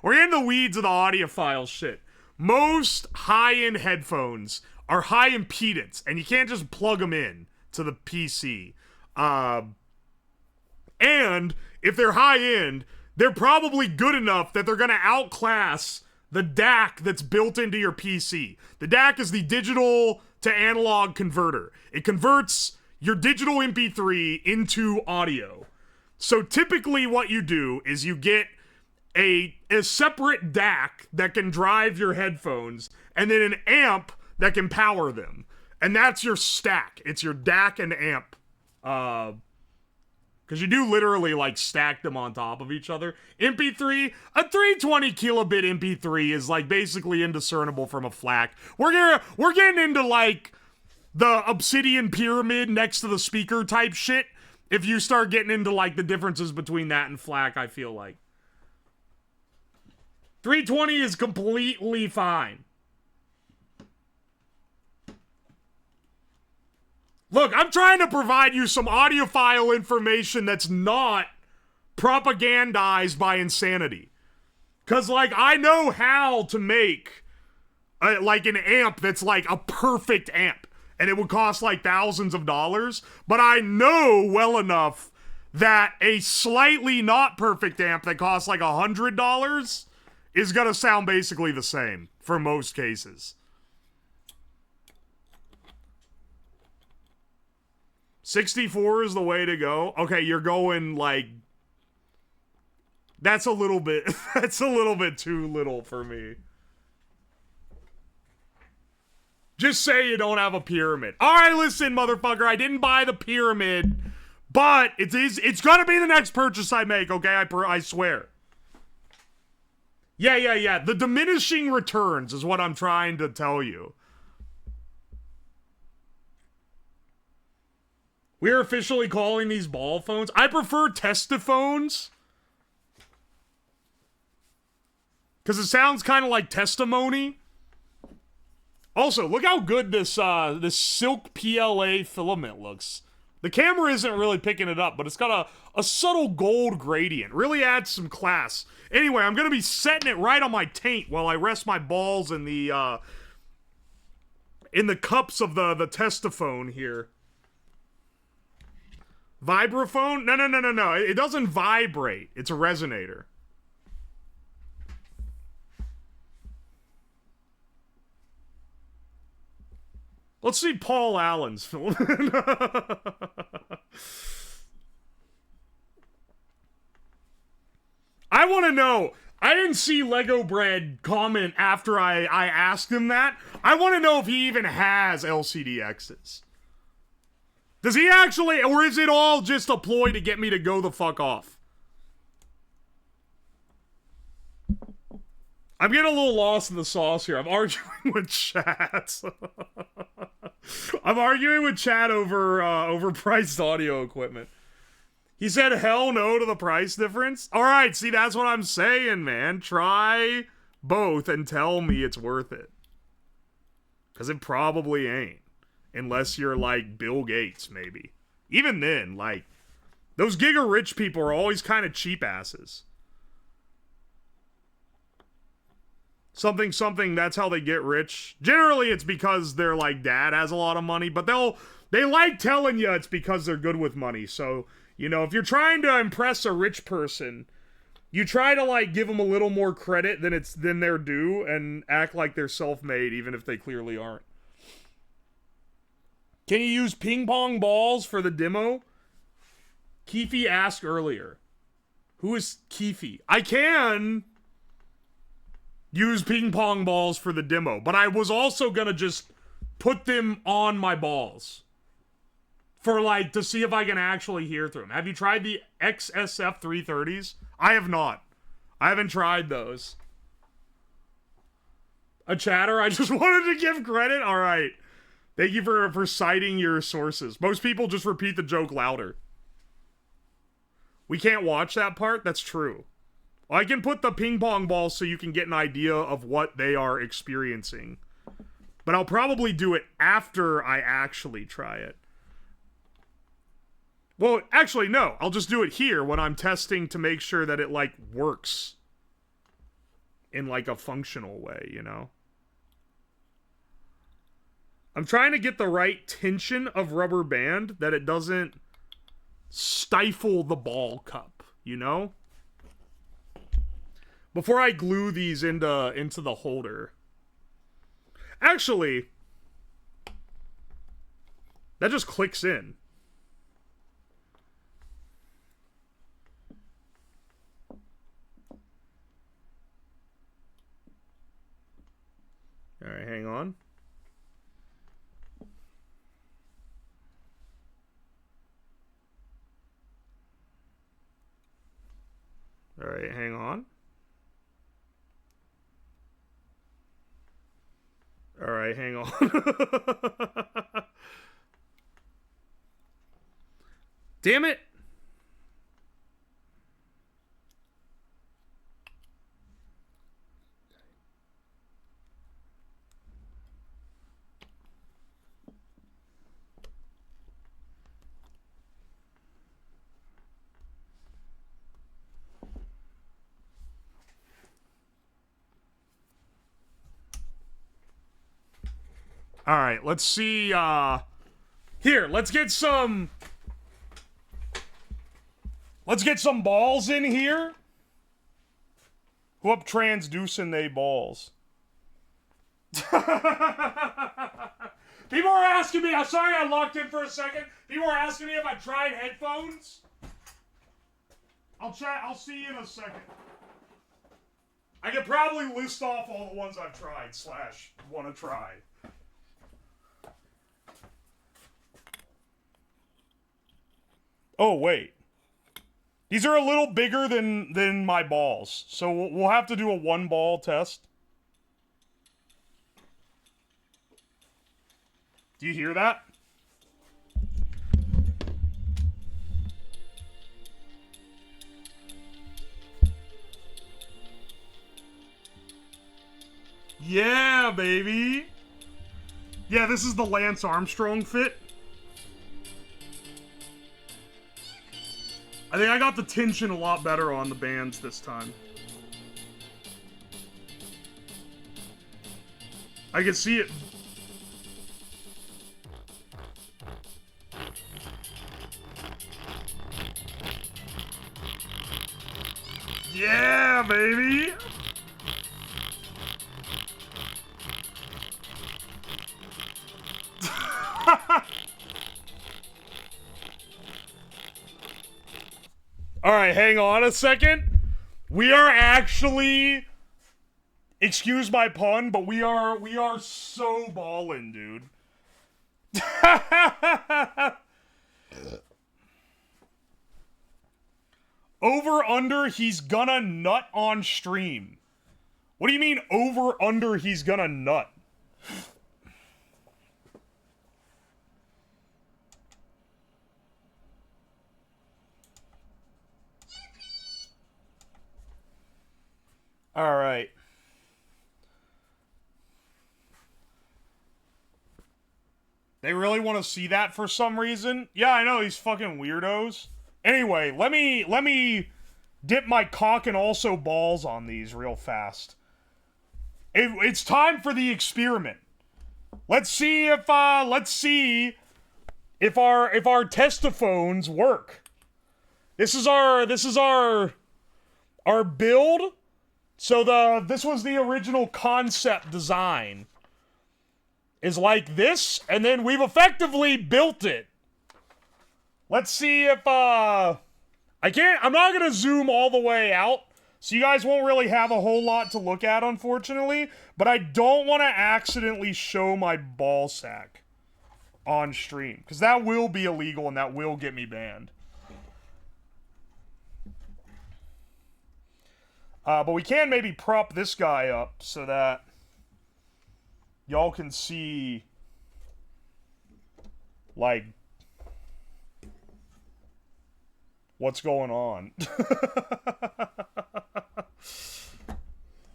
A: we're in the weeds of the audiophile shit. Most high-end headphones are high impedance, and you can't just plug them in to the PC. And if they're high-end, they're probably good enough that they're going to outclass the DAC that's built into your PC. The DAC is the digital to analog converter. It converts your digital MP3 into audio. So typically what you do is you get a separate DAC that can drive your headphones and then an amp that can power them. And that's your stack. It's your DAC and amp. Because you do literally like stack them on top of each other. MP3, a 320 kilobit MP3 is like basically indiscernible from a FLAC. We're getting into like the obsidian pyramid next to the speaker type shit. If you start getting into like the differences between that and FLAC, I feel like 320 is completely fine. Look, I'm trying to provide you some audiophile information that's not propagandized by insanity. Because, like, I know how to make, like, an amp that's, like, a perfect amp. And it would cost, like, thousands of dollars. But I know well enough that a slightly not perfect amp that costs like $100 is gonna sound basically the same for most cases. 64 is the way to go. Okay, you're going like... That's a little bit too little for me. Just say you don't have a pyramid. Alright, listen, motherfucker, I didn't buy the pyramid, but it's gonna be the next purchase I make, okay? I swear. Yeah. The diminishing returns is what I'm trying to tell you. We're officially calling these ball phones. I prefer TESTI-PHONES. Because it sounds kind of like testimony. Also, look how good this silk PLA filament looks. The camera isn't really picking it up, but it's got a subtle gold gradient. Really adds some class. Anyway, I'm going to be setting it right on my taint while I rest my balls in the cups of the TESTI-PHONE here. Vibraphone? No. It doesn't vibrate. It's a resonator. Let's see Paul Allen's film. I want to know. I didn't see Lego Bread comment after I asked him that. I want to know if he even has LCDXs. Does he actually, or is it all just a ploy to get me to go the fuck off? I'm getting a little lost in the sauce here. I'm arguing with chat. I'm arguing with chat over priced audio equipment. He said hell no to the price difference. Alright, see, that's what I'm saying, man. Try both and tell me it's worth it. Because it probably ain't. Unless you're like Bill Gates, maybe. Even then, like, those giga rich people are always kind of cheap asses. Something, that's how they get rich. Generally, it's because their, like, dad has a lot of money, but they like telling you it's because they're good with money. So, you know, if you're trying to impress a rich person, you try to, like, give them a little more credit than they're due and act like they're self-made, even if they clearly aren't. Can you use ping pong balls for the demo? Keefe asked earlier. Who is Keefe? I can use ping pong balls for the demo, but I was also gonna just put them on my balls for, like, to see if I can actually hear through them. Have you tried the XSF 330s? I have not. I haven't tried those. A chatter? I just wanted to give credit? Alright. Thank you for citing your sources. Most people just repeat the joke louder. We can't watch that part? That's true. I can put the ping pong balls so you can get an idea of what they are experiencing. But I'll probably do it after I actually try it. Well, actually, no. I'll just do it here when I'm testing to make sure that it, like, works. In, like, a functional way, you know? I'm trying to get the right tension of rubber band that it doesn't stifle the ball cup, you know? Before I glue these into the holder. Actually, that just clicks in. All right, hang on. All right, hang on. All right, hang on. Damn it. All right, let's see. Here, let's get some. Let's get some balls in here. Who up transducing they balls? People are asking me, I'm sorry I locked in for a second. People are asking me if I tried headphones. I'll see you in a second. I could probably list off all the ones I've tried / want to try. Oh, wait. These are a little bigger than my balls. So we'll have to do a 1-ball test. Do you hear that? Yeah, baby. Yeah, this is the Lance Armstrong fit. I think I got the tension a lot better on the bands this time. I can see it. Yeah, baby! Alright, hang on a second. We are actually... Excuse my pun, but we are so ballin', dude. Over, under, he's gonna nut on stream. What do you mean, over, under, he's gonna nut? Alright. They really want to see that for some reason? Yeah, I know, these fucking weirdos. Anyway, let me dip my cock and also balls on these real fast. It's time for the experiment. Let's see if our TESTI-PHONES work. This is our build. So this was the original concept design. Is like this, and then we've effectively built it. Let's see if, I'm not gonna zoom all the way out, so you guys won't really have a whole lot to look at, unfortunately, but I don't want to accidentally show my ball sack on stream, because that will be illegal, and that will get me banned. But we can maybe prop this guy up, so that y'all can see, like, what's going on.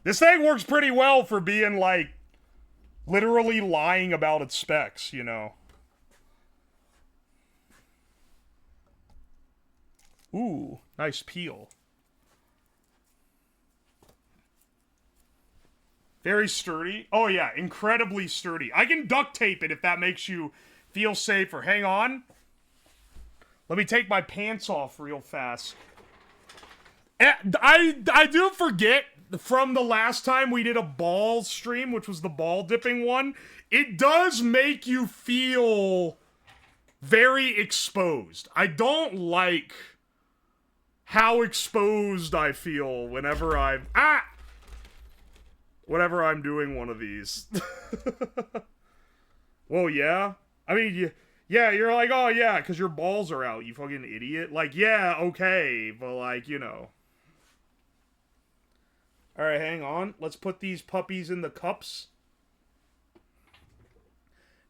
A: This thing works pretty well for being, like, literally lying about its specs, you know. Ooh, nice peel. Very sturdy. Oh yeah, incredibly sturdy. I can duct tape it if that makes you feel safer. Hang on. Let me take my pants off real fast. I do forget from the last time we did a ball stream, which was the ball dipping one, it does make you feel very exposed. I don't like how exposed I feel whenever whenever I'm doing one of these. Well, yeah. I mean, yeah, you're like, oh, yeah, because your balls are out, you fucking idiot. Like, yeah, okay, but, like, you know. Alright, hang on. Let's put these puppies in the cups.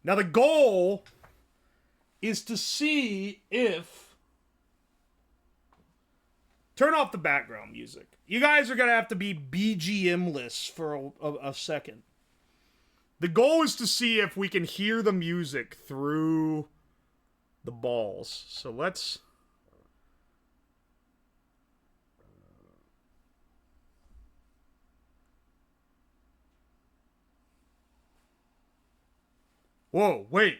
A: Now, the goal is to see if... Turn off the background music. You guys are going to have to be BGM-less for a second. The goal is to see if we can hear the music through the balls. So let's... Whoa, wait.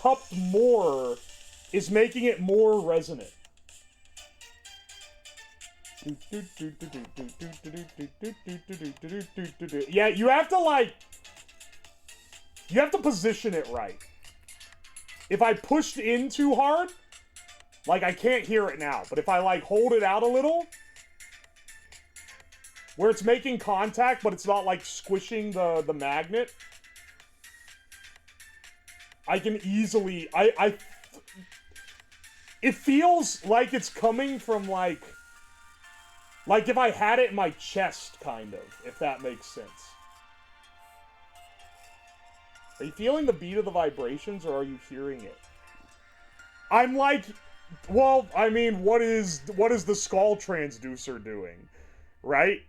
A: cupped more is making it more resonant. Yeah, you have to, like... You have to position it right. If I pushed in too hard, like, I can't hear it now. But if I, like, hold it out a little, where it's making contact, but it's not, like, squishing the magnet, I can easily... It feels like it's coming from, like if I had it in my chest, kind of, if that makes sense. Are you feeling the beat of the vibrations, or are you hearing it? I'm like, well, I mean, what is the skull transducer doing, right?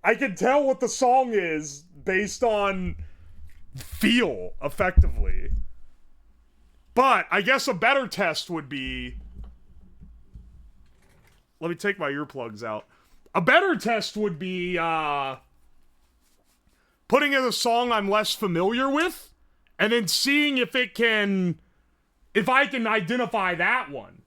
A: I can tell what the song is based on feel, effectively. But I guess a better test would be... Let me take my earplugs out. A better test would be putting in a song I'm less familiar with, and then seeing if I can identify that one.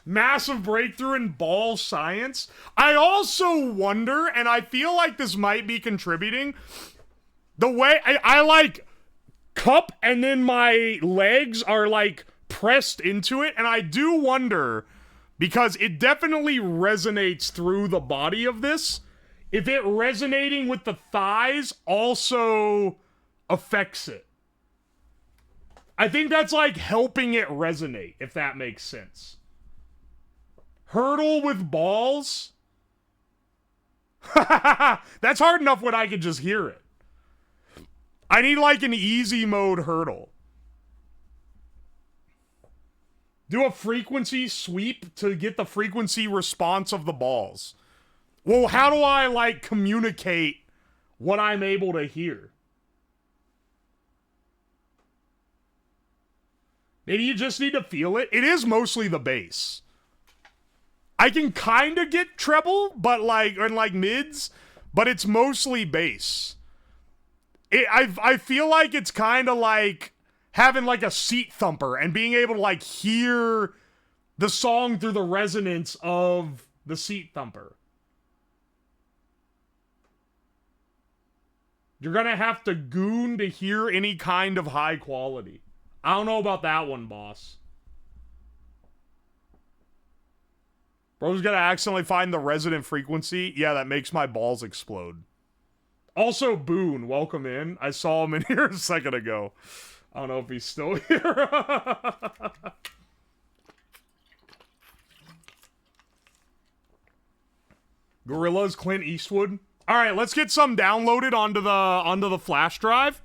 A: Massive breakthrough in ball science. I also wonder, and I feel like this might be contributing, the way I like cup and then my legs are like pressed into it, and I do wonder, because it definitely resonates through the body of this, if it resonating with the thighs also affects it. I think that's like helping it resonate, if that makes sense. Hurdle with balls? That's hard enough when I can just hear it. I need like an easy mode hurdle. Do a frequency sweep to get the frequency response of the balls. Well, how do I, like, communicate what I'm able to hear? Maybe you just need to feel it. It is mostly the bass. I can kind of get treble, but like, and like mids, but it's mostly bass. I feel like it's kind of like having like a seat thumper and being able to like hear the song through the resonance of the seat thumper. You're gonna have to goon to hear any kind of high quality. I don't know about that one, boss. Bro's gonna accidentally find the resonant frequency. Yeah, that makes my balls explode. Also, Boone, welcome in. I saw him in here a second ago. I don't know if he's still here. Gorillas, Clint Eastwood. All right, let's get some downloaded onto the flash drive.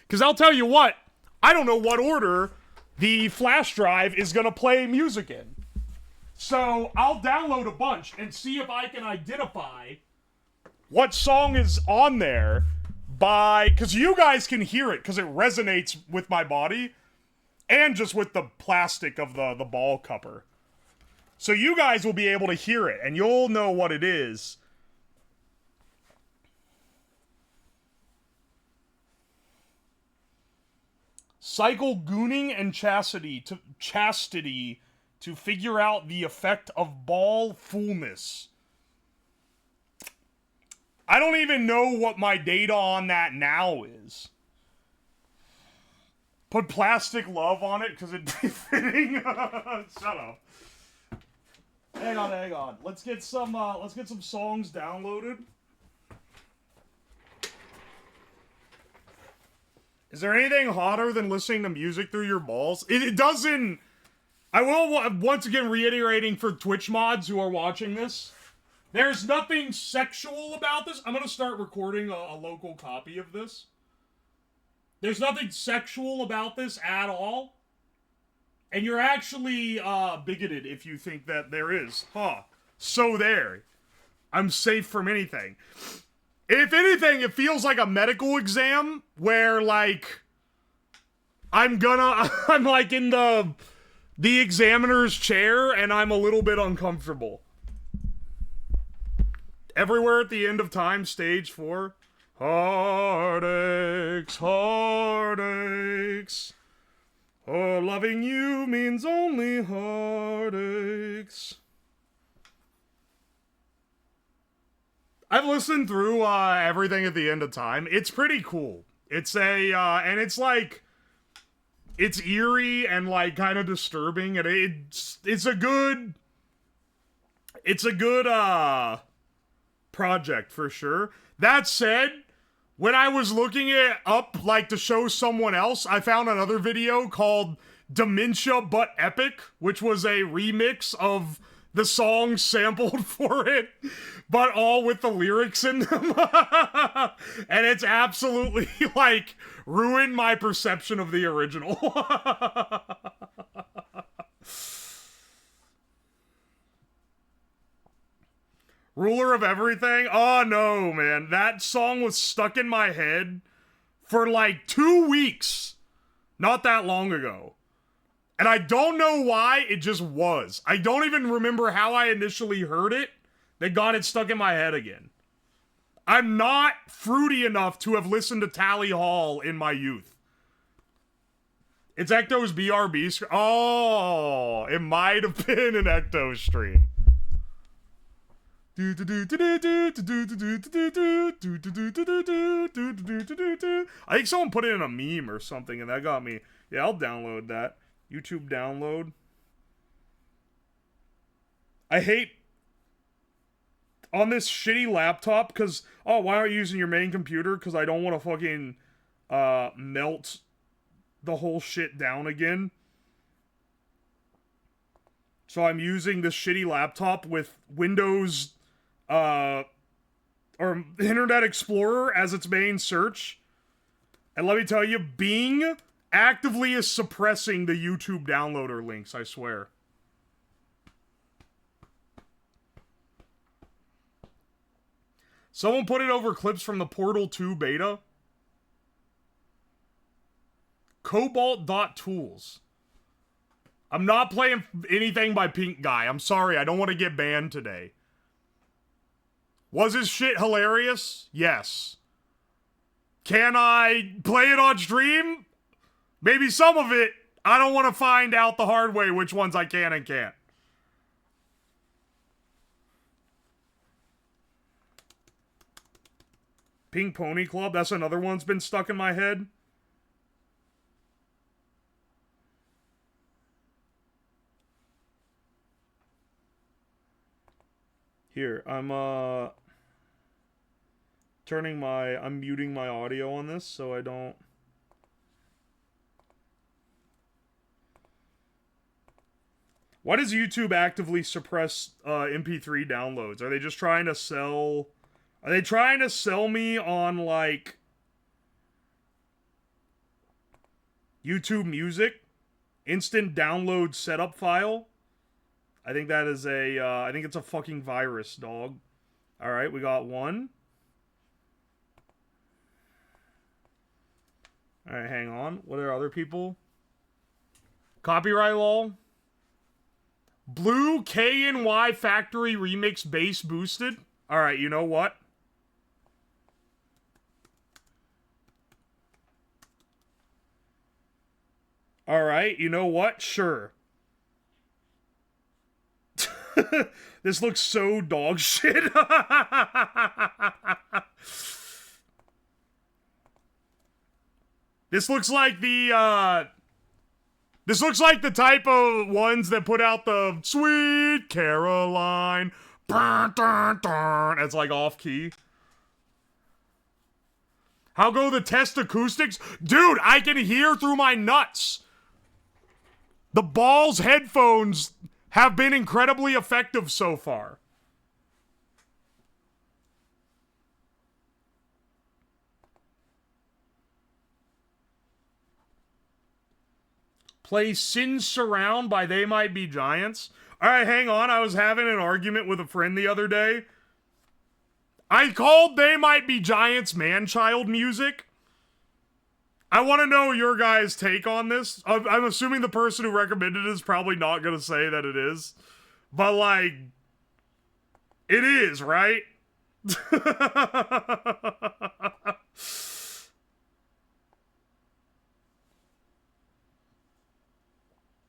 A: Because I'll tell you what, I don't know what order the flash drive is going to play music in. So I'll download a bunch and see if I can identify what song is on there because you guys can hear it because it resonates with my body and just with the plastic of the ball cupper. So you guys will be able to hear it and you'll know what it is. Cycle gooning and chastity to figure out the effect of ball fullness. I don't even know what my data on that now is. Put plastic love on it because it'd be fitting. Shut up. Hang on. Let's get some songs downloaded. Is there anything hotter than listening to music through your balls? It doesn't... I will, once again, reiterating for Twitch mods who are watching this, there's nothing sexual about this. I'm going to start recording a local copy of this. There's nothing sexual about this at all. And you're actually bigoted if you think that there is. Huh. So there. I'm safe from anything. If anything, it feels like a medical exam where, like, I'm like in the examiner's chair and I'm a little bit uncomfortable. Everywhere at the End of Time, stage 4. Heartaches, heartaches. Oh, loving you means only heartaches. I've listened through everything at the end of time. It's pretty cool. It's and it's like, it's eerie and like kind of disturbing, and it's a good project for sure. That said, when I was looking it up like to show someone else, I found another video called Dementia But Epic, which was a remix of the song sampled for it, but all with the lyrics in them. And it's absolutely, like, ruined my perception of the original. Ruler of Everything? Oh, no, man. That song was stuck in my head for, like, 2 weeks. Not that long ago. And I don't know why, it just was. I don't even remember how I initially heard it. They got it stuck in my head again. I'm not fruity enough to have listened to Tally Hall in my youth. It's Ecto's BRB stream. Oh, it might have been an Ecto stream. I think someone put it in a meme or something, and that got me. Yeah, I'll download that. YouTube download. I hate on this shitty laptop because, oh, why aren't you using your main computer? Because I don't want to fucking melt the whole shit down again. So I'm using this shitty laptop with Windows or Internet Explorer as its main search. And let me tell you, Bing actively is suppressing the YouTube downloader links, I swear. Someone put it over clips from the Portal 2 beta. Cobalt.tools. I'm not playing anything by Pink Guy. I'm sorry, I don't want to get banned today. Was his shit hilarious? Yes. Can I play it on stream? Maybe some of it. I don't want to find out the hard way which ones I can and can't. Pink Pony Club, that's another one's been stuck in my head. Here, I'm muting my audio on this so I don't. Why does YouTube actively suppress MP3 downloads? Are they just trying to sell? Are they trying to sell me on, like, YouTube Music? Instant download setup file? I think that is I think it's a fucking virus, dog. Alright, we got one. Alright, hang on. What are other people? Copyright law? Blue KNY Factory Remix Bass Boosted? Alright, you know what? Alright, you know what? Sure. This looks so dog shit. This looks like the, this looks like the type of ones that put out the Sweet Caroline. It's like off key. How go the test acoustics? Dude, I can hear through my nuts. The Balls headphones have been incredibly effective so far. Play Sin Surround by They Might Be Giants. Alright, hang on. I was having an argument with a friend the other day. I called They Might Be Giants man-child music. I want to know your guys' take on this. I'm assuming the person who recommended it is probably not going to say that it is. But, like, it is, right?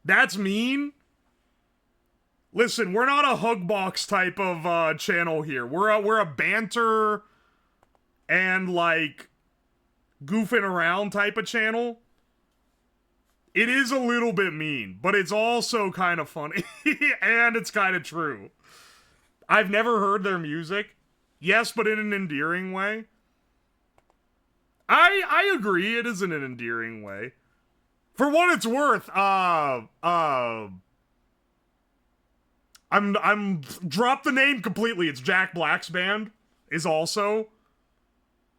A: That's mean? Listen, we're not a hug box type of channel here. We're a banter and like goofing around type of channel. It is a little bit mean, but it's also kind of funny and it's kind of true. I've never heard their music. Yes, but in an endearing way. I agree, it is in an endearing way. For what it's worth, I'm drop the name completely. It's Jack Black's band is also.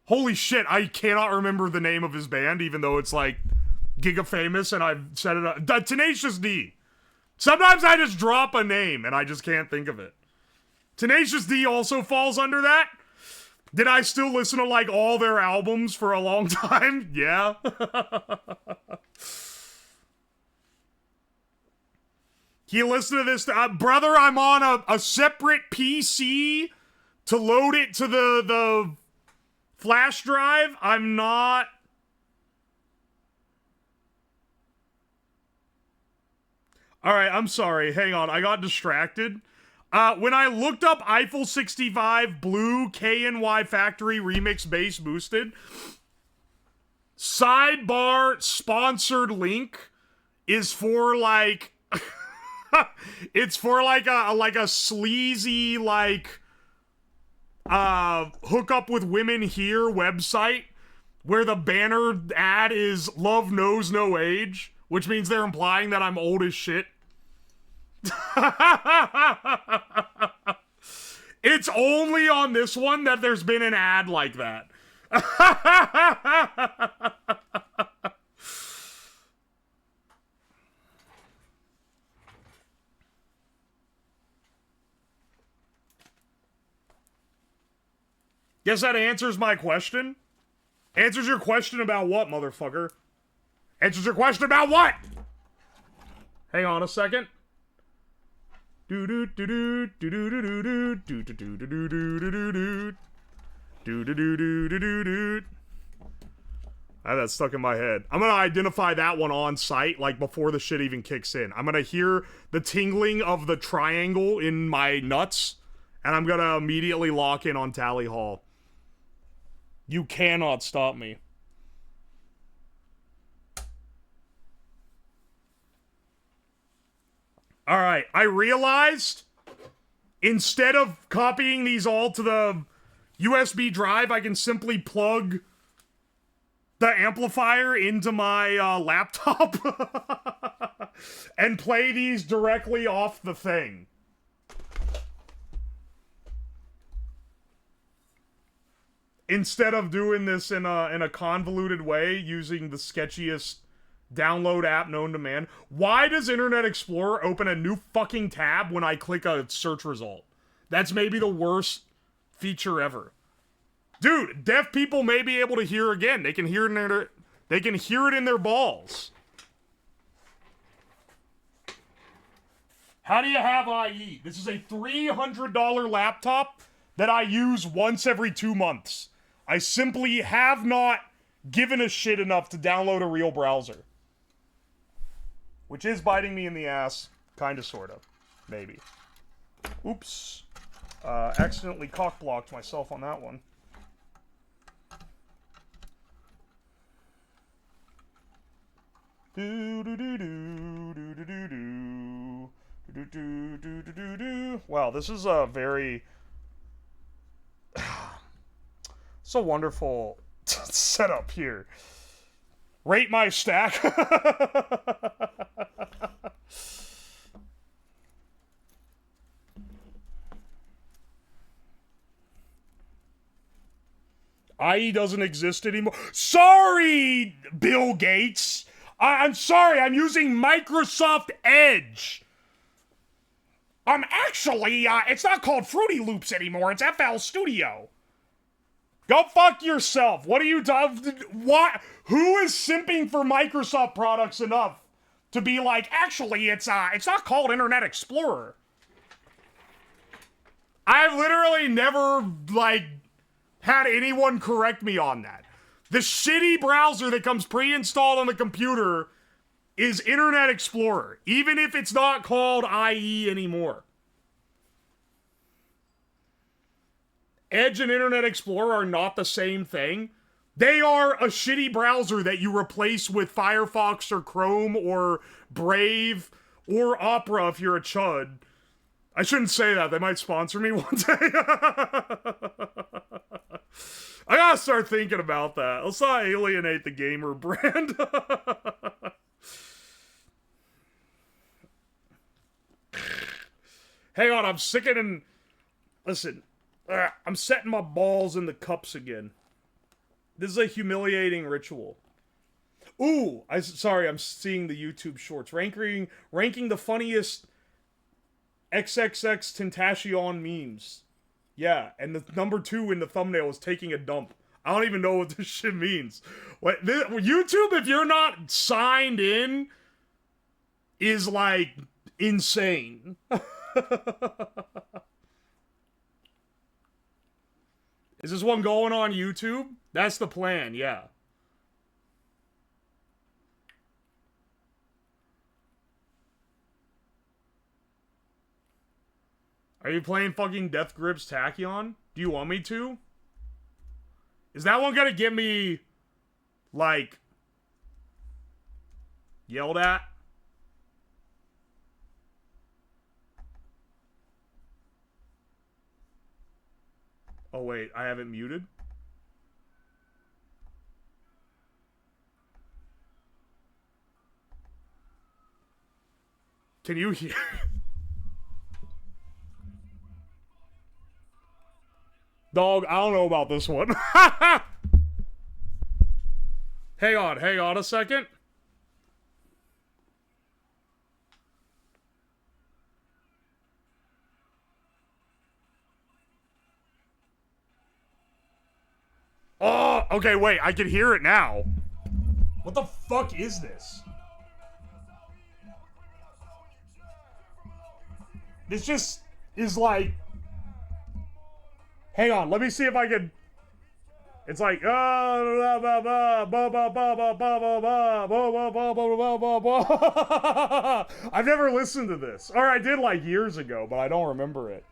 A: Holy shit, I cannot remember the name of his band, even though it's like giga famous and I've said it up. Tenacious D. Sometimes I just drop a name and I just can't think of it. Tenacious D also falls under that. Did I still listen to like all their albums for a long time? Yeah. Can you listen to this? Brother, I'm on a separate PC to load it to the flash drive. I'm not... Alright, I'm sorry. Hang on. I got distracted. When I looked up Eiffel 65 Blue KNY Factory Remix Bass Boosted, sidebar sponsored link is for like... it's for like a sleazy like hook up with women here website where the banner ad is love knows no age, which means they're implying that I'm old as shit. It's only on this one that there's been an ad like that. Guess that answers my question? Answers your question about what, motherfucker? Answers your question about what? Hang on a second. Do do do do do do do do do do do do do do do do do do do. I have that stuck in my head. I'm gonna identify that one on site, like before the shit even kicks in. I'm gonna hear the tingling of the triangle in my nuts, and I'm gonna immediately lock in on Tally Hall. You cannot stop me. Alright, I realized instead of copying these all to the USB drive, I can simply plug the amplifier into my laptop and play these directly off the thing. Instead of doing this in a convoluted way using the sketchiest download app known to man. Why does Internet Explorer open a new fucking tab when I click a search result? That's maybe the worst feature ever. Dude, deaf people may be able to hear again. They can hear it in their balls. How do you have IE? This is a $300 laptop that I use once every 2 months. I simply have not given a shit enough to download a real browser. Which is biting me in the ass. Kinda, sorta. Maybe. Oops. Accidentally cock-blocked myself on that one. Wow, this is a very... so wonderful setup here. Rate my stack. IE doesn't exist anymore. Sorry, Bill Gates. I'm sorry, I'm using Microsoft Edge. Actually, it's not called Fruity Loops anymore. It's FL Studio. Go fuck yourself. What are you what? Who is simping for Microsoft products enough to be like, actually, it's not called Internet Explorer. I've literally never, like, had anyone correct me on that. The shitty browser that comes pre-installed on the computer is Internet Explorer, even if it's not called IE anymore. Edge and Internet Explorer are not the same thing. They are a shitty browser that you replace with Firefox or Chrome or Brave or Opera if you're a chud. I shouldn't say that. They might sponsor me one day. I gotta start thinking about that. Let's not alienate the gamer brand. Hang on, I'm sickening. Listen, I'm setting my balls in the cups again. This is a humiliating ritual. Ooh, sorry, I'm seeing the YouTube shorts. Ranking the funniest XXX Tentacion memes. Yeah, and the number 2 in the thumbnail is taking a dump. I don't even know what this shit means. YouTube, if you're not signed in, is like insane. Is this one going on YouTube? That's the plan, yeah. Are you playing fucking Death Grips Tachyon? Do you want me to? Is that one gonna get me, like, yelled at? Oh wait, I have it muted? Can you hear? Dog, I don't know about this one. Hang on a second. Oh, okay, wait, I can hear it now. What the fuck is this? This just is like... Hang on, let me see if I can... It's like... I've never listened to this. Or I did like years ago, but I don't remember it.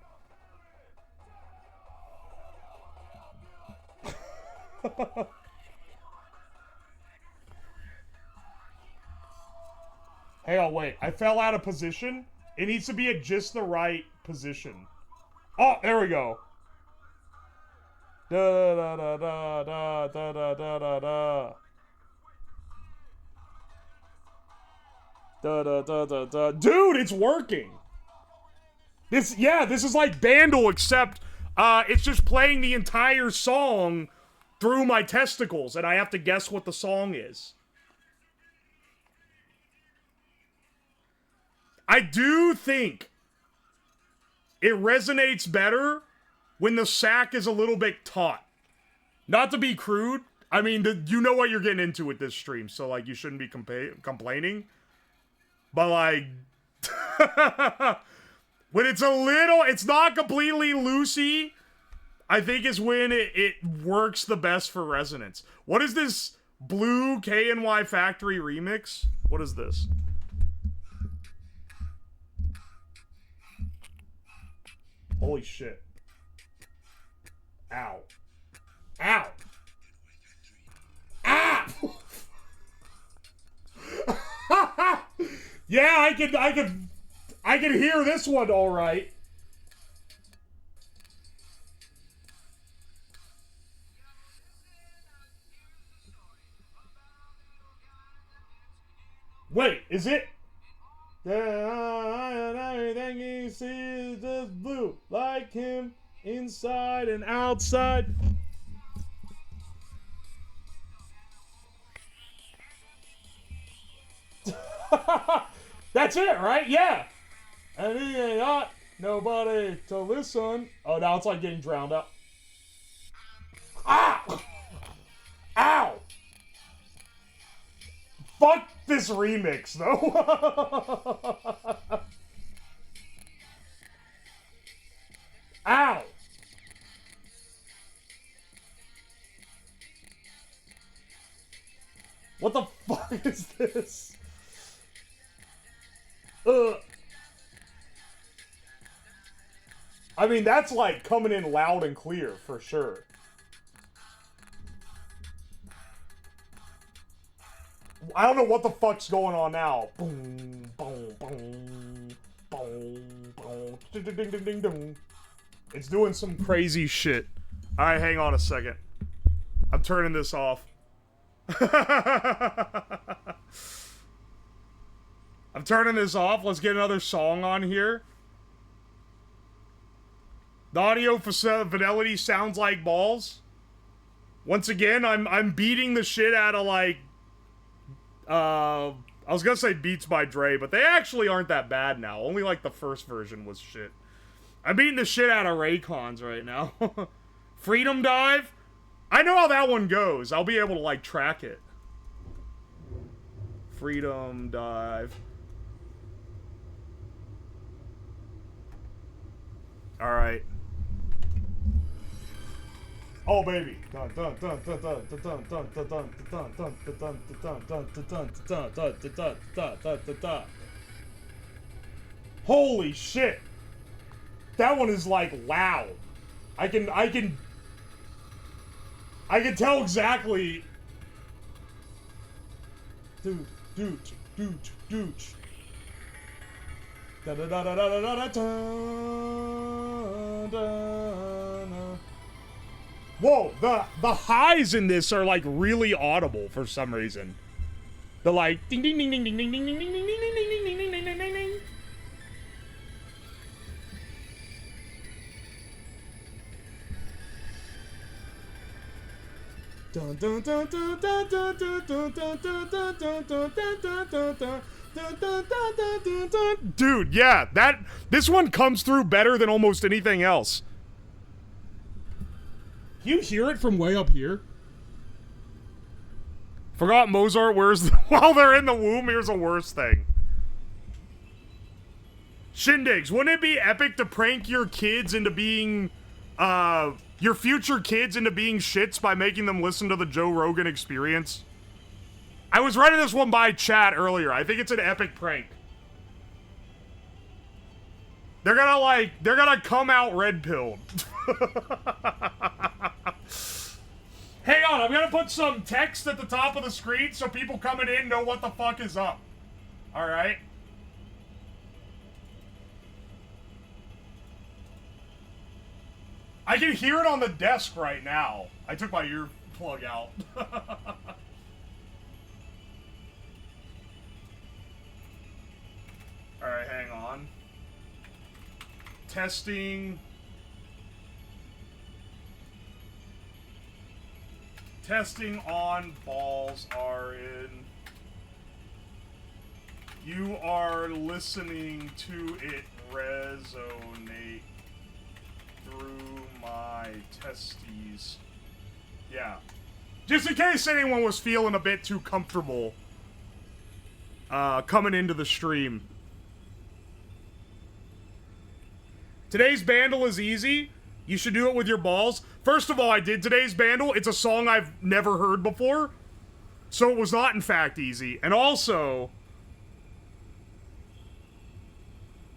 A: Hang on, wait. I fell out of position. It needs to be at just the right position. Oh, there we go. Da da da da da da da da da da. Da da da da da. Dude, it's working. This is like Bandle, except it's just playing the entire song through my testicles, and I have to guess what the song is. I do think it resonates better when the sack is a little bit taut. Not to be crude. I mean, you know what you're getting into with this stream, so, like, you shouldn't be complaining. But, like... when it's a little... It's not completely loosey, I think is when it works the best for resonance. What is this Blue KNY Factory remix? What is this? Holy shit. Ow. Ow! Ah! Yeah, I can hear this one all right. Wait, is it? Everything he sees is just blue, like him, inside and outside. That's it, right? Yeah. And he ain't got nobody to listen. Oh, now it's like getting drowned out. Ah! Ow! Fuck this remix, though. Ow! What the fuck is this? I mean, that's like coming in loud and clear for sure. I don't know what the fuck's going on now. Boom, boom, boom, boom, boom, ding, ding, ding, ding, ding. It's doing some crazy shit. All right, hang on a second. I'm turning this off. I'm turning this off. Let's get another song on here. The audio fidelity sounds like balls. Once again, I'm beating the shit out of like I was gonna say Beats by Dre, but they actually aren't that bad now. Only like the first version was shit. I'm beating the shit out of Raycons right now. Freedom Dive? I know how that one goes. I'll be able to like track it. Freedom Dive. Alright. Oh baby. Holy shit. That one is like loud. I can tell exactly. Doot. Da da da da da da da da. Whoa, the highs in this are like really audible for some reason. They're like ding ding ding ding ding ding ding ding ding ding ding ding ding ding ding ding ding ding. Dun dun dun dun dun dun dun dun dun dun dun dun dun dun dun. Dude, yeah, this one comes through better than almost anything else. You hear it from way up here? Forgot Mozart wears while they're in the womb. Here's a worse thing. Shindigs, wouldn't it be epic to prank your kids into being, your future kids into being shits by making them listen to the Joe Rogan Experience? I was writing this one by chat earlier. I think it's an epic prank. They're gonna come out red-pilled. Hang on, I'm gonna put some text at the top of the screen so people coming in know what the fuck is up. Alright? I can hear it on the desk right now. I took my earplug out. Alright, hang on. Testing. Testing on, balls are in. You are listening to it resonate through my testes. Yeah. Just in case anyone was feeling a bit too comfortable coming into the stream. Today's bandle is easy. You should do it with your balls. First of all, I did today's bandle. It's a song I've never heard before. So it was not, in fact, easy. And also...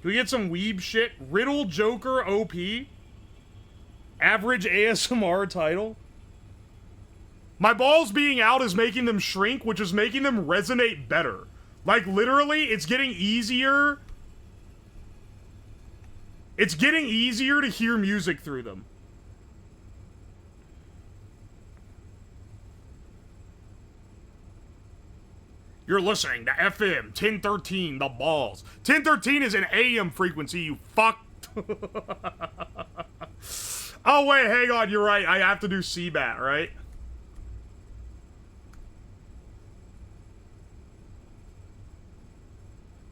A: Can we get some weeb shit? Riddle Joker OP? Average ASMR title? My balls being out is making them shrink, which is making them resonate better. Like, literally, it's getting easier... It's getting easier to hear music through them. You're listening to FM 1013, the balls. 1013 is an AM frequency, you fuck. Oh, wait, hang on, you're right. I have to do CBAT, right?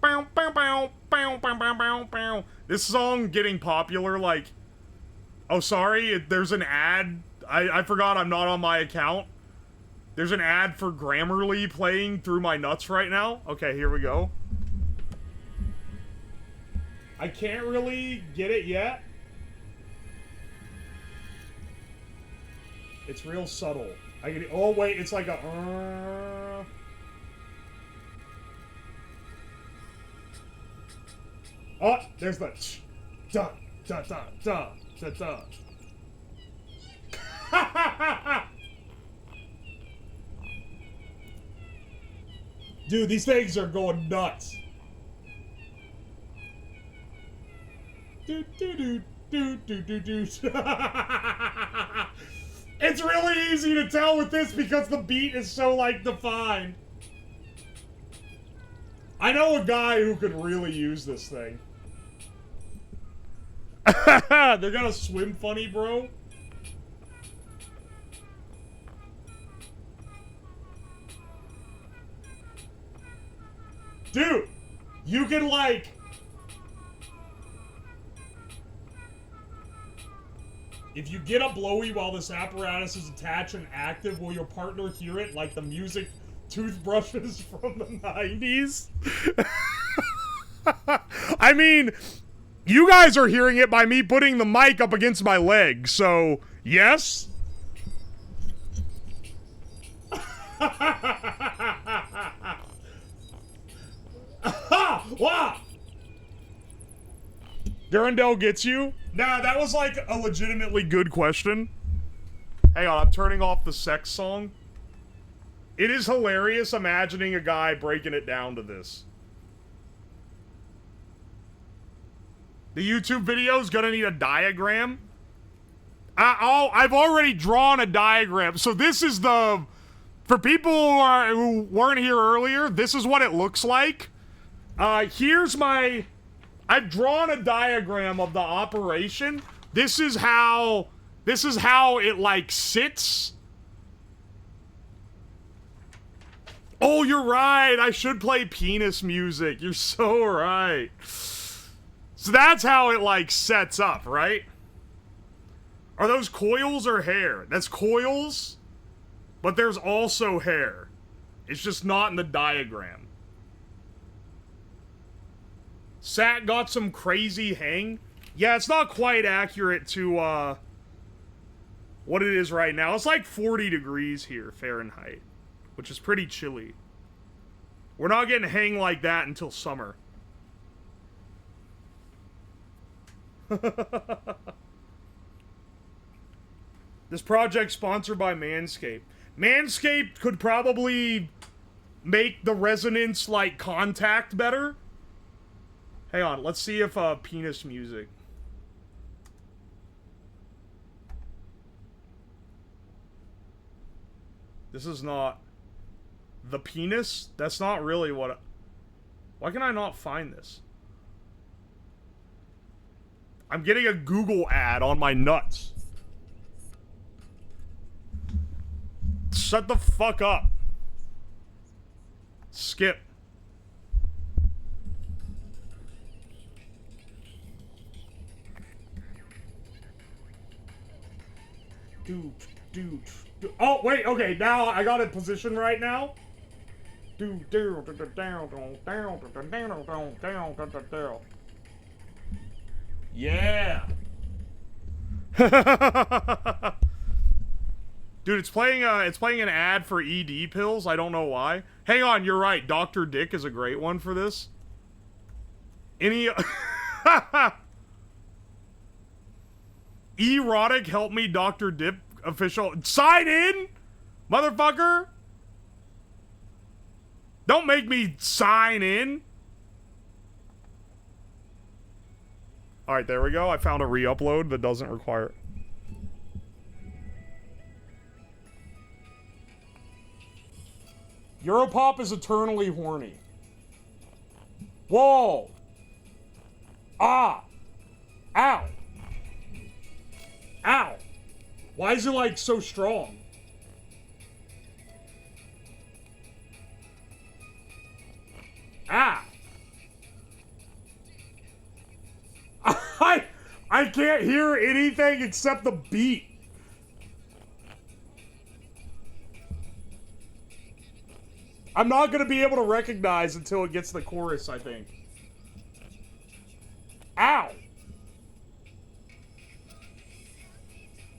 A: Bow, bow, bow, bow, bow, bow, bow, bow. This song getting popular, like... Oh, sorry, there's an ad. I forgot I'm not on my account. There's an ad for Grammarly playing through my nuts right now. Okay, here we go. I can't really get it yet. It's real subtle. I can... Oh, wait, it's like a... Oh, there's the da da da da da da. Dude, these things are going nuts. Do do do do do do do. It's really easy to tell with this because the beat is so like defined. I know a guy who could really use this thing. They're gonna swim funny, bro. Dude, you can like... If you get a blowy while this apparatus is attached and active, will your partner hear it like the music toothbrushes from the 90s? I mean, you guys are hearing it by me putting the mic up against my leg, so yes? Wow! Durandel gets you? Nah, that was like a legitimately good question. Hang on, I'm turning off the sex song. It is hilarious imagining a guy breaking it down to this. The YouTube video's gonna need a diagram. I've already drawn a diagram. So this is the... For people who weren't here earlier, this is what it looks like. Here's my... I've drawn a diagram of the operation. This is how it, like, sits. Oh, you're right. I should play penis music. You're so right. So that's how it, like, sets up, right? Are those coils or hair? That's coils, but there's also hair. It's just not in the diagram. Sat got some crazy hang. Yeah, it's not quite accurate to, what it is right now. It's like 40 degrees here, Fahrenheit, which is pretty chilly. We're not getting hang like that until summer. This project sponsored by Manscaped. Manscaped could probably make the resonance, like, contact better. Hang on, let's see if, penis music. This is not... The penis? That's not really what... Why can I not find this? I'm getting a Google ad on my nuts. Shut the fuck up. Skip. Dude. Oh, wait, okay, now I got it positioned right now. Yeah. Dude, it's playing an ad for ED pills. I don't know why. Hang on, you're right. Dr. Dick is a great one for this. Any erotic help me Dr. Dip official sign in, motherfucker. Don't make me sign in. All right, there we go. I found a re-upload that doesn't require it. Europop is eternally horny. Whoa. Ah. Ow. Ow. Why is it, like, so strong? Ah. I can't hear anything except the beat. I'm not gonna be able to recognize until it gets to the chorus, I think. Ow!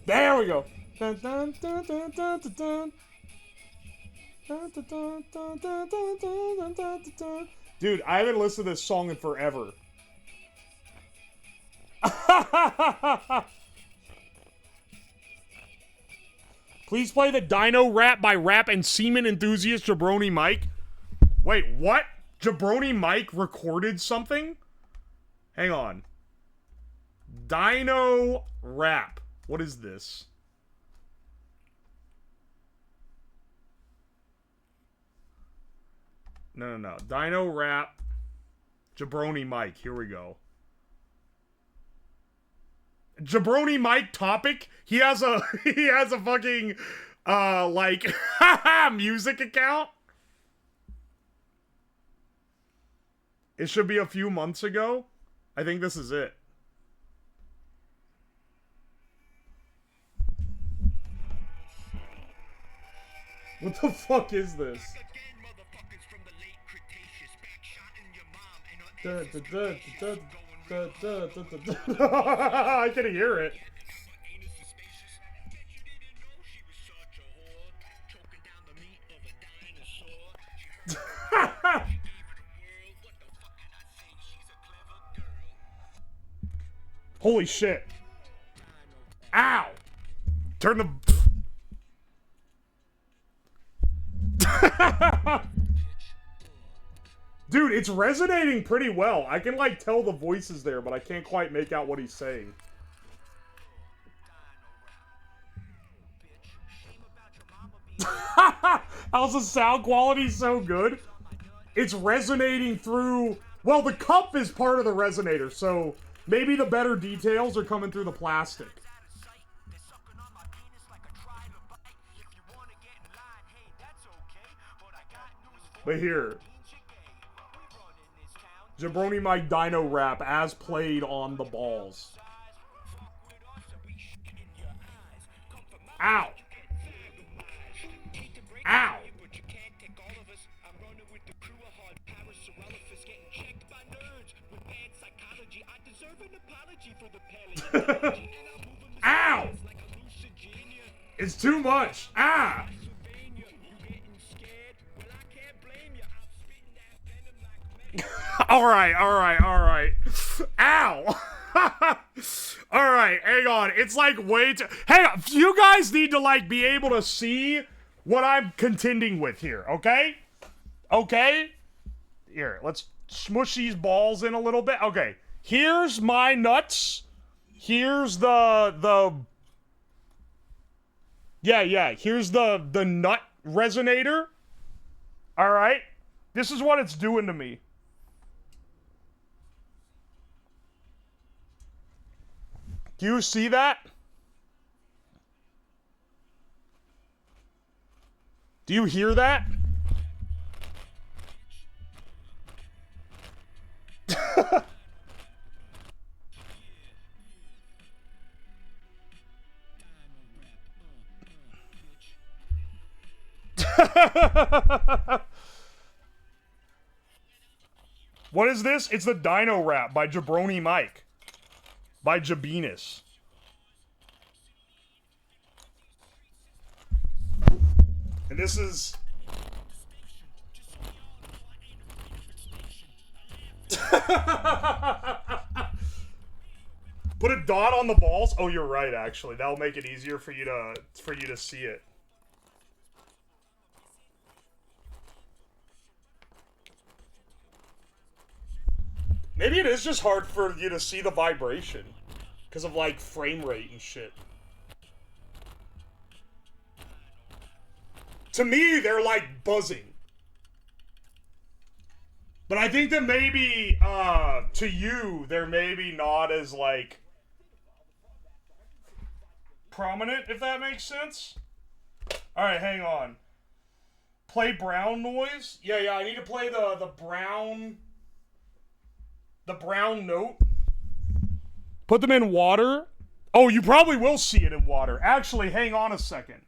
A: There we go. Dun, dun, dun, dun, dun, dun, dun. Dun, dun, dun, dun, dun, dun, dun, dun, dun, dun. Dude, I haven't listened to this song in forever. Please play the Dino Rap by rap and semen enthusiast Jabroni Mike. Wait, what? Jabroni Mike recorded something? Hang on. Dino Rap. What is this? No. Dino Rap. Jabroni Mike. Here we go. Jabroni Mike topic. He has a fucking like music account. It should be a few months ago. I think this is it. What the fuck is this? I can hear it. Holy shit. Ow! Turn the... Dude, it's resonating pretty well. I can, like, tell the voices there, but I can't quite make out what he's saying. How's the sound quality so good? It's resonating through... Well, the cup is part of the resonator, so maybe the better details are coming through the plastic. But here... Jabroni Mike Dino Rap as played on the balls. Ow! Ow! Ow! It's too much! Ah! Alright. Ow! Alright, hang on. It's like way too... Hang on, you guys need to like be able to see what I'm contending with here, okay? Okay? Here, let's smush these balls in a little bit. Okay, here's my nuts. Here's the... Yeah, here's the nut resonator. Alright? This is what it's doing to me. Do you see that? Do you hear that? What is this? It's the Dino Rap by Jabroni Mike. By Jabinus. And this is... Put a dot on the balls? Oh, you're right, actually. That'll make it easier for you to see it. Maybe it is just hard for you to see the vibration. Because of, like, frame rate and shit. To me, they're, like, buzzing. But I think that maybe, to you, they're maybe not as, like, prominent, if that makes sense. Alright, hang on. Play brown noise? Yeah, I need to play the brown... The brown note. Put them in water. Oh, you probably will see it in water. Actually, hang on a second.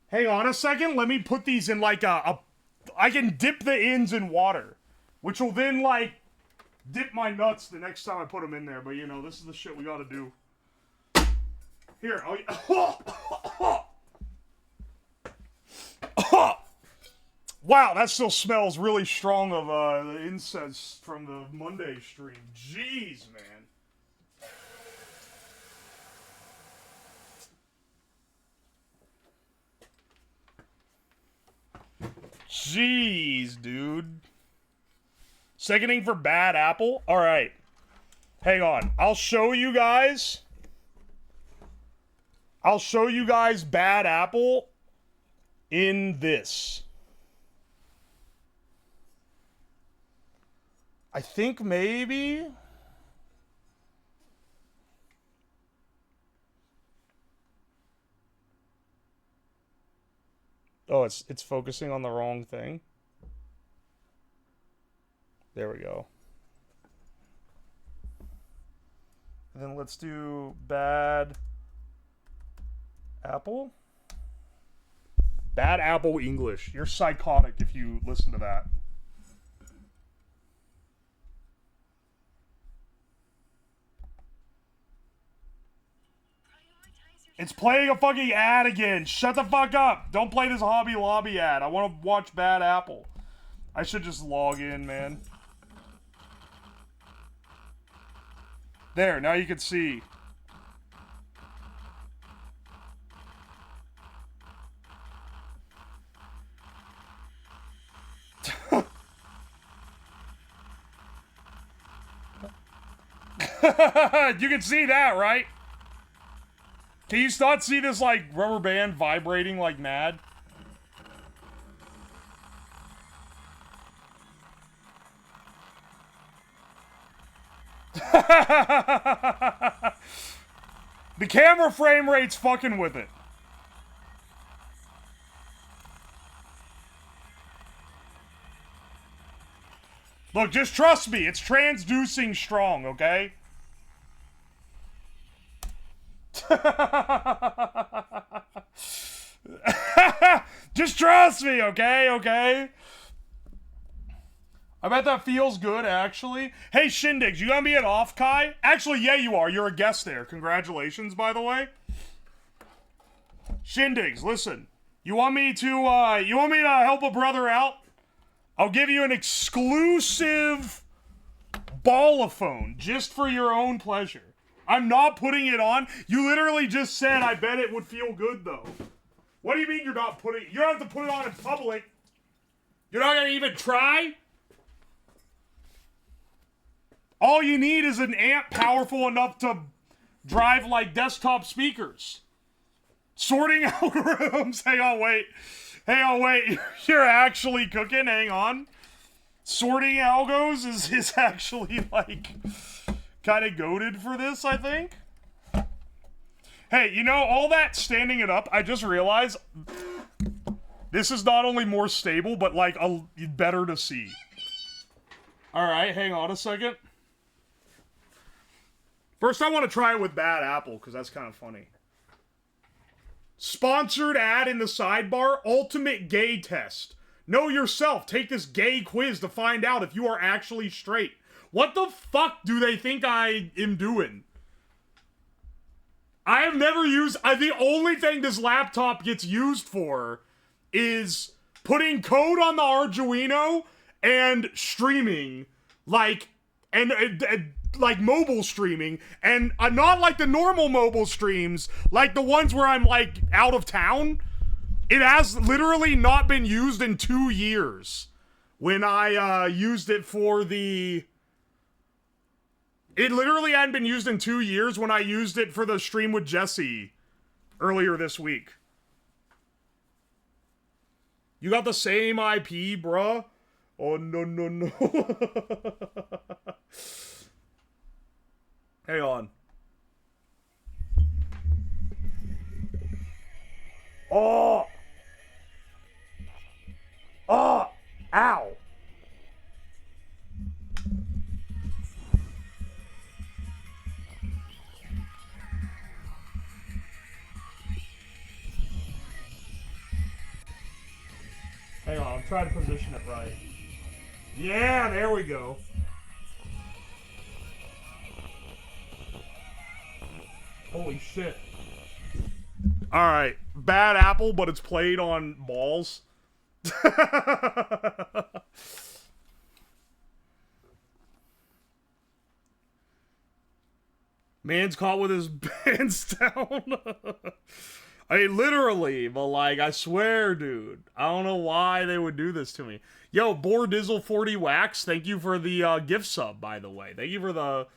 A: Hang on a second. Let me put these in like I can dip the ends in water. Which will then like dip my nuts the next time I put them in there. But you know, this is the shit we gotta do. Here. Wow, that still smells really strong of the incense from the Monday stream. Jeez, man. Jeez, dude. Seconding for bad apple? Alright. Hang on. I'll show you guys bad apple in this. I think maybe... Oh, it's focusing on the wrong thing. There we go. And then let's do bad apple. Bad apple English. You're psychotic if you listen to that. It's playing a fucking ad again. Shut the fuck up. Don't play this Hobby Lobby ad. I want to watch Bad Apple. I should just log in, man. There, now you can see. You can see that, right? Can you not see this, like, rubber band vibrating like mad? The camera frame rate's fucking with it. Look, just trust me. It's transducing strong, okay? Just trust me, okay? Okay? I bet that feels good, actually. Hey, Shindigs, you gonna be at Off Kai? Actually, yeah, you are. You're a guest there. Congratulations, by the way. Shindigs, listen. You want me to help a brother out? I'll give you an exclusive ball-a-phone just for your own pleasure. I'm not putting it on. You literally just said, I bet it would feel good, though. What do you mean you're not putting... You don't have to put it on in public. You're not going to even try? All you need is an amp powerful enough to drive, like, desktop speakers. Sorting algorithms. Hang on, wait. Hang on, wait. You're actually cooking? Hang on. Sorting algos is actually, like... kind of goated for this, I think. Hey, you know, all that standing it up, I just realized this is not only more stable, but, like, better to see. Alright, hang on a second. First, I want to try it with Bad Apple, because that's kind of funny. Sponsored ad in the sidebar, ultimate gay test. Know yourself, take this gay quiz to find out if you are actually straight. What the fuck do they think I am doing? I have never used... the only thing this laptop gets used for is putting code on the Arduino and streaming. Like, like mobile streaming. And not like the normal mobile streams. Like the ones where I'm, like, out of town. It has literally not been used in 2 years. When I used it for the... It literally hadn't been used in 2 years when I used it for the stream with Jesse earlier this week. You got the same IP, bruh? Oh, no, no, no. Hang on. Oh! Oh! Ow! Hang on, I'm trying to position it right. Yeah, there we go. Holy shit. Alright, Bad Apple, but it's played on balls. Man's caught with his pants down. I mean, literally, but like, I swear, dude. I don't know why they would do this to me. Yo, Bordizzle 40 Wax, thank you for the gift sub, by the way. Thank you for the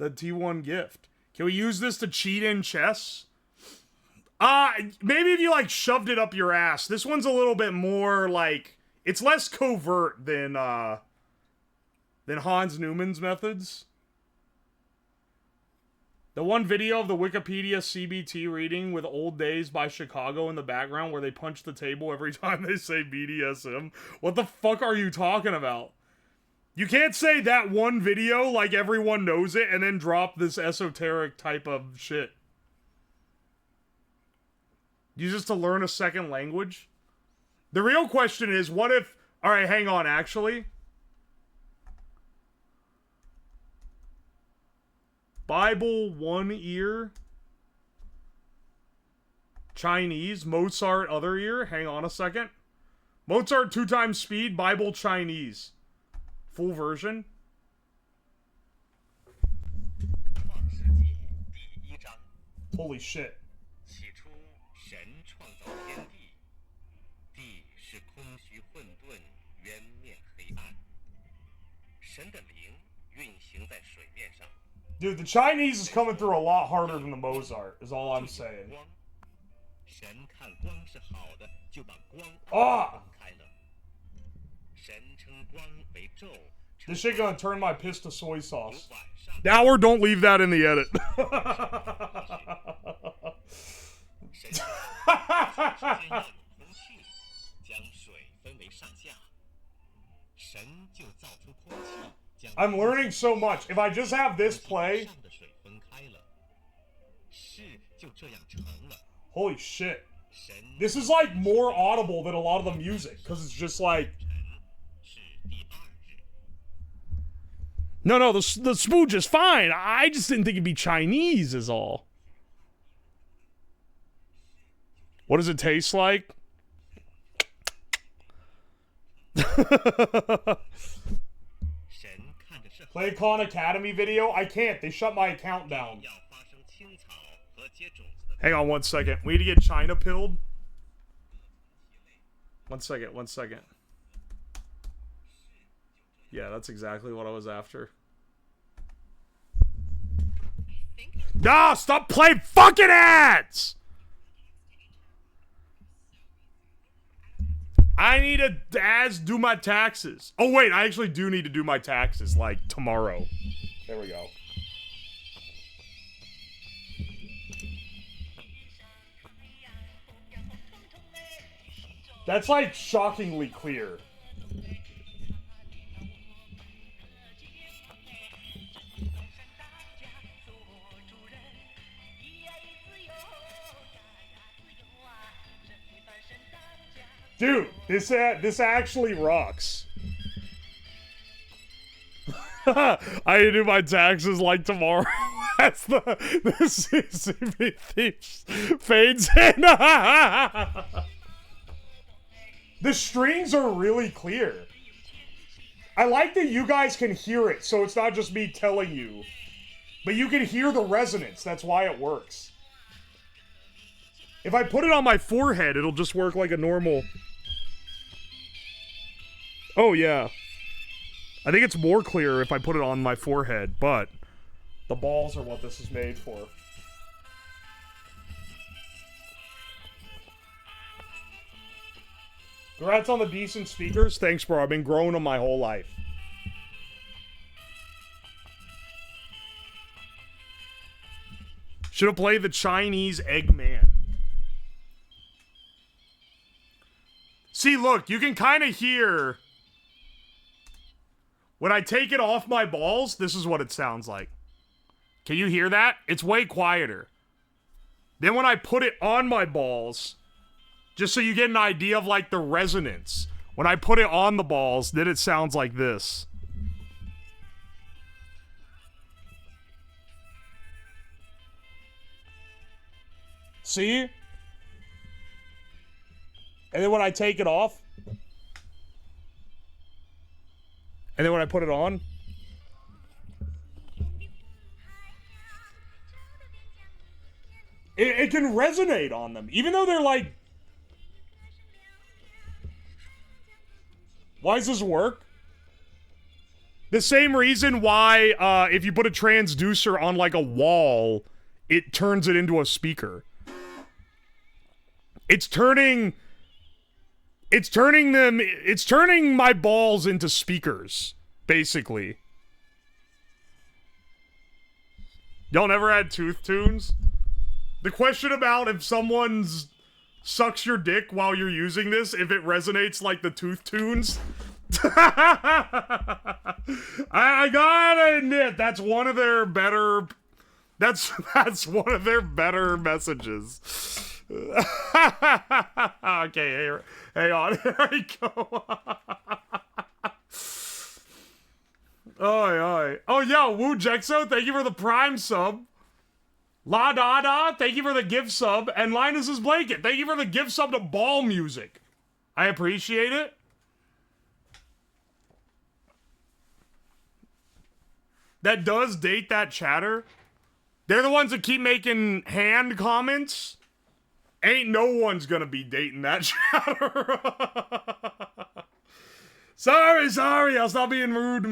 A: T1 gift. Can we use this to cheat in chess? Maybe if you, like, shoved it up your ass. This one's a little bit more, like, it's less covert than Hans Newman's methods. The one video of the Wikipedia CBT reading with Old Days by Chicago in the background where they punch the table every time they say BDSM. What the fuck are you talking about? You can't say that one video like everyone knows it and then drop this esoteric type of shit. Use this to learn a second language? The real question is, what if... Alright, hang on, actually. Bible, one ear. Chinese. Mozart, other ear. Hang on a second. Mozart, 2 times speed. Bible, Chinese. Full version. Holy shit. Dude, the Chinese is coming through a lot harder than the Mozart, is all I'm saying. Ah! This shit gonna turn my piss to soy sauce. Now or don't leave that in the edit. I'm learning so much. If I just have this play... Holy shit. This is like more audible than a lot of the music, because it's just like... No, the spooge is fine. I just didn't think it'd be Chinese is all. What does it taste like? Play Khan Academy video? I can't. They shut my account down. Hang on 1 second. We need to get China pilled. 1 second, 1 second. Yeah, that's exactly what I was after. Nah, stop playing fucking ads! I need to do my taxes. Oh wait, I actually do need to do my taxes, like, tomorrow. There we go. That's, like, shockingly clear. Dude, this actually rocks. I need to do my taxes like tomorrow. That's the CCP thieves fades in. The strings are really clear. I like that you guys can hear it, so it's not just me telling you. But you can hear the resonance, that's why it works. If I put it on my forehead, it'll just work like a normal... Oh, yeah. I think it's more clear if I put it on my forehead, but the balls are what this is made for. Congrats on the decent speakers. Thanks, bro. I've been growing them my whole life. Should have played the Chinese Eggman. See, look, you can kind of hear... When I take it off my balls, this is what it sounds like. Can you hear that? It's way quieter. Then when I put it on my balls, just so you get an idea of, like, the resonance. When I put it on the balls, then it sounds like this. See? And then when I take it off, and then when I put it on, it can even resonate on them. Even though they're like... Why does this work? The same reason why, if you put a transducer on, like, a wall, it turns it into a speaker. It's turning my balls into speakers, basically. Y'all never had tooth tunes? The question about if someone's sucks your dick while you're using this, if it resonates like the tooth tunes. I gotta admit, that's one of their better... That's one of their better messages. Okay, hang on. Here I go. Oh, yeah, Woo Jexo, thank you for the Prime sub. La Da, thank you for the gift sub. And Linus's Blanket, thank you for the gift sub to Ball Music. I appreciate it. That does date that chatter. They're the ones that keep making hand comments. Ain't no one's gonna be dating that chatter. Sorry, I'll stop being rude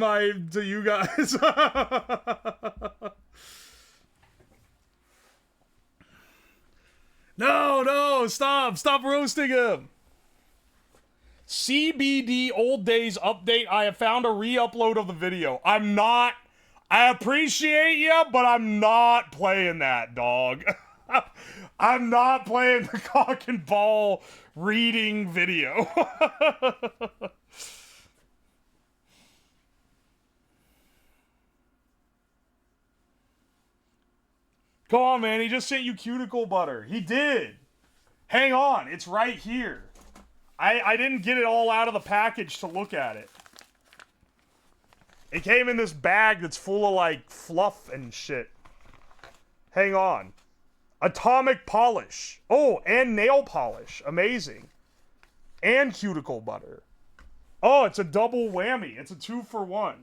A: to you guys. No, stop roasting him. CBD Old Days update, I have found a re-upload of the video. I appreciate you, but I'm not playing that, dog. I'm not playing the cock and ball reading video. Come on, man. He just sent you cuticle butter. He did. Hang on. It's right here. I didn't get it all out of the package to look at it. It came in this bag that's full of, like, fluff and shit. Hang on. Atomic polish. Oh, and nail polish. Amazing. And cuticle butter. Oh, it's a double whammy. It's a 2-for-1.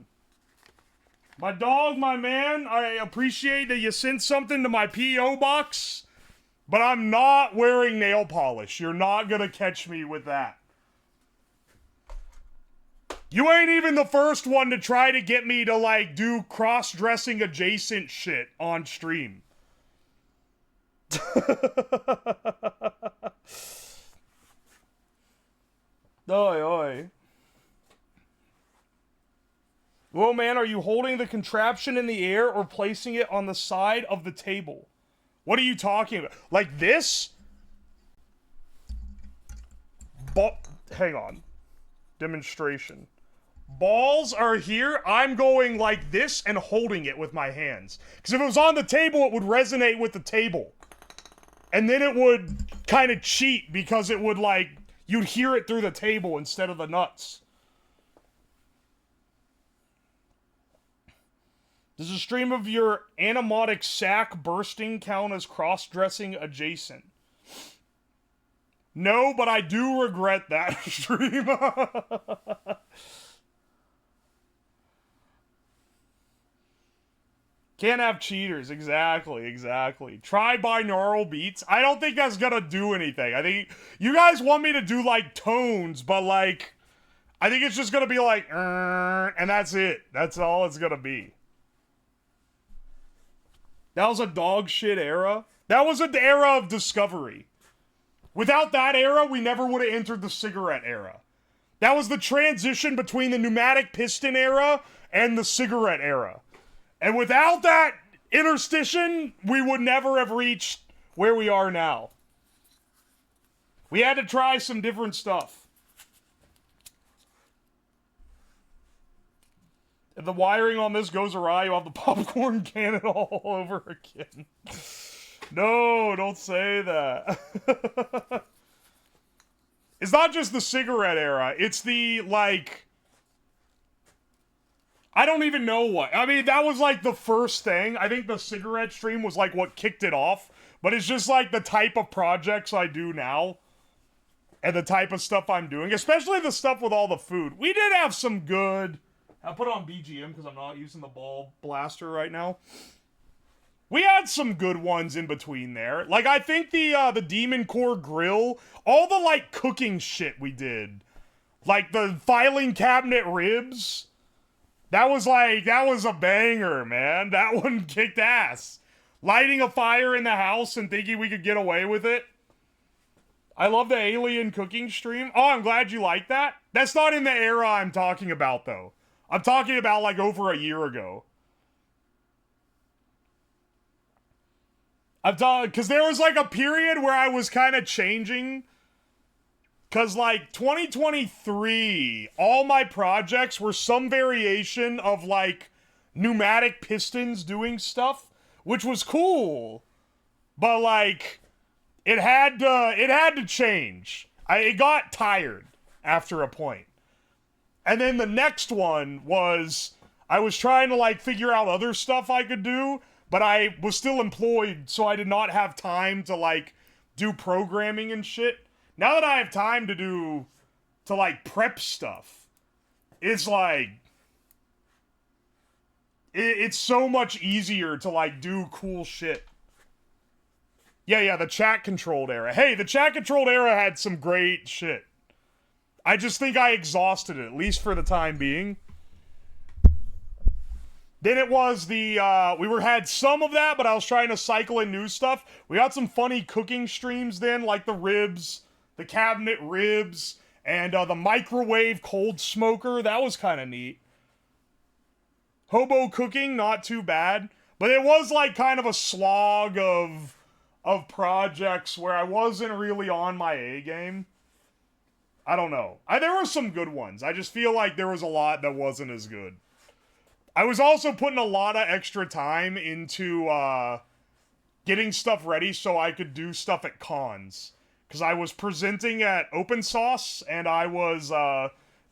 A: My dog, my man, I appreciate that you sent something to my P.O. box, but I'm not wearing nail polish. You're not gonna catch me with that. You ain't even the first one to try to get me to, like, do cross-dressing adjacent shit on stream. Oi. Well, man, are you holding the contraption in the air or placing it on the side of the table? What are you talking about? Like this? Hang on. Demonstration. Balls are here. I'm going like this and holding it with my hands. Because if it was on the table, it would resonate with the table. And then it would kind of cheat because it would, like, you'd hear it through the table instead of the nuts. Does a stream of your anamorphic sack bursting count as cross-dressing adjacent? No, but I do regret that stream. Can't have cheaters. Exactly. Try binaural beats. I don't think that's gonna do anything. I think you guys want me to do, like, tones, but, like, I think it's just gonna be like, and that's it. That's all it's gonna be. That was a dog shit era. That was an era of discovery. Without that era, we never would have entered the cigarette era. That was the transition between the pneumatic piston era and the cigarette era. And without that interstition, we would never have reached where we are now. We had to try some different stuff. If the wiring on this goes awry, you'll have the popcorn cannon all over again. No, don't say that. It's not just the cigarette era. It's the, like... I don't even know what. I mean, that was, like, the first thing. I think the cigarette stream was, like, what kicked it off. But it's just, like, the type of projects I do now. And the type of stuff I'm doing. Especially the stuff with all the food. We did have some good... I'll put on BGM because I'm not using the ball blaster right now. We had some good ones in between there. Like, I think the Demon Core Grill, all the, like, cooking shit we did. Like, the filing cabinet ribs. That was a banger, man. That one kicked ass. Lighting a fire in the house and thinking we could get away with it. I love the alien cooking stream. Oh, I'm glad you like that. That's not in the era I'm talking about, though. I'm talking about, like, over a year ago. I've done, because there was like a period where I was kind of changing. Because like 2023, all my projects were some variation of like pneumatic pistons doing stuff, which was cool. But like, it had to change. It got tired after a point. And then the next one was, I was trying to like figure out other stuff I could do. But I was still employed, so I did not have time to, like, do programming and shit. Now that I have time to like, prep stuff, it's like, it's so much easier to, like, do cool shit. Yeah, the chat-controlled era. Hey, the chat-controlled era had some great shit. I just think I exhausted it, at least for the time being. Then it was we had some of that, but I was trying to cycle in new stuff. We got some funny cooking streams then, like the ribs, the cabinet ribs, and the microwave cold smoker. That was kind of neat. Hobo cooking, not too bad. But it was like kind of a slog of projects where I wasn't really on my A game. I don't know. There were some good ones. I just feel like there was a lot that wasn't as good. I was also putting a lot of extra time into getting stuff ready so I could do stuff at cons. Because I was presenting at Open Sauce, and I was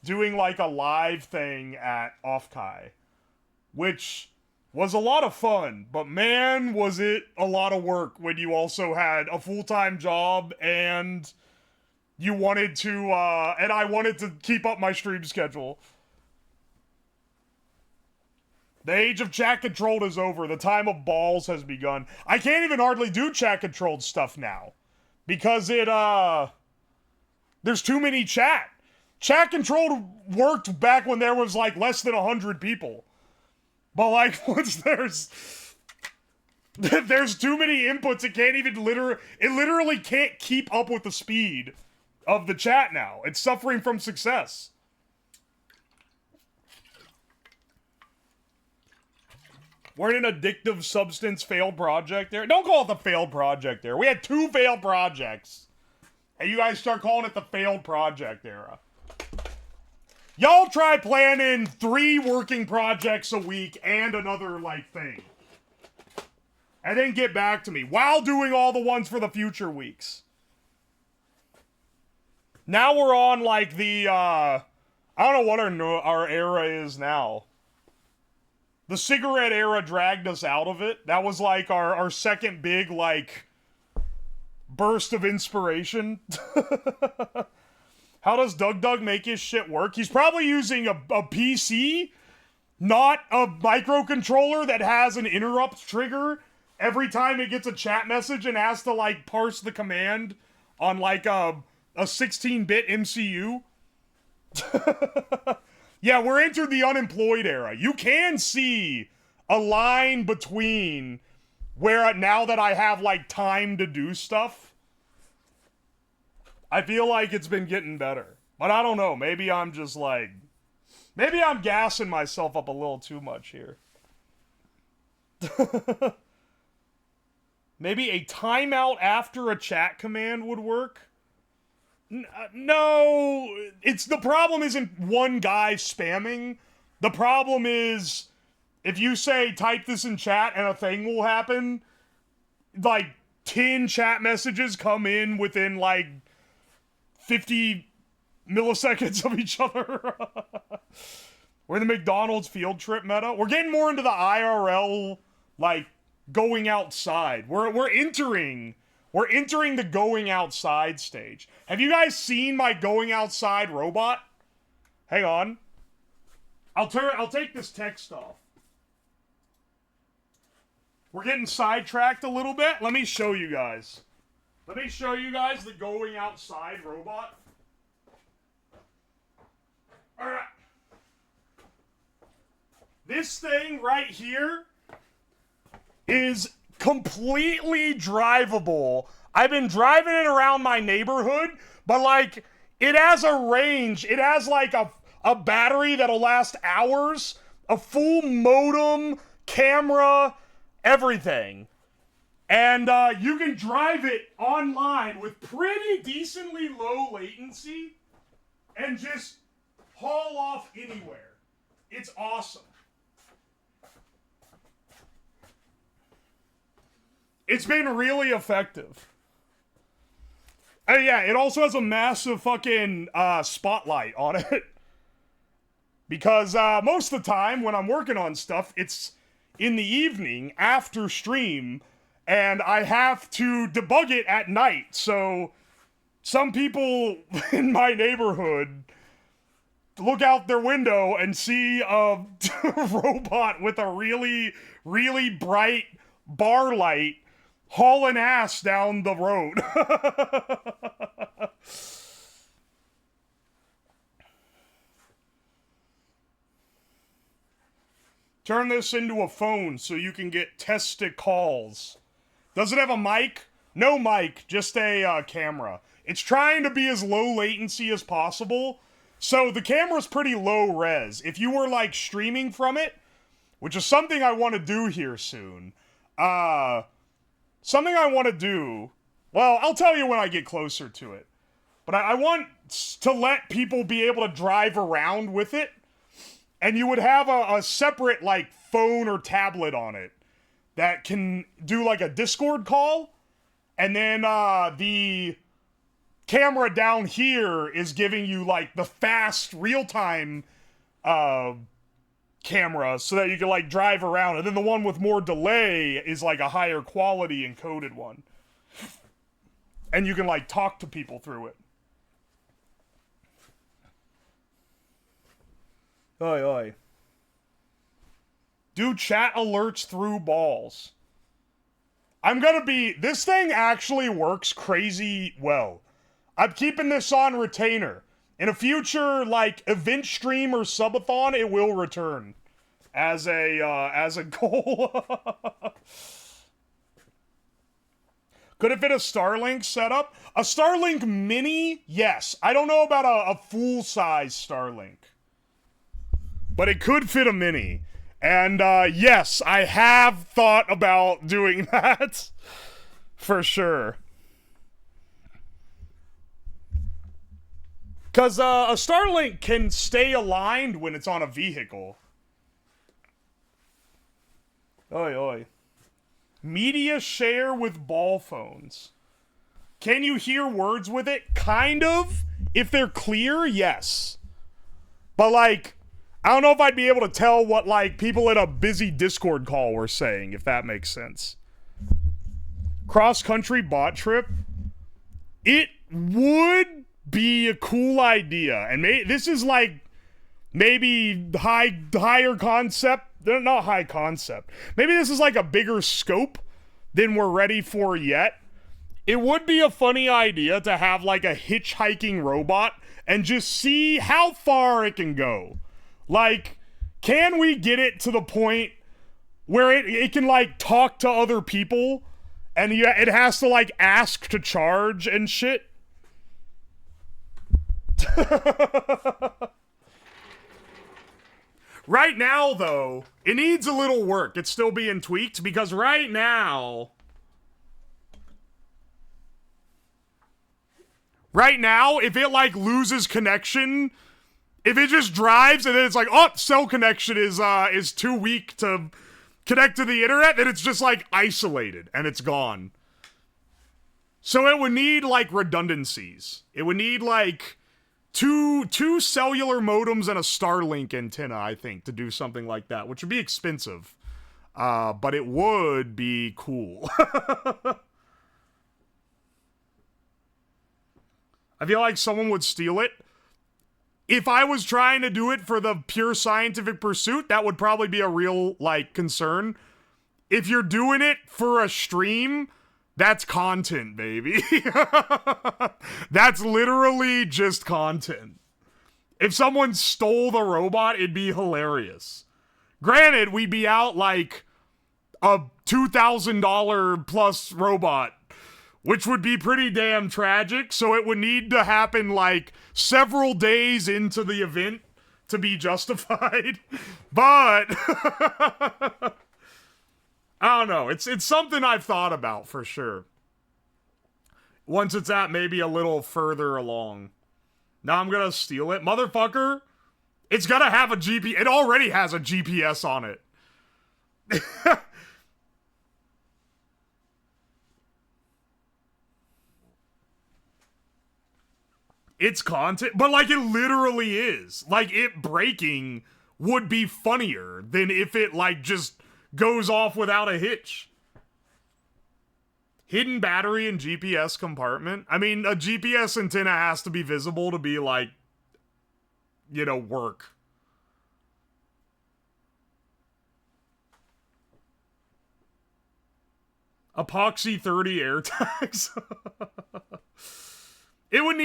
A: doing like a live thing at Offkai. Which was a lot of fun, but man, was it a lot of work when you also had a full-time job and you wanted to, and I wanted to keep up my stream schedule. The age of chat-controlled is over. The time of balls has begun. I can't even hardly do chat-controlled stuff now. Because there's too many chat. Chat-controlled worked back when there was, like, less than 100 people. But, like, once there's too many inputs, it can't even it literally can't keep up with the speed of the chat now. It's suffering from success. Weren't an addictive substance failed project there? Don't call it the failed project there. We had 2 failed projects. And you guys start calling it the failed project era. Y'all try planning 3 working projects a week and another, like, thing. And then get back to me while doing all the ones for the future weeks. Now we're on, like, the, I don't know what our era is now. The cigarette era dragged us out of it. That was, like, our second big, like, burst of inspiration. How does Doug make his shit work? He's probably using a PC, not a microcontroller that has an interrupt trigger every time it gets a chat message and has to, like, parse the command on, like, a 16-bit MCU. Yeah, we're entered the unemployed era. You can see a line between where, now that I have, like, time to do stuff, I feel like it's been getting better. But I don't know. Maybe I'm just, like, maybe I'm gassing myself up a little too much here. Maybe a timeout after a chat command would work? No, the problem isn't one guy spamming. The problem is, if you say, type this in chat and a thing will happen, like, 10 chat messages come in within, like, 50 milliseconds of each other. We're in the McDonald's field trip meta. We're getting more into the IRL, like, going outside. We're entering the going outside stage. Have you guys seen my going outside robot? Hang on. I'll take this text off. We're getting sidetracked a little bit. Let me show you guys. Let me show you guys the going outside robot. Alright. This thing right here is completely drivable. I've been driving it around my neighborhood, but like, it has a range. It has like a battery that'll last hours, a full modem, camera, everything. And you can drive it online with pretty decently low latency and just haul off anywhere. It's awesome. It's been really effective. Yeah, it also has a massive fucking spotlight on it. Because most of the time when I'm working on stuff, it's in the evening after stream, and I have to debug it at night. So some people in my neighborhood look out their window and see a robot with a really, really bright bar light hauling ass down the road. Turn this into a phone so you can get testi-calls. Does it have a mic? No mic, just a camera. It's trying to be as low latency as possible. So the camera's pretty low res. If you were like streaming from it, which is something I want to do here soon. Something I want to do, well, I'll tell you when I get closer to it. But I want to let people be able to drive around with it. And you would have a separate, like, phone or tablet on it that can do, like, a Discord call. And then the camera down here is giving you, like, the fast, real-time camera so that you can, like, drive around. And then the one with more delay is, like, a higher quality encoded one. And you can, like, talk to people through it. Oi, oi. Do chat alerts through balls. This thing actually works crazy well. I'm keeping this on retainer. In a future, like, event stream or subathon, it will return. As a goal. Could it fit a Starlink setup? A Starlink Mini? Yes. I don't know about a full-size Starlink. But it could fit a Mini. And, yes, I have thought about doing that. For sure. Because, a Starlink can stay aligned when it's on a vehicle. Oi, oi. Media share with ball phones. Can you hear words with it? Kind of. If they're clear, yes. But, like, I don't know if I'd be able to tell what, like, people in a busy Discord call were saying, if that makes sense. Cross-country bot trip? It would be a cool idea. And this is, like, maybe higher concept. Not high concept. Maybe this is, like, a bigger scope than we're ready for yet. It would be a funny idea to have, like, a hitchhiking robot and just see how far it can go. Like, can we get it to the point where it can, like, talk to other people and it has to, like, ask to charge and shit? Right now, though, it needs a little work. It's still being tweaked because right now, if it, like, loses connection, if it just drives and then it's like, oh, cell connection is too weak to connect to the internet, then it's just, like, isolated and it's gone. So it would need, like, redundancies. It would need, like, two cellular modems and a Starlink antenna, I think, to do something like that, which would be expensive. But it would be cool. I feel like someone would steal it. If I was trying to do it for the pure scientific pursuit, that would probably be a real, like, concern. If you're doing it for a stream, that's content, baby. That's literally just content. If someone stole the robot, it'd be hilarious. Granted, we'd be out like a $2,000 plus robot, which would be pretty damn tragic, so it would need to happen like several days into the event to be justified. But I don't know. It's something I've thought about for sure. Once it's at maybe a little further along. Now I'm gonna steal it. Motherfucker, it's gonna have a GPS. It already has a GPS on it. It's content, but like it literally is. Like it breaking would be funnier than if it like just goes off without a hitch. Hidden battery in GPS compartment. I mean, a GPS antenna has to be visible to be like, you know, work. Epoxy 30 air tags. It would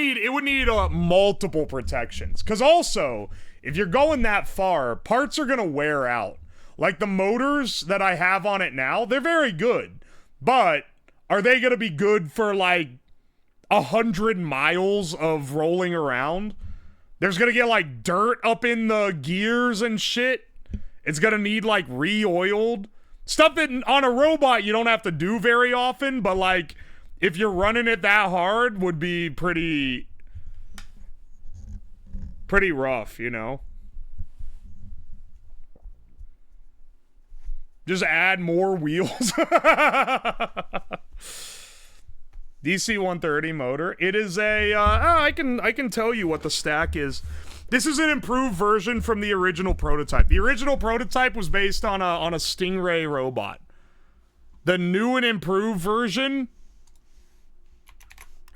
A: need multiple protections. Because also, if you're going that far, parts are going to wear out. Like the motors that I have on it now, they're very good. But are they going to be good for like 100 miles of rolling around? There's going to get like dirt up in the gears and shit. It's going to need like re-oiled. Stuff that on a robot you don't have to do very often, but like if you're running it that hard would be pretty rough, you know? Just add more wheels. DC 130 motor. It is a, I can tell you what the stack is. This is an improved version from the original prototype. The original prototype was based on a Stingray robot. The new and improved version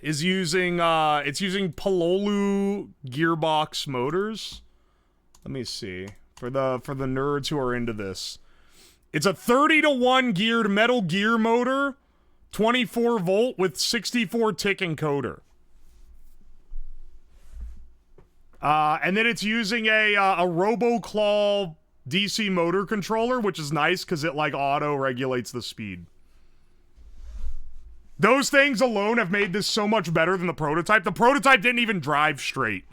A: is using, it's using Pololu gearbox motors. Let me see. For the nerds who are into this. It's a 30-to-1 geared metal gear motor, 24 volt with 64 tick encoder. And then it's using a RoboClaw DC motor controller, which is nice because it like auto regulates the speed. Those things alone have made this so much better than the prototype. The prototype didn't even drive straight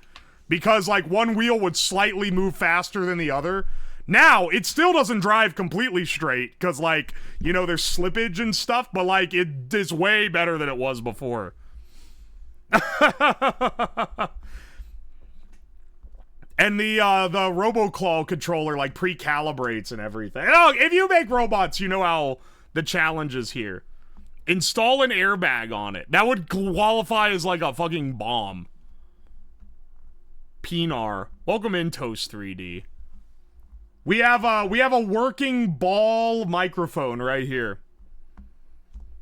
A: because like one wheel would slightly move faster than the other. Now, it still doesn't drive completely straight, because, like, you know, there's slippage and stuff, but, like, it is way better than it was before. And the RoboClaw controller, like, pre-calibrates and everything. Oh, if you make robots, you know how the challenge is here. Install an airbag on it. That would qualify as, like, a fucking bomb. Pinar. Welcome in, Toast 3D. We have a working ball microphone right here.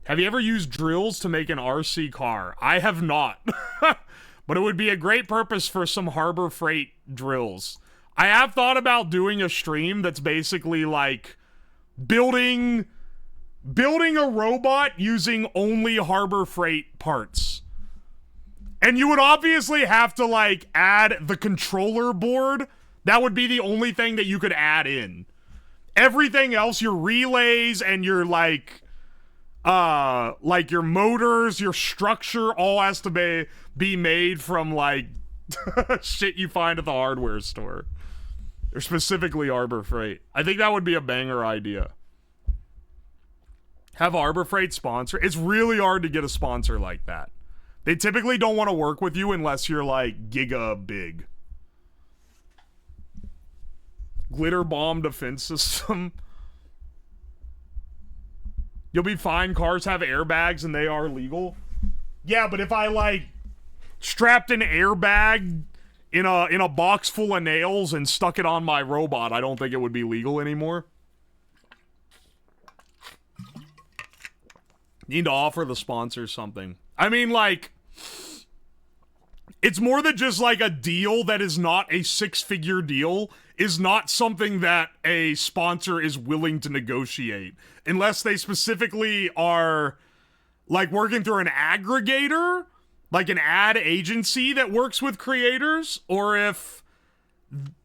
A: Have you ever used drills to make an RC car? I have not. But it would be a great purpose for some Harbor Freight drills. I have thought about doing a stream that's basically like building a robot using only Harbor Freight parts. And you would obviously have to like add the controller board. That would be the only thing that you could add in. Everything else, your relays and your like your motors, your structure, all has to be made from like shit you find at the hardware store. Or specifically Harbor Freight. I think that would be a banger idea. Have Harbor Freight sponsor. It's really hard to get a sponsor like that. They typically don't want to work with you unless you're like giga big. Glitter bomb defense system. You'll be fine. Cars have airbags and they are legal. Yeah, but if I like strapped an airbag in a box full of nails and stuck it on my robot, I don't think it would be legal anymore. Need to offer the sponsor something. I mean, like, It's more than just like a deal that is not a six-figure deal, is not something that a sponsor is willing to negotiate. Unless they specifically are, like, working through an aggregator, like an ad agency that works with creators, or if,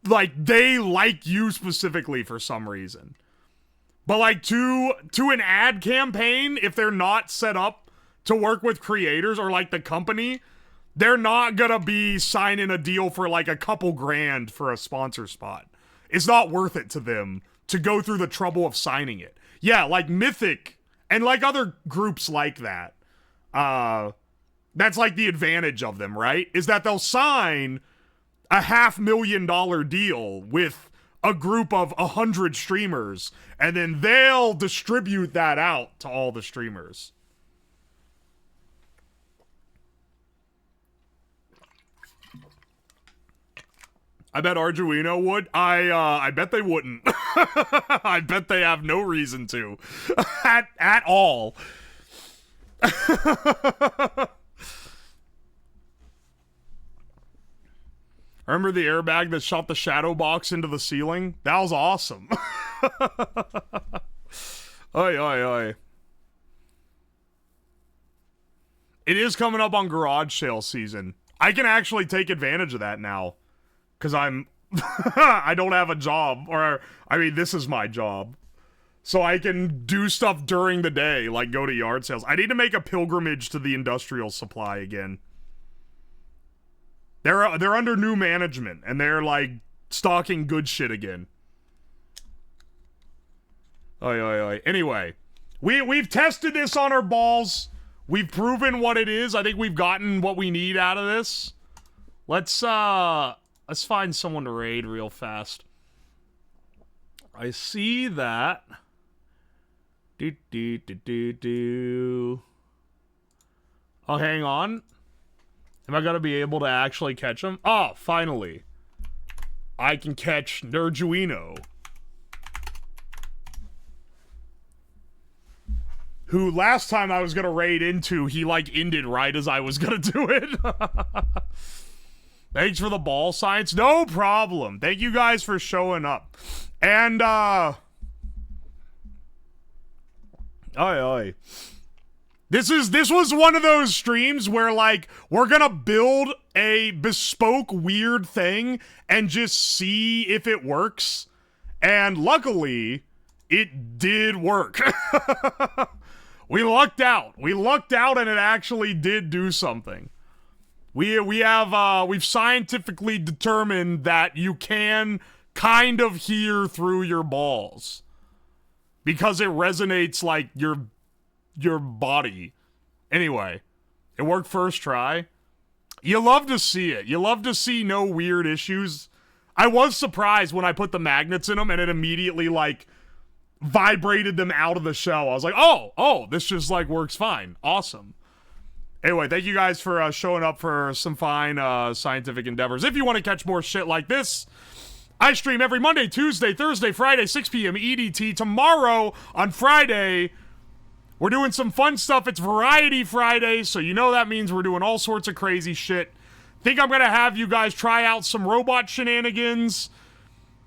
A: like, they like you specifically for some reason. But, like, to an ad campaign, if they're not set up to work with creators or, like, the company, they're not gonna be signing a deal for like a couple grand for a sponsor spot. It's not worth it to them to go through the trouble of signing it. Yeah, like Mythic and like other groups like that. That's like the advantage of them, right? Is that they'll sign a $500,000 deal with a group of 100 streamers, and then they'll distribute that out to all the streamers. I bet Arduino would. I bet they wouldn't. I bet they have no reason to. at all. Remember the airbag that shot the shadow box into the ceiling? That was awesome. Oi, oi, oi. It is coming up on garage sale season. I can actually take advantage of that now. Because I don't have a job, or, I mean, this is my job. So I can do stuff during the day, like go to yard sales. I need to make a pilgrimage to the industrial supply again. They're under new management, and they're, like, stocking good shit again. Oi, oi, oi. Anyway, we've tested this on our balls. We've proven what it is. I think we've gotten what we need out of this. Let's find someone to raid real fast. I see that. Oh, hang on. Am I gonna be able to actually catch him? Oh, finally. I can catch Nerduino. Who last time I was gonna raid into, he like ended right as I was gonna do it. Thanks for the ball science. No problem. Thank you guys for showing up. And, oi, oi. This was one of those streams where, like, we're gonna build a bespoke weird thing and just see if it works. And luckily, it did work. We lucked out. We lucked out and it actually did do something. We've scientifically determined that you can kind of hear through your balls. Because it resonates like your body. Anyway, it worked first try. You love to see it. You love to see no weird issues. I was surprised when I put the magnets in them and it immediately, like, vibrated them out of the shell. I was like, oh, this just, like, works fine. Awesome. Anyway, thank you guys for showing up for some fine scientific endeavors. If you want to catch more shit like this, I stream every Monday, Tuesday, Thursday, Friday, 6 p.m. EDT. Tomorrow, on Friday, we're doing some fun stuff. It's Variety Friday, so you know that means we're doing all sorts of crazy shit. Think I'm going to have you guys try out some robot shenanigans.